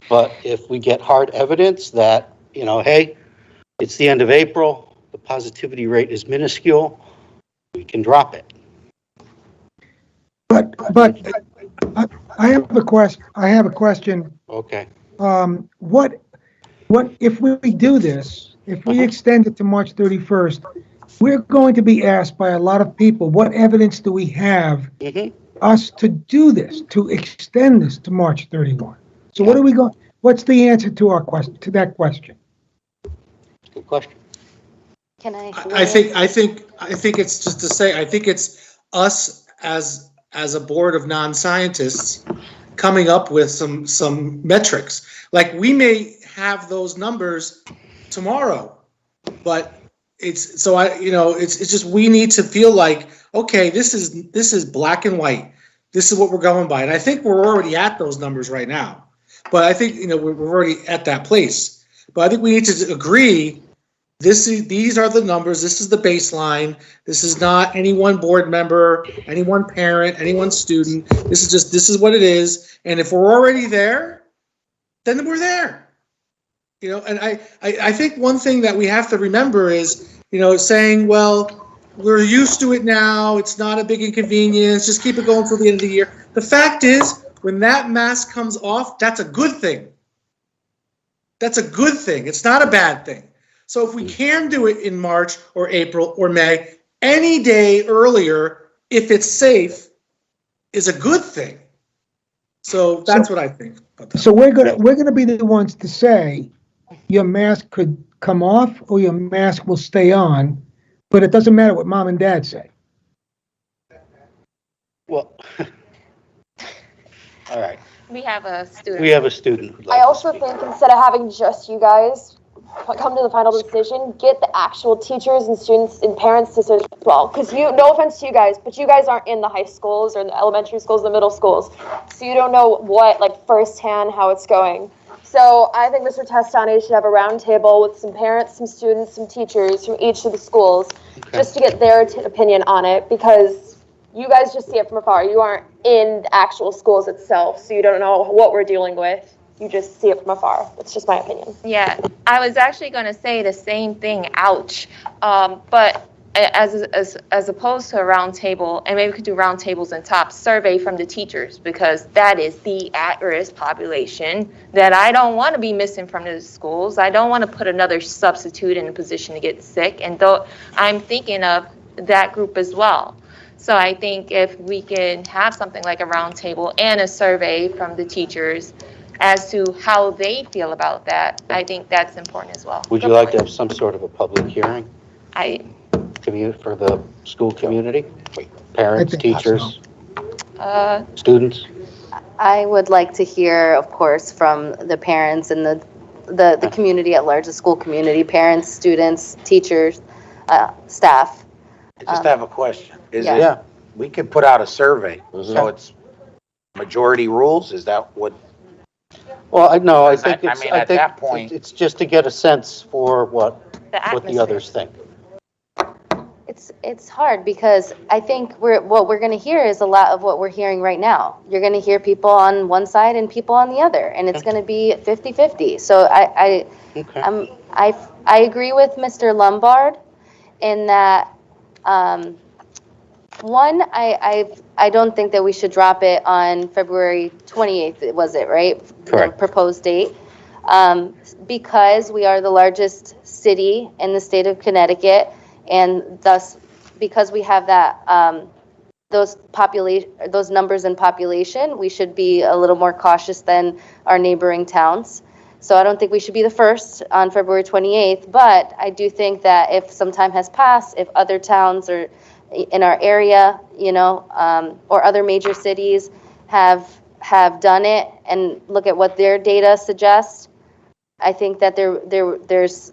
But if we get hard evidence that, hey, it's the end of April, the positivity rate is minuscule, we can drop it. But I have a question. Okay. What if we do this, if we extend it to March 31st, we're going to be asked by a lot of people, what evidence do we have us to do this, to extend this to March 31? So what's the answer to our question, to that question? Good question. Can I? I think it's just to say, I think it's us as a board of non-scientists coming up with some metrics. Like, we may have those numbers tomorrow, but it's just, we need to feel like, okay, this is black and white. This is what we're going by. And I think we're already at those numbers right now. But I think, we're already at that place. But I think we need to agree, these are the numbers, this is the baseline. This is not any one board member, any one parent, any one student. This is what it is. And if we're already there, then we're there. And I think one thing that we have to remember is, saying, well, we're used to it now, it's not a big inconvenience, just keep it going till the end of the year. The fact is, when that mask comes off, that's a good thing. That's a good thing. It's not a bad thing. So if we can do it in March or April or May, any day earlier, if it's safe, is a good thing. So that's what I think about that. So we're gonna be the ones to say your mask could come off or your mask will stay on, but it doesn't matter what mom and dad say. Well, all right. We have a student. We have a student. I also think instead of having just you guys come to the final decision, get the actual teachers and students and parents' decision as well. Because no offense to you guys, but you guys aren't in the high schools or in the elementary schools, the middle schools. So you don't know firsthand how it's going. So I think Mr. Testani should have a roundtable with some parents, some students, some teachers from each of the schools, just to get their opinion on it, because you guys just see it from afar. You aren't in the actual schools itself, so you don't know what we're dealing with. You just see it from afar. That's just my opinion. Yeah, I was actually going to say the same thing, ouch. But as opposed to a round table, and maybe we could do round tables and top survey from the teachers, because that is the at-risk population that I don't want to be missing from the schools. I don't want to put another substitute in a position to get sick, and though I'm thinking of that group as well. So I think if we can have something like a round table and a survey from the teachers as to how they feel about that, I think that's important as well. Would you like to have some sort of a public hearing for the school community? Parents, teachers, students? I would like to hear, of course, from the parents and the community at large, the school community, parents, students, teachers, staff. I just have a question. Yeah. We could put out a survey, so it's majority rules, is that what? Well, I think at that point, it's just to get a sense for what the others think. It's hard because I think what we're going to hear is a lot of what we're hearing right now. You're going to hear people on one side and people on the other, and it's going to be 50-50. So I agree with Mr. Lombard in that One, I don't think that we should drop it on February 28th, was it, right? Correct. The proposed date. Because we are the largest city in the state of Connecticut, and thus, because we have that, those numbers in population, we should be a little more cautious than our neighboring towns. So I don't think we should be the first on February 28th, but I do think that if some time has passed, if other towns or in our area, or other major cities have done it and look at what their data suggests, I think that there's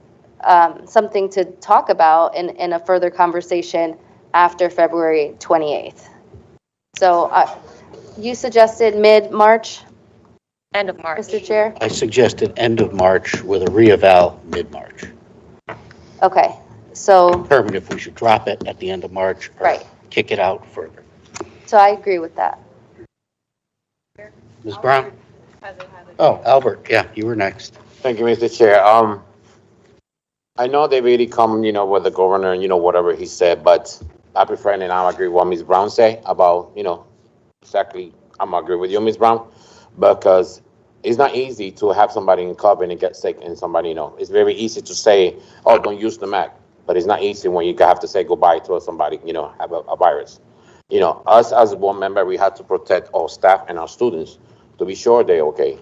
something to talk about in a further conversation after February 28th. So you suggested mid-March? End of March. Mr. Chair? I suggested end of March with a reeval mid-March. Okay, so, Determine if we should drop it at the end of March or right. kick it out further. So I agree with that. Ms. Brown? Oh, Albert, yeah, you were next. Thank you, Mr. Chair. I know they really come, with the governor and, whatever he said, but I prefer, and I agree with what Ms. Brown say about, exactly, I'm agree with you, Ms. Brown, because it's not easy to have somebody in COVID and get sick and somebody, it's very easy to say, oh, don't use the Mac, but it's not easy when you have to say goodbye to somebody, have a virus. Us as a board member, we have to protect our staff and our students to be sure they're okay,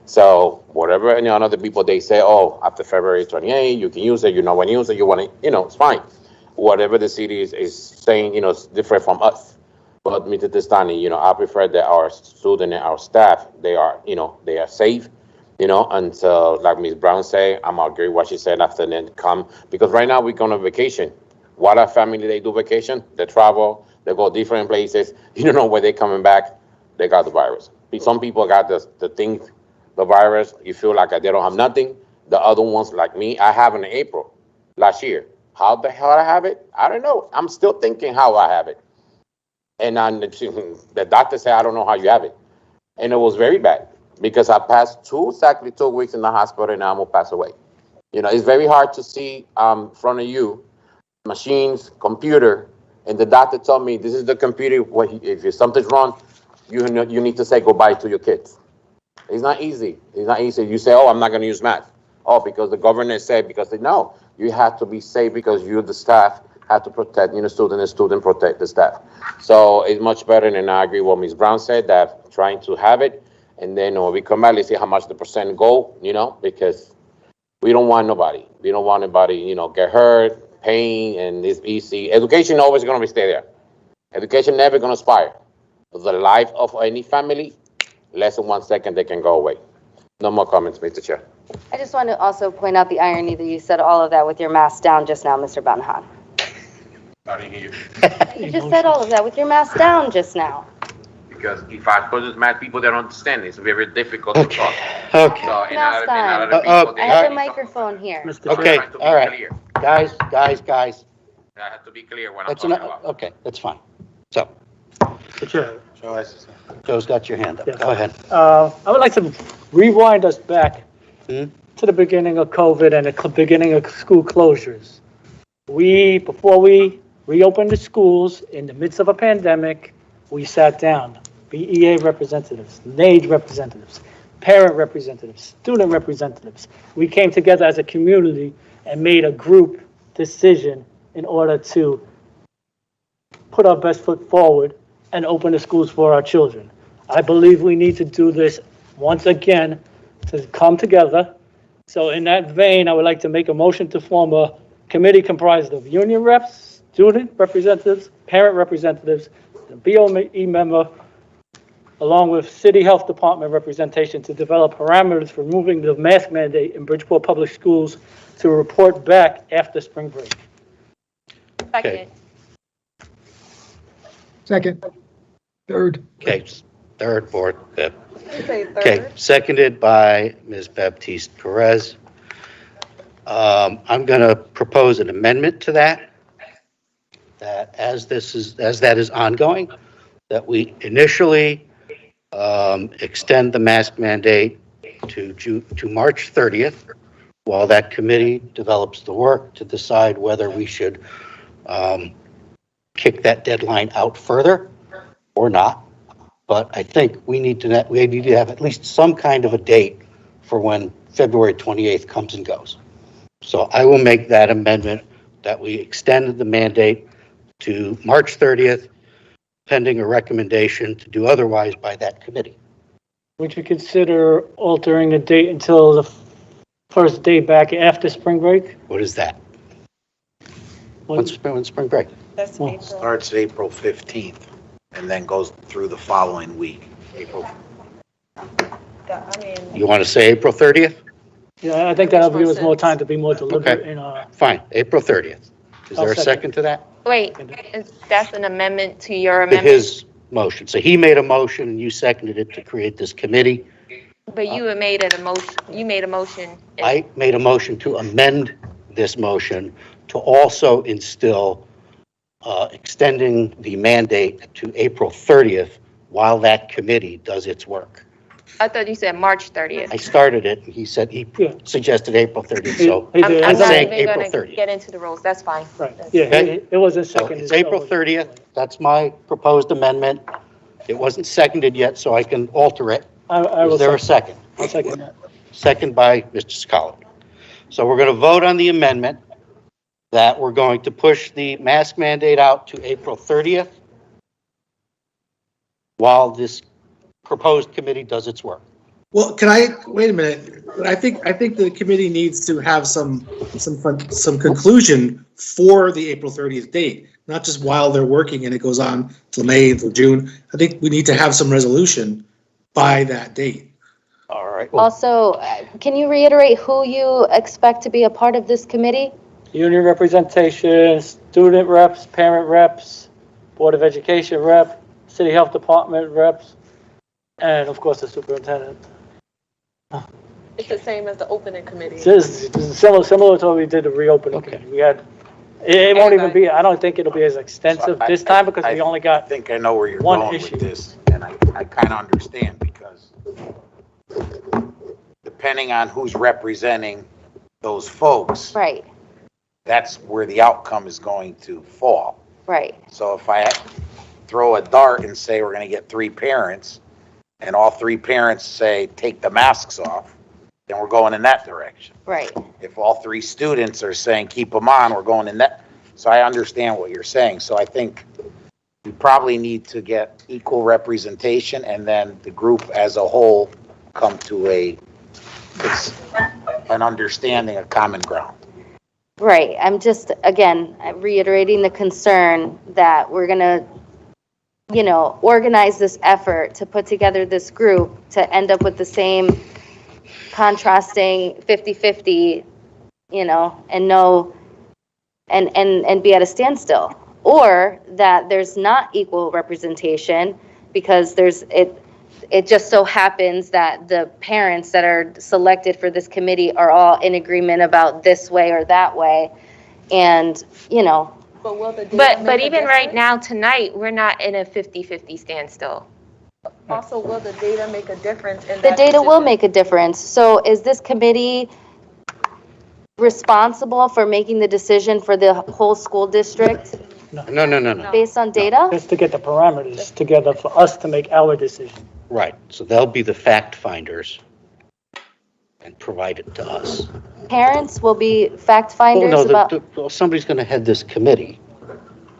So whatever any other people, they say, oh, after February 28th, you can use it, when you use it, you want to, it's fine. Whatever the city is saying, it's different from us. But Mr. Testani, I prefer that our student and our staff, they are safe, and so like Ms. Brown say, I'm agree what she said after then come, because right now we're going on vacation. What a family, they do vacation, they travel, they go different places, you don't know where they're coming back, they got the virus. Some people got the thing, the virus, you feel like they don't have nothing. The other ones, like me, I have in April last year. How the hell I have it? I don't know. I'm still thinking how I have it. And the doctor said, I don't know how you have it. And it was very bad because I passed exactly 2 weeks in the hospital and I'm going to pass away. It's very hard to see in front of you, machines, computer, and the doctor told me, this is the computer. If something's wrong, you need to say goodbye to your kids. It's not easy. It's not easy. You say, oh, I'm not going to use math. Oh, because the governor said, no, you have to be safe because you, the staff, have to protect, student and student protect the staff. So it's much better, and I agree with what Ms. Brown said, that trying to have it, and then when we come back, let's see how much the percent go, because we don't want nobody. We don't want anybody, get hurt, pain, and it's easy. Education always going to stay there. Education never going to expire. The life of any family, less than 1 second, they can go away. No more comments, Mr. Chair. I just want to also point out the irony that you said all of that with your mask down just now, Mr. Banahan. I didn't hear you. You just said all of that with your mask down just now. Because if I put this math, people don't understand. It's very difficult to talk. Okay. So, Mask on. I have a microphone here. Okay, all right. Guys. I have to be clear when I'm That's talking enough. about. Okay, that's fine. So, Mr. Chair. Joe's got your hand up. Yes. Go ahead. I would like to rewind us back Hmm? to the beginning of COVID and the beginning of school closures. Before we reopened the schools in the midst of a pandemic, we sat down, BEA representatives, NAGE representatives, parent representatives, student representatives. We came together as a community and made a group decision in order to put our best foot forward and open the schools for our children. I believe we need to do this once again to come together. So in that vein, I would like to make a motion to form a committee comprised of union reps, student representatives, parent representatives, the BOE member, along with city health department representation to develop parameters for moving the mask mandate in Bridgeport Public Schools to report back after spring break. Okay. Second, third. Okay, third, fourth, fifth. Say third. Okay, seconded by Ms. Baptiste Perez. I'm going to propose an amendment to that as that is ongoing, that we initially extend the mask mandate to March 30th, while that committee develops the work to decide whether we should kick that deadline out further or not. But I think we need to have at least some kind of a date for when February 28th comes and goes. So I will make that amendment that we extend the mandate to March 30th, pending a recommendation to do otherwise by that committee. Would you consider altering the date until the first day back after spring break? What is that? When's spring break? That's Well, April. Starts April 15th and then goes through the following week, April. I mean, You want to say April 30th? Yeah, I think that'll give us more time to be more deliberate Okay. in our. Fine, April 30th. Is I'll there a second. second to that? Wait, that's an amendment to your To amendment? his motion. So he made a motion and you seconded it to create this committee. But you had made it a motion, you made a motion. I made a motion to amend this motion to also instill extending the mandate to April 30th while that committee does its work. I thought you said March I 30th. started it, and he said, he Yeah. suggested April 30th, so He I'm did. I'm I'm not saying even April gonna 30th. get into the rules, that's fine. Right, yeah, Okay. it wasn't So seconded. it's April 30th. That's my proposed amendment. It wasn't seconded yet, so I can alter it. I will Is there a second. second? I'll second that. Second by Mr. Scollin. So we're going to vote on the amendment that we're going to push the mask mandate out to April 30th while this proposed committee does its work. Well, can I, wait a minute, I think the committee needs to have some conclusion for the April 30th date, not just while they're working and it goes on till May, till June. I think we need to have some resolution by that date. All right. Well, Also, can you reiterate who you expect to be a part of this committee? Union representation, student reps, parent reps, Board of Education rep, City Health Department reps, and of course the superintendent. it's the same as the opening committee. This is similar to what we did the reopening. Okay. We had, it won't even be, I don't think it'll be as extensive this time because we only I got, think I know where you're one going issue. with this, and I kind of understand because depending on who's representing those folks, Right, that's where the outcome is going to fall. right. So if I throw a dart and say we're going to get 3 parents, and all 3 parents say take the masks off, then we're going in that direction. Right. If all 3 students are saying keep them on, we're going in that. So I understand what you're saying. So I think we probably need to get equal representation and then the group as a whole come to an understanding, a common ground. Right. I'm just, again, reiterating the concern that we're going to, organize this effort to put together this group to end up with the same contrasting 50-50, and be at a standstill. Or that there's not equal representation because it just so happens that the parents that are selected for this committee are all in agreement about this way or that way. And, But will the data But make a even right difference? now, tonight, we're not in a 50-50 standstill. Also, will the data make a difference in the that data will decision? make a difference. So is this committee responsible for making the decision for the whole school district no. based on data? just to get the parameters together for us to make our decision. Right. So they'll be the fact finders and provide it to us. Parents will be fact Oh, finders no, about somebody's going to head this committee.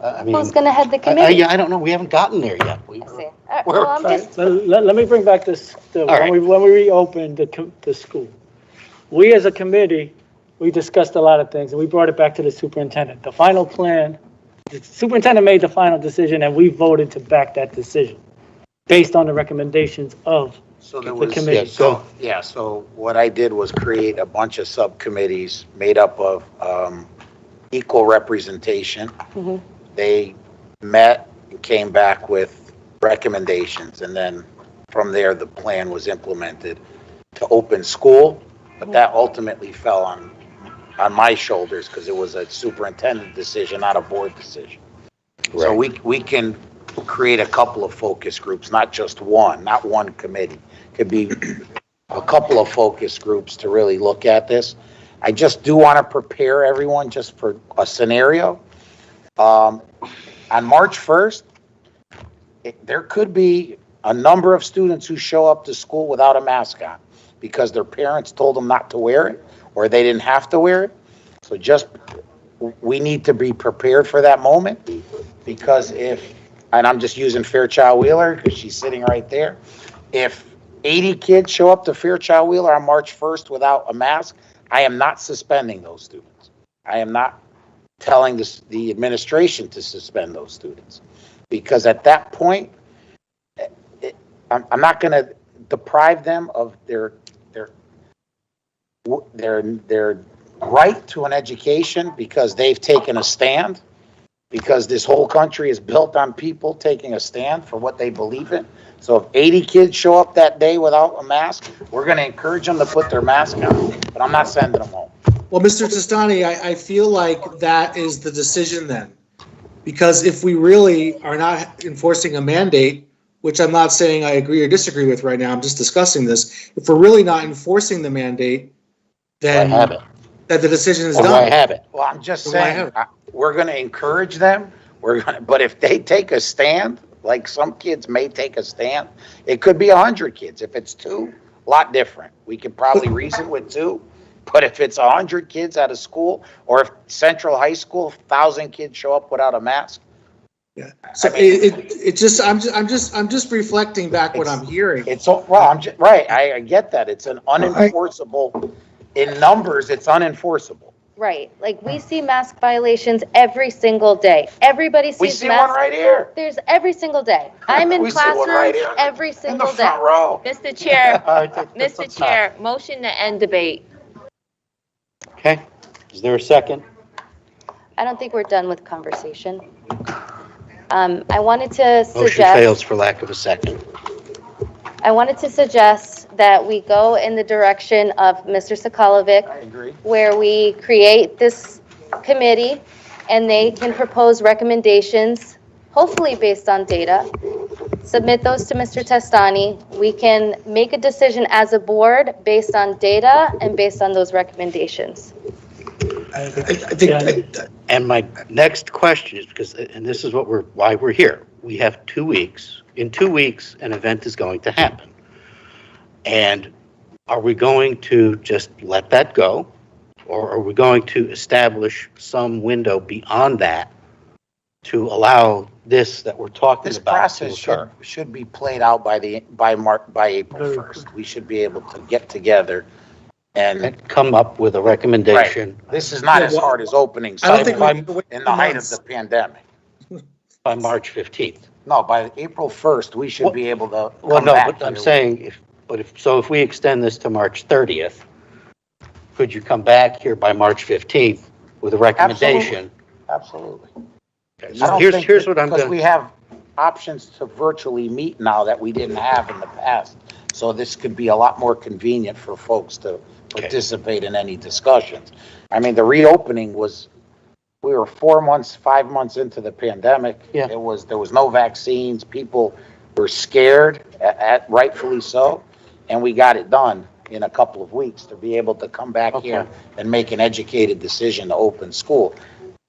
I mean, who's going to head the committee. I don't know. We haven't gotten there yet. I see. All right, well, I'm All right, just, let me bring back this, right. when we reopened the school. We as a committee, we discussed a lot of things and we brought it back to the superintendent. The final plan, the superintendent made the final decision and we voted to back that decision based on the recommendations of So there the was, committee. so what I did was create a bunch of subcommittees made up of equal representation. Mhm. They met and came back with recommendations, and then from there, the plan was implemented to open school, but that ultimately fell on my shoulders because it was a superintendent decision, not a board decision. So we can create a couple of focus groups, not just one, not one committee. Could be a couple of focus groups to really look at this. I just do want to prepare everyone just for a scenario. On March 1st, there could be a number of students who show up to school without a mask on because their parents told them not to wear it or they didn't have to wear it. So we need to be prepared for that moment because and I'm just using Fairchild Wheeler because she's sitting right there. If 80 kids show up to Fairchild Wheeler on March 1st without a mask, I am not suspending those students. I am not telling the administration to suspend those students because at that point, I'm not going to deprive them of their right to an education because they've taken a stand, because this whole country is built on people taking a stand for what they believe in. So if 80 kids show up that day without a mask, we're going to encourage them to put their mask on, but I'm not sending them home. Well, Mr. Testani, I feel like that is the decision then. Because if we really are not enforcing a mandate, which I'm not saying I agree or disagree with right now, I'm just discussing this. If we're really not enforcing the mandate, then that the decision is done. Why have it? Well, I'm just saying, we're going to encourage them. But if they take a stand, like some kids may take a stand, it could be 100 kids. If it's 2, a lot different. We could probably reason with 2. But if it's 100 kids at a school, or if Central High School, 1,000 kids show up without a mask. Yeah. So I'm just reflecting back what I'm hearing. Right. I get that. It's an unenforceable. In numbers, it's unenforceable. Right. Like we see mask violations every single day. Everybody sees We see masks. one right here. There's every single day. I'm in classrooms every single day. Mr. Chair, Mr. Chair, motion to end debate. Okay. Is there a second? I don't think we're done with conversation. I wanted to Motion suggest. fails for lack of a second. I wanted to suggest that we go in the direction of Mr. Sokolovic. I agree. Where we create this committee and they can propose recommendations, hopefully based on data. Submit those to Mr. Testani. We can make a decision as a board based on data and based on those recommendations. I think. And my next question is and this is why we're here. We have 2 weeks. In 2 weeks, an event is going to happen. And are we going to just let that go? Or are we going to establish some window beyond that to allow this that we're talking This about to process occur? should be played out by April 1st. We should be able to get together and come up with a recommendation. Right. This is not as hard as opening I don't think in the height of the pandemic. By March 15th. No, by April 1st, we should be able to Well, come no, back. but I'm saying, if we extend this to March 30th, could you come back here by March 15th with a recommendation? Absolutely. Okay, so here's what I'm Because going we have options to virtually meet now that we didn't have in the past. So this could be a lot more convenient for folks to participate in any discussions. I mean, the reopening we were 5 months into the pandemic. Yeah. There was no vaccines. People were scared, rightfully so, and we got it done in a couple of weeks to be able to come back here and make an educated decision to open school.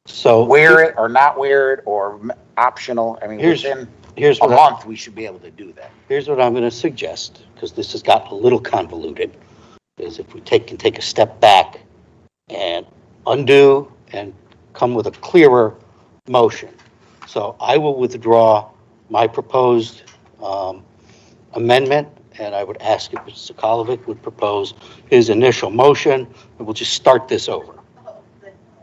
So wear it or not wear it or optional. I mean, within a month, we should be able to do that. Here's what I'm going to suggest, because this has gotten a little convoluted, is if we can take a step back and undo and come with a clearer motion. So I will withdraw my proposed amendment, and I would ask if Mr. Sokolovic would propose his initial motion, and we'll just start this over.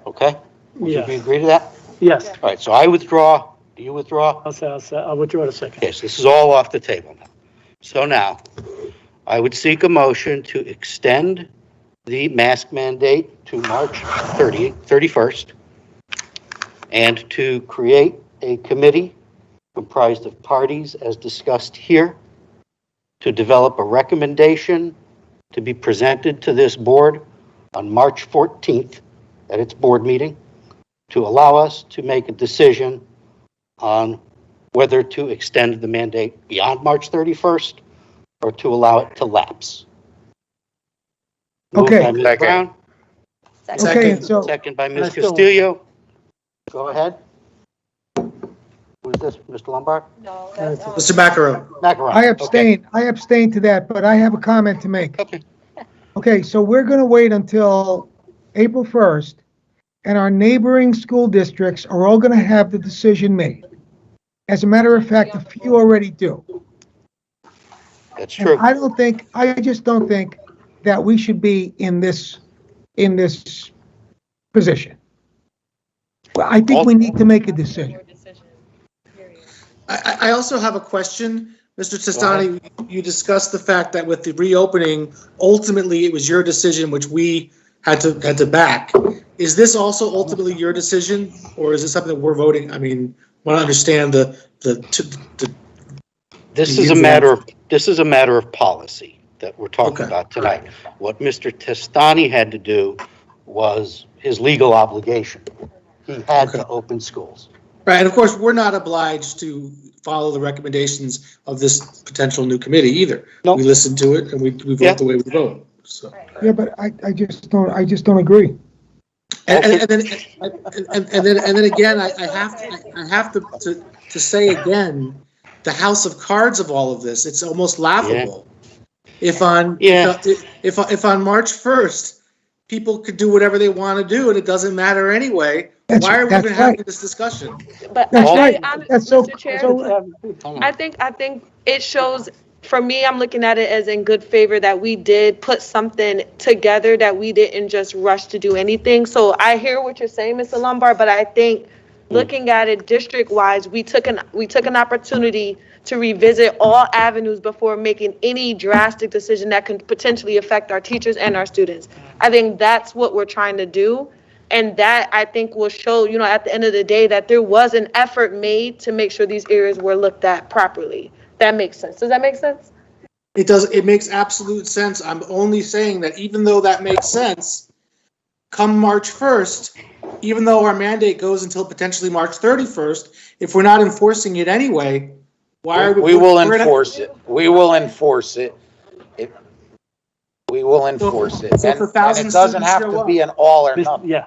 Okay? Yes. Do you agree to that? Yes. All right, so I withdraw. Do you withdraw? I'll withdraw in a second. Okay, so this is all off the table now. So now, I would seek a motion to extend the mask mandate to March 31st, and to create a committee comprised of parties as discussed here to develop a recommendation to be presented to this board on March 14th at its board meeting to allow us to make a decision on whether to extend the mandate beyond March 31st or to allow it to lapse. Okay. Moved by Ms. Brown. Okay, so Second by Ms. Castillo. Go ahead. was this, Mr. Lombard? No, Mr. Macaron. Macaron. I abstain to that, but I have a comment to make. Okay. Okay, so we're gonna wait until April 1st, and our neighboring school districts are all gonna have the decision made. As a matter of fact, a few already do. That's And true. I just don't think that we should be in this position. Well, I think we need to make a decision. I also have a question. Mr. Testani, you discussed the fact that with the reopening, ultimately it was your decision, which we had to back. Is this also ultimately your decision, or is it something that we're voting? I mean, want to understand the This is a matter of policy that we're talking about tonight. What Mr. Testani had to do was his legal obligation. He had to open schools. Right, and of course, we're not obliged to follow the recommendations of this potential new committee either. Nope. We listen to it and we vote the way we vote, so. Yeah, but I just don't agree. And then again, I have to say again, the house of cards of all of this, it's almost laughable. If on March 1st, people could do whatever they want to do and it doesn't matter anyway, why are we even having this discussion? But That's I- right. I'm- That's so- Mr. Chair, so- I think it shows, for me, I'm looking at it as in good favor that we did put something together, that we didn't just rush to do anything. So I hear what you're saying, Mr. Lombard, but I think looking at it district-wise, we took an opportunity to revisit all avenues before making any drastic decision that can potentially affect our teachers and our students. I think that's what we're trying to do. And that, I think, will show, at the end of the day, that there was an effort made to make sure these areas were looked at properly. That makes sense. Does that make sense? It does, it makes absolute sense. I'm only saying that even though that makes sense, come March 1st, even though our mandate goes until potentially March 31st, if we're not enforcing it anyway, why are we? We will enforce it. We will enforce it. We will enforce it. So if And 1,000 it doesn't students have show to up- be an all or nothing. Yeah.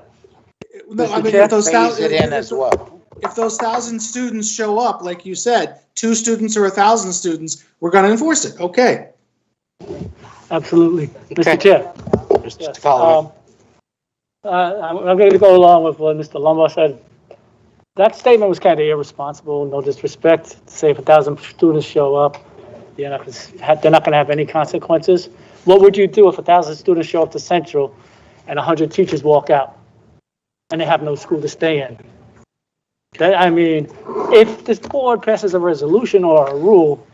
No, I Mr. mean, Chair? if those Phase it in as well. if those 1,000 students show up, like you said, 2 students or 1,000 students, we're gonna enforce it, okay. Absolutely. Okay. Mr. Chair. Mr. Yes, Tacala. I'm going to go along with what Mr. Lombard said. That statement was kind of irresponsible, no disrespect, to say if 1,000 students show up, they're not going to have any consequences. What would you do if 1,000 students show up to Central and 100 teachers walk out and they have no school to stay in? If this board passes a resolution or a rule,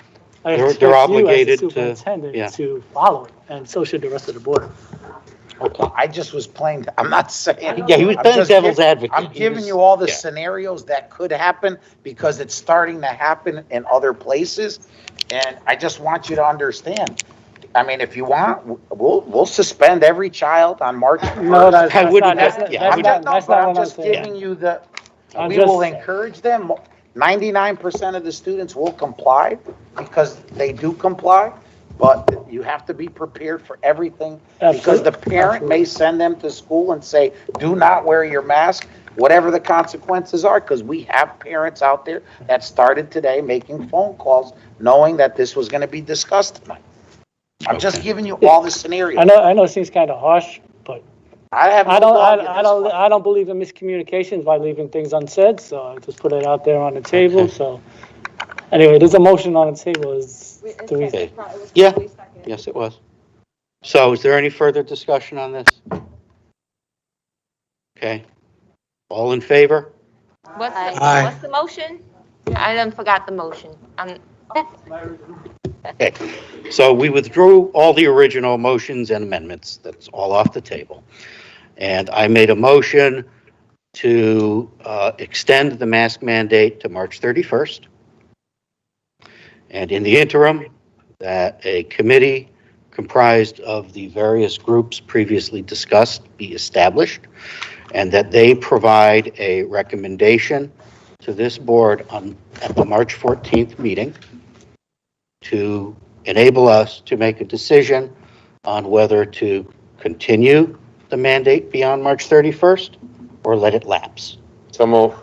I They're expect you obligated as to- the superintendent yeah. to follow it, and so should the rest of the board. I just was playing, I'm not saying. Yeah, he was I'm playing just devil's giving- advocate. I'm He giving was- you all the yeah. scenarios that could happen because it's starting to happen in other places. And I just want you to understand. I mean, if you want, we'll suspend every child on March 1st. No, that's I not, wouldn't- that's yeah, not, I'm that's just- not I'm what I'm just saying. giving you the, I'm we just- will encourage them. 99% of the students will comply because they do comply, but you have to be prepared for everything. Because the parent may send them to school and say, do not wear your mask, whatever the consequences are, because we have parents out there that started today making phone calls knowing that this was going to be discussed tonight. I'm just giving you all the scenarios. I know it seems kind of harsh, but I have no dog in this fight. I don't believe in miscommunications by leaving things unsaid, so I just put it out there on the table, Okay. so. Anyway, there's a motion on the table, do we? Okay. Yeah, yes, it was. So is there any further discussion on this? Okay. All in favor? Aye. What's the motion? I done forgot the motion. Okay. So we withdrew all the original motions and amendments. That's all off the table. And I made a motion to extend the mask mandate to March 31st. And in the interim, that a committee comprised of the various groups previously discussed be established, and that they provide a recommendation to this board at the March 14th meeting to enable us to make a decision on whether to continue the mandate beyond March 31st or let it lapse. So move.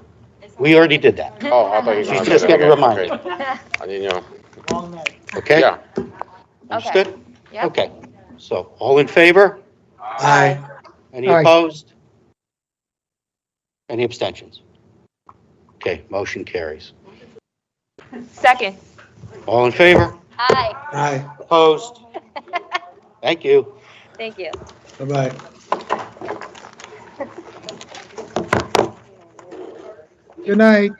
We already did that. Oh, I thought you were She's gonna just say that getting again. reminded. Okay. I didn't know. Long night. Okay? Yeah. Understood? Yep. Okay. So all in favor? Aye. Any Aye. opposed? Any abstentions? Okay, motion carries. Second. All in favor? Aye. Aye. Opposed? Thank you. Thank you. Bye-bye. Good night.